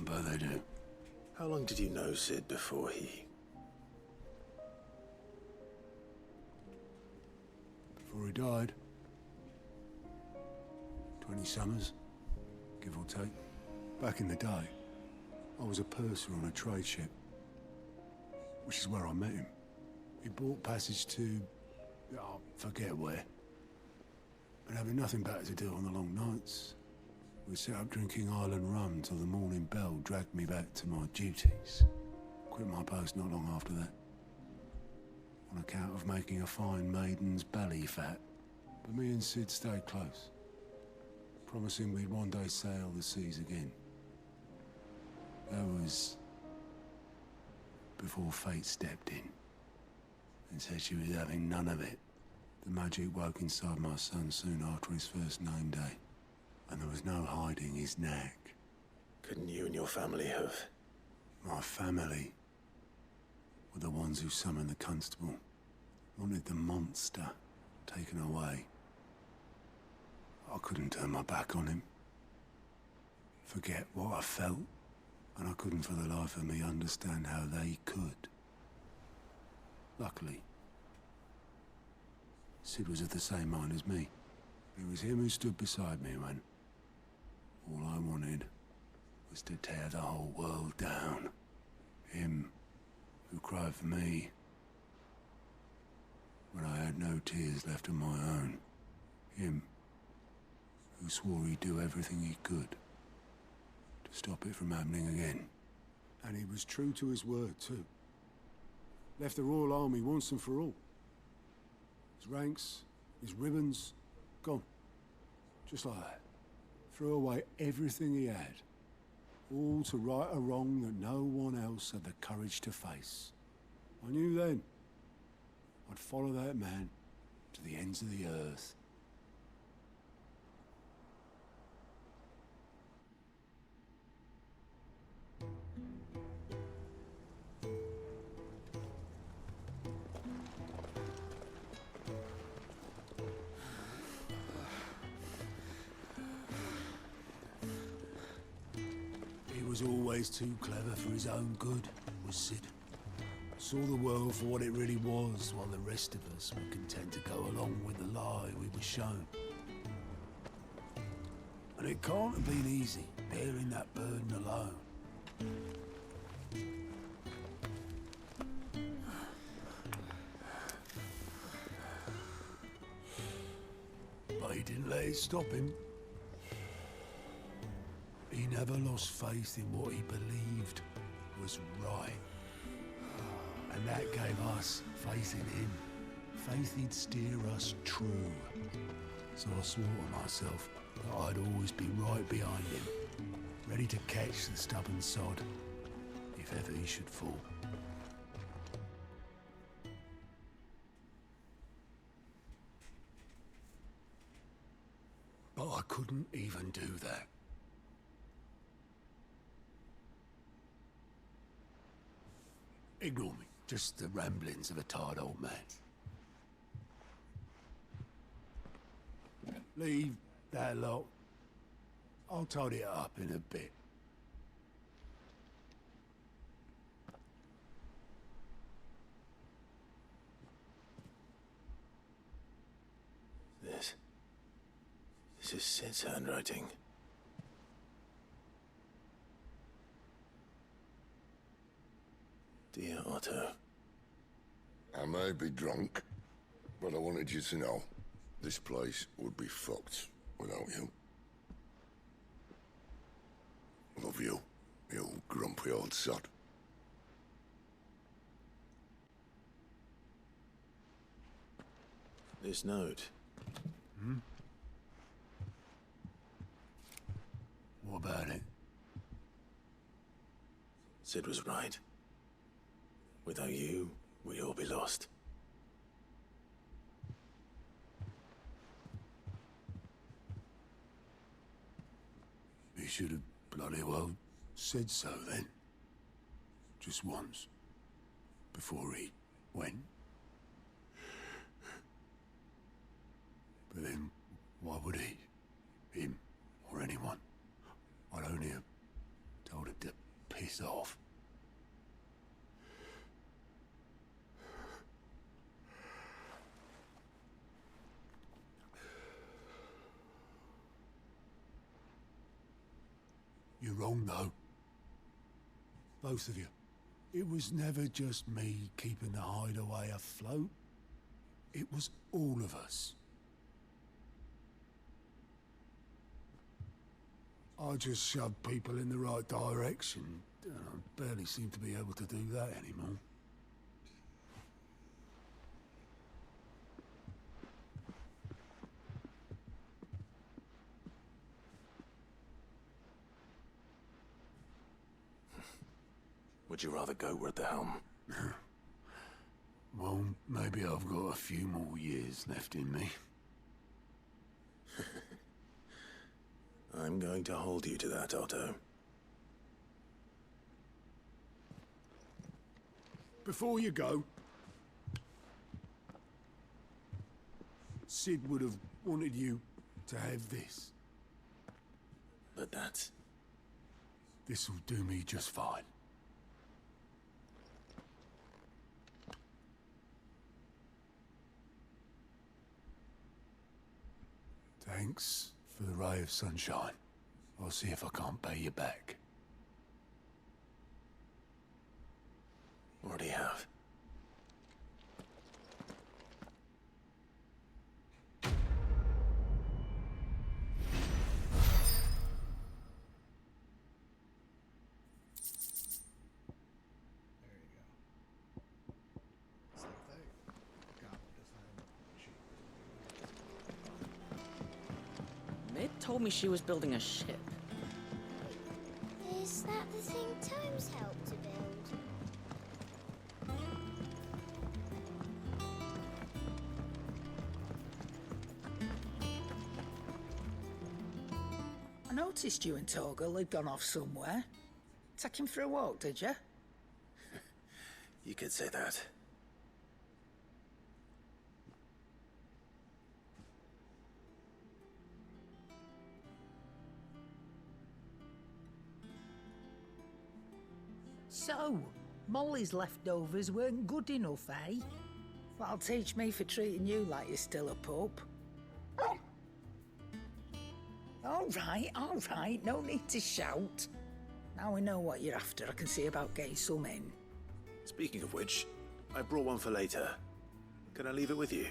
bet they do. How long did you know Sid before he... Before he died. 20 summers, give or take. Back in the day, I was a purser on a trade ship, which is where I met him. He bought passage to... oh, forget where. But having nothing better to do on the long nights, we set up drinking island rum till the morning bell dragged me back to my duties. Quit my post not long after that. On account of making a fine maiden's belly fat. But me and Sid stayed close, promising we'd one day sail the seas again. That was before fate stepped in and said she was having none of it. The magic woke inside my son soon after his first name day, and there was no hiding his knack. Couldn't you and your family have... My family were the ones who summoned the constable, wanted the monster taken away. I couldn't turn my back on him, forget what I felt, and I couldn't for the life of me understand how they could. Luckily, Sid was of the same mind as me. It was him who stood beside me when all I wanted was to tear the whole world down. Him who cried for me when I had no tears left of my own. Him who swore he'd do everything he could to stop it from happening again. And he was true to his word, too. Left the Royal Army once and for all. His ranks, his ribbons, gone. Just like that. Threw away everything he had. All to right a wrong that no one else had the courage to face. I knew then I'd follow that man to the ends of the earth. He was always too clever for his own good, was Sid. Saw the world for what it really was, while the rest of us were content to go along with the lie we were shown. And it can't have been easy, bearing that burden alone. But he didn't let it stop him. He never lost faith in what he believed was right. And that gave us faith in him. Faith he'd steer us true. So I swore to myself that I'd always be right behind him, ready to catch the stubborn sod, if ever he should fall. But I couldn't even do that. Ignore me. Just the ramblings of a tired old man. Leave that lot. I'll tidy it up in a bit. This is Sid's handwriting. Dear Otto. I may be drunk, but I wanted you to know this place would be fucked without you. Love you, you grumpy old sod. This note. What about it? Sid was right. Without you, we'd all be lost. He should have bloody well said so then. Just once. Before he went. But then, why would he? Him, or anyone? I'd only have told him to piss off. You're wrong, though. Both of you. It was never just me keeping the hideaway afloat. It was all of us. I just shoved people in the right direction, and I barely seem to be able to do that anymore. Would you rather go at the helm? Well, maybe I've got a few more years left in me. I'm going to hold you to that, Otto. Before you go, Sid would have wanted you to have this. But that's... This'll do me just fine. Thanks for the ray of sunshine. I'll see if I can't pay you back. Already have. Mid told me she was building a ship. Is that the thing Tomes helped to build? I noticed you and Torgal had gone off somewhere. Take him for a walk, did you? You could say that. So, Molly's leftovers weren't good enough, eh? That'll teach me for treating you like you're still a pup. All right, no need to shout. Now we know what you're after, I can see about getting some in. Speaking of which, I brought one for later. Can I leave it with you?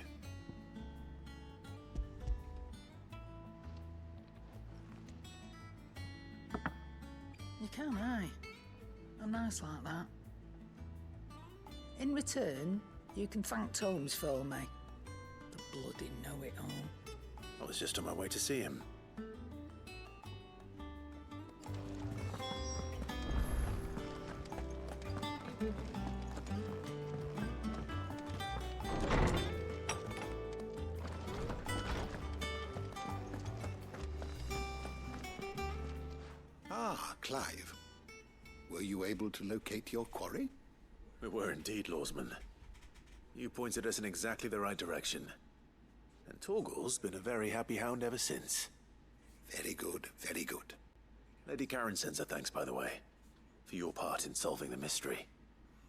You can, aye. I'm nice like that. In return, you can thank Tomes for me. The bloody know-it-all. I was just on my way to see him. Ah, Clive. Were you able to locate your quarry? We were indeed, Lawsman. You pointed us in exactly the right direction. And Torgal's been a very happy hound ever since. Very good, very good. Lady Karen sends her thanks, by the way, for your part in solving the mystery.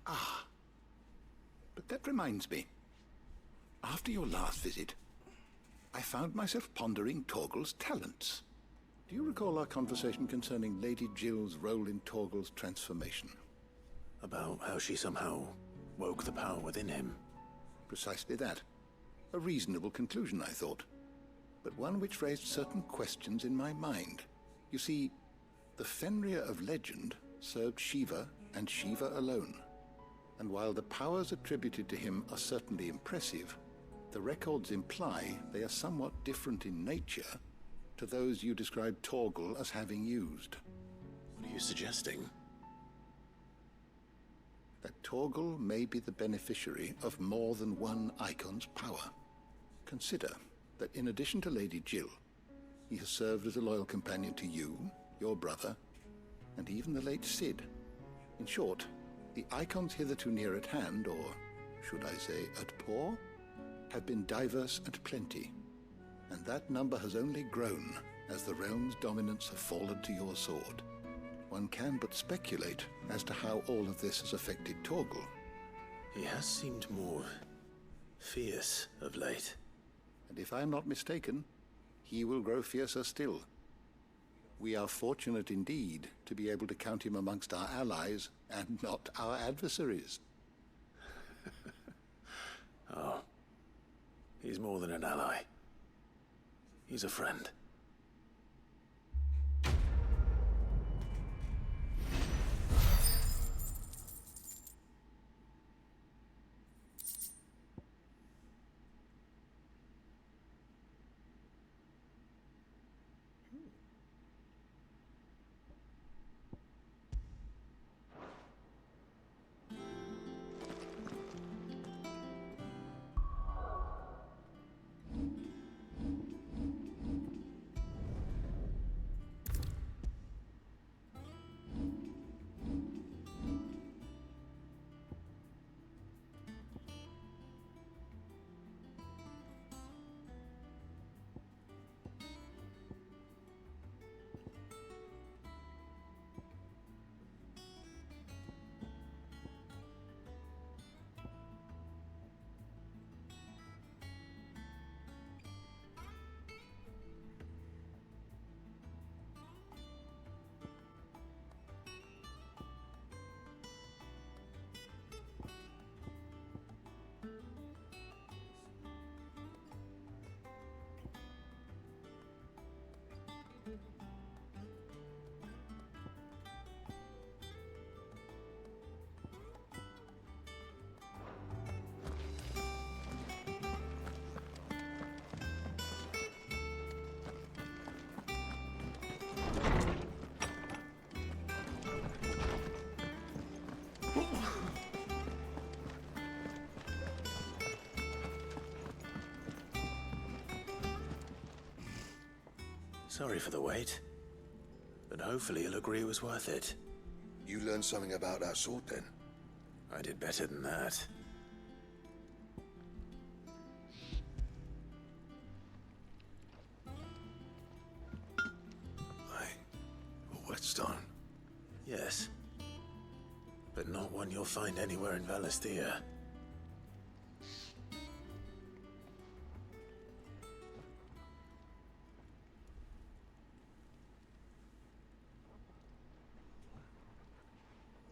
Ah. But that reminds me. After your last visit, I found myself pondering Torgal's talents. Do you recall our conversation concerning Lady Jill's role in Torgal's transformation? About how she somehow woke the power within him. Precisely that. A reasonable conclusion, I thought. But one which raised certain questions in my mind. You see, the Fenrir of legend served Shiva and Shiva alone. And while the powers attributed to him are certainly impressive, the records imply they are somewhat different in nature to those you described Torgal as having used. What are you suggesting? That Torgal may be the beneficiary of more than one Icon's power. Consider that in addition to Lady Jill, he has served as a loyal companion to you, your brother, and even the late Cid. In short, the Icons hitherto near at hand, or should I say at paw, have been diverse and plenty, and that number has only grown as the realm's dominance have fallen to your sword. One can but speculate as to how all of this has affected Torgal. He has seemed more fierce of late. And if I am not mistaken, he will grow fiercer still. We are fortunate indeed to be able to count him amongst our allies and not our adversaries. Oh, he's more than an ally. He's a friend. Sorry for the wait, but hopefully he'll agree it was worth it. You learned something about that sword, then? I did better than that. A whetstone? Yes, but not one you'll find anywhere in Valisthea.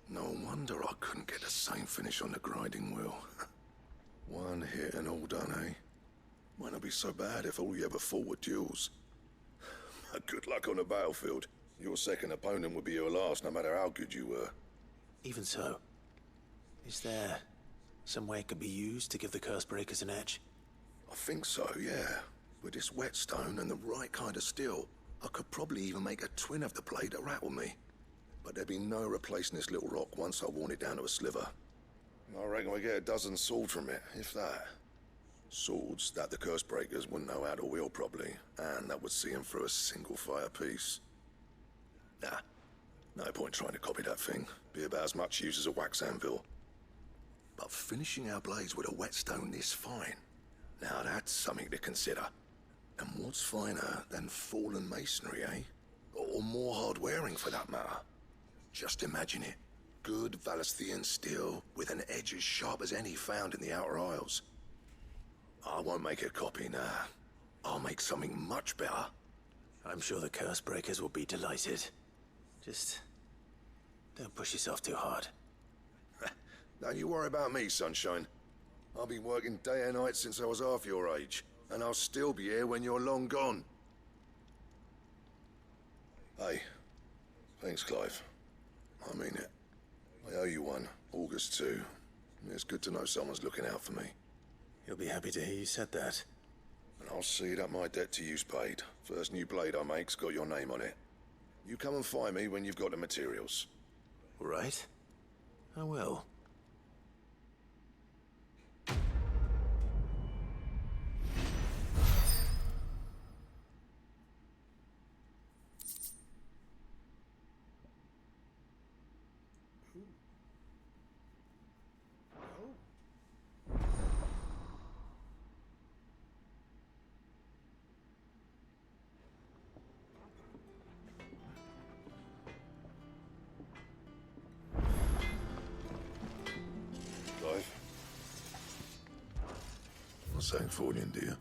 No wonder I couldn't get the same finish on the grinding wheel. One hit and all done, eh? Might not be so bad if all you ever fought were duels. Good luck on the battlefield. Your second opponent would be your last, no matter how good you were. Even so, is there some way it could be used to give the curse breakers an edge? I think so, yeah. With this whetstone and the right kind of steel, I could probably even make a twin of the blade that rattled me. But there'd be no replacing this little rock once I worn it down to a sliver. I reckon we get a dozen swords from it, if that. Swords that the curse breakers wouldn't know how to wield properly, and that would see them through a single fire piece. Nah, no point trying to copy that thing. Be about as much use as a wax anvil. But finishing our blades with a whetstone this fine, now that's something to consider. And what's finer than fallen masonry, eh? Or more hard-wearing, for that matter. Just imagine it. Good Valisthian steel with an edge as sharp as any found in the Outer Isles. I won't make a copy, nah. I'll make something much better. I'm sure the curse breakers will be delighted. Just don't push yourself too hard. Don't you worry about me, sunshine. I've been working day and night since I was half your age, and I'll still be here when you're long gone. Hey, thanks, Clive. I mean it. I owe you one. August too. It's good to know someone's looking out for me. He'll be happy to hear you said that. And I'll see that my debt to you's paid. First new blade I make's got your name on it. You come and find me when you've got the materials. Right. I will. Clive? Not saying Fornian, do you?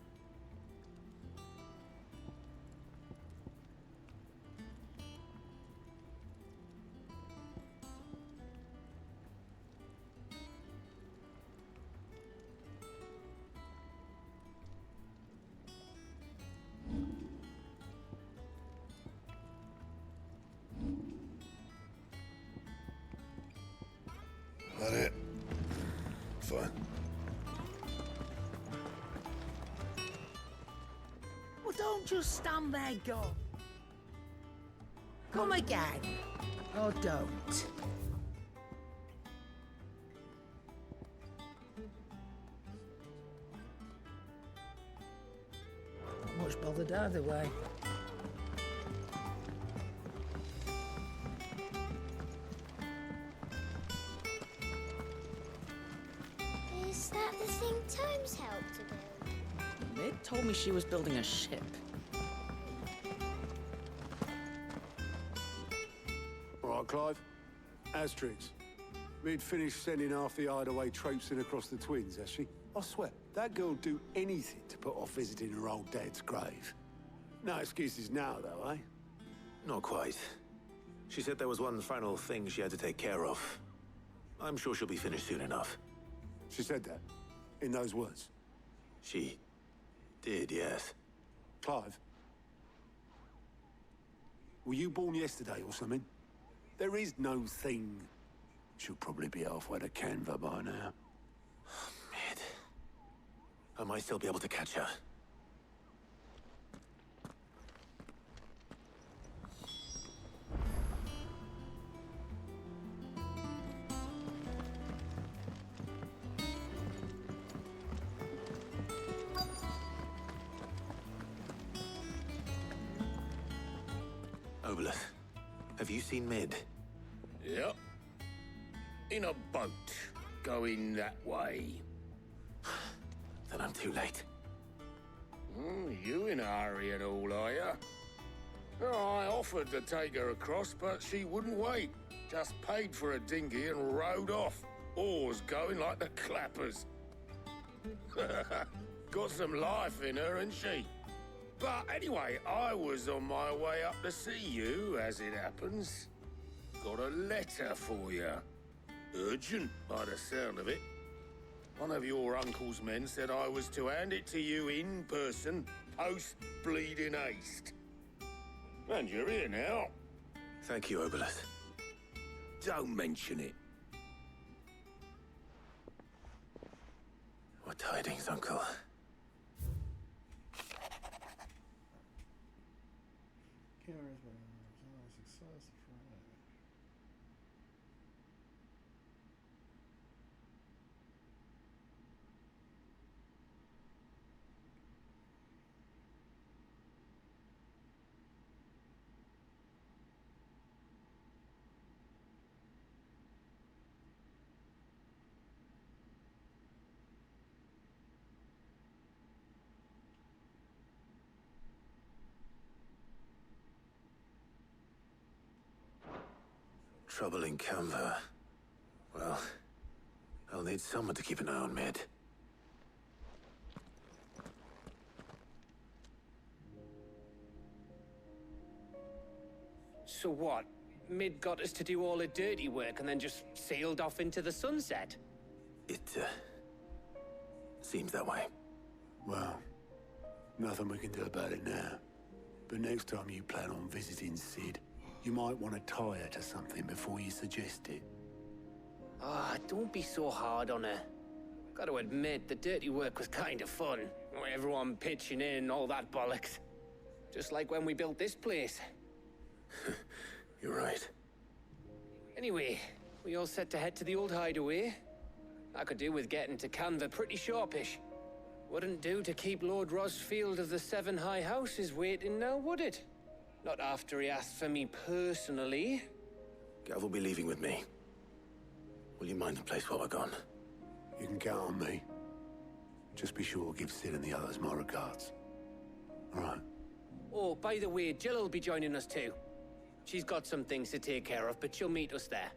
That it? Fine. Well, don't just stand there, go. Come again. Or don't. Not much bothered either way. Is that the thing Tomes helped to build? Mid told me she was building a ship. All right, Clive. Asterix. We'd finished sending half the hideaway traipsing across the twins, has she? I swear, that girl'd do anything to put off visiting her old dad's grave. No excuses now, though, eh? Not quite. She said there was one final thing she had to take care of. I'm sure she'll be finished soon enough. She said that? In those words? She did, yes. Clive? Were you born yesterday or something? There is no thing. She'll probably be halfway to Canva by now. Mid. I might still be able to catch her. Obelith, have you seen Mid? Yep. In a boat, going that way. Then I'm too late. You in a hurry and all, are you? Oh, I offered to take her across, but she wouldn't wait. Just paid for a dinghy and rowed off. Oars going like the clappers. Got some life in her, ain't she? But anyway, I was on my way up to see you, as it happens. Got a letter for you. Urgent, by the sound of it. One of your uncle's men said I was to hand it to you in person, post-bleeding haste. And you're here now. Thank you, Obelith. Don't mention it. tidings, Uncle. Cameras by success. Trouble in Canva. Well, I'll need someone to keep an eye on Mid. So what? Mid got us to do all the dirty work and then just sailed off into the sunset? It, seems that way. Well, nothing we can do about it now. But next time you plan on visiting Sid, you might want to tie her to something before you suggest it. Ah, don't be so hard on her. Gotta admit, the dirty work was kind of fun. Everyone pitching in, all that bollocks. Just like when we built this place. You're right. Anyway, we all set to head to the old hideaway. I could do with getting to Canva pretty sharpish. Wouldn't do to keep Lord Rosfield of the Seven High Houses waiting now, would it? Not after he asked for me personally. Gav will be leaving with me. Will you mind the place while we're gone? You can count on me. Just be sure to give Sid and the others my regards. All right. Oh, by the way, Jill will be joining us too. She's got some things to take care of, but she'll meet us there.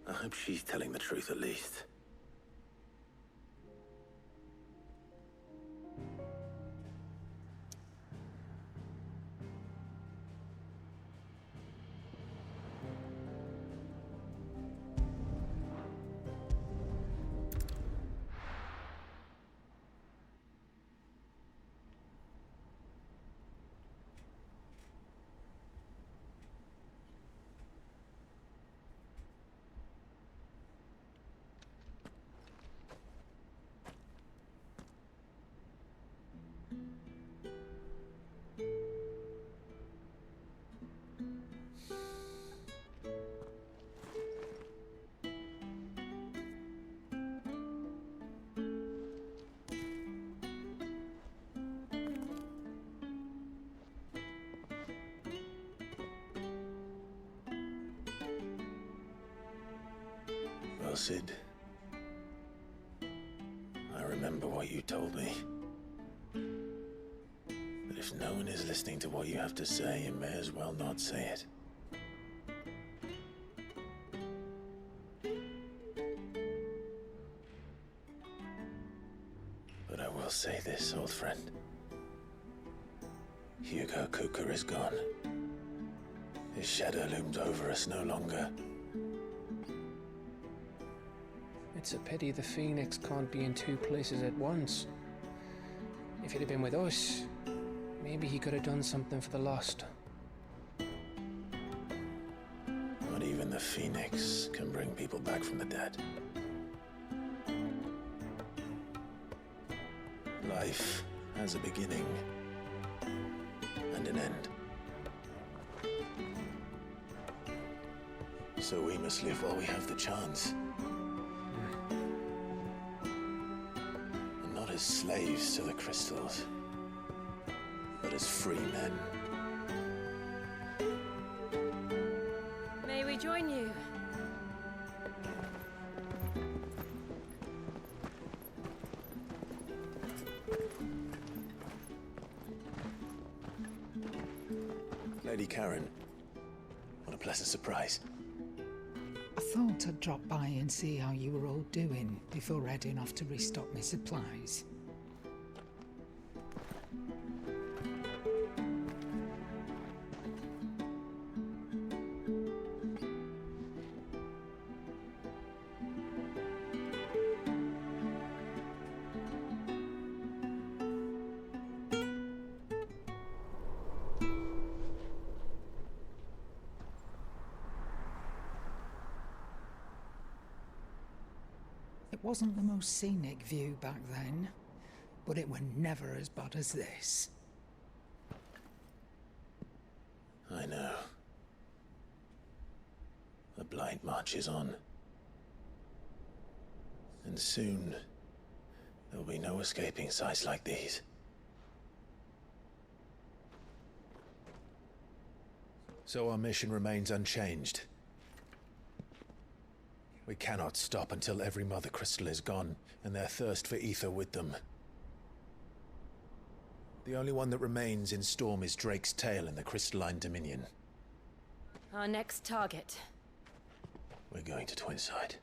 I hope she's telling the truth at least. Well, Sid, I remember what you told me. But if no one is listening to what you have to say, you may as well not say it. But I will say this, old friend. Hugo Kuka is gone. His shadow looms over us no longer. It's a pity the Phoenix can't be in two places at once. If he'd have been with us, maybe he could have done something for the lost. Not even the Phoenix can bring people back from the dead. Life has a beginning and an end. So we must live while we have the chance. And not as slaves to the crystals, but as free men. May we join you? Lady Karen, what a pleasant surprise. I thought I'd drop by and see how you were all doing before heading off to restock my supplies. It Wasn't the most scenic view back then, but it were never as bad as this. I know. The Blight marches on. And soon, there'll be no escaping sights like these. So our mission remains unchanged. We cannot stop until every Mother Crystal is gone, and their thirst for ether with them. The only one that remains in Storm is Drake's tail in the Crystalline Dominion. Our next target. We're going to Twinside.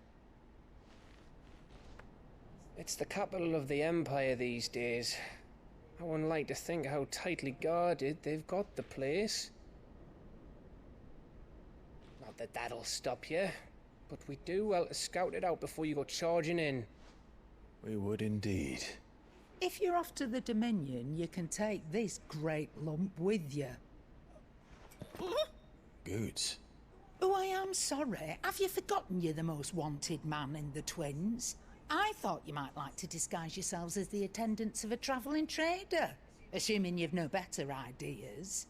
It's the capital of the Empire these days. I wouldn't like to think how tightly guarded they've got the place. Not that that'll stop you, but we do well to scout it out before you go charging in. We would indeed. If you're off to the Dominion, you can take this great lump with you. Goods. Oh, I am sorry. Have you forgotten you're the most wanted man in the Twins? I thought you might like to disguise yourselves as the attendants of a travelling trader, assuming you've no better ideas.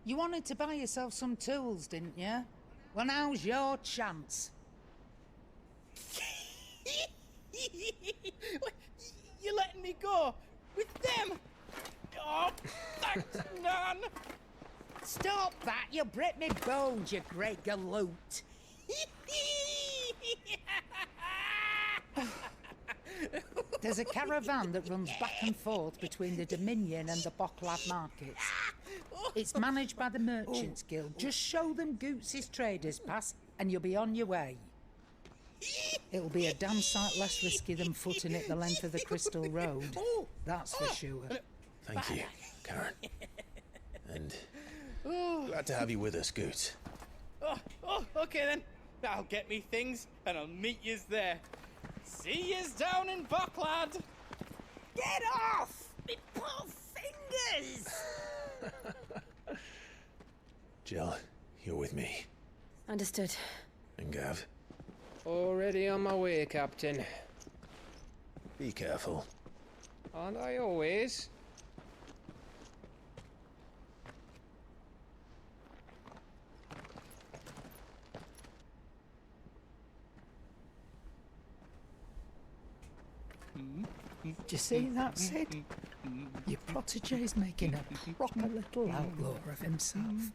You wanted to buy yourself some tools, didn't you? Well, now's your chance. You're letting me go? With them? Oh, thanks, Nan! Stop that! You'll break me bones, you great galoot! There's a caravan that runs back and forth between the Dominion and the Bocklad markets. It's managed by the Merchants Guild. Just show them Goots' traders pass and you'll be on your way. It'll be a damn sight less risky than footing it the length of the Crystal Road. That's for sure. Thank you, Karen. And glad to have you with us, Goots. Okay then. I'll get me things and I'll meet yous there. See yous down in Bocklad. Get off! Me poor fingers! Jill, you're with me. Understood. And Gav? Already on my way, Captain. Be careful. Aren't I always? Do you see that, Sid? Your protege's making a proper little outlaw of himself.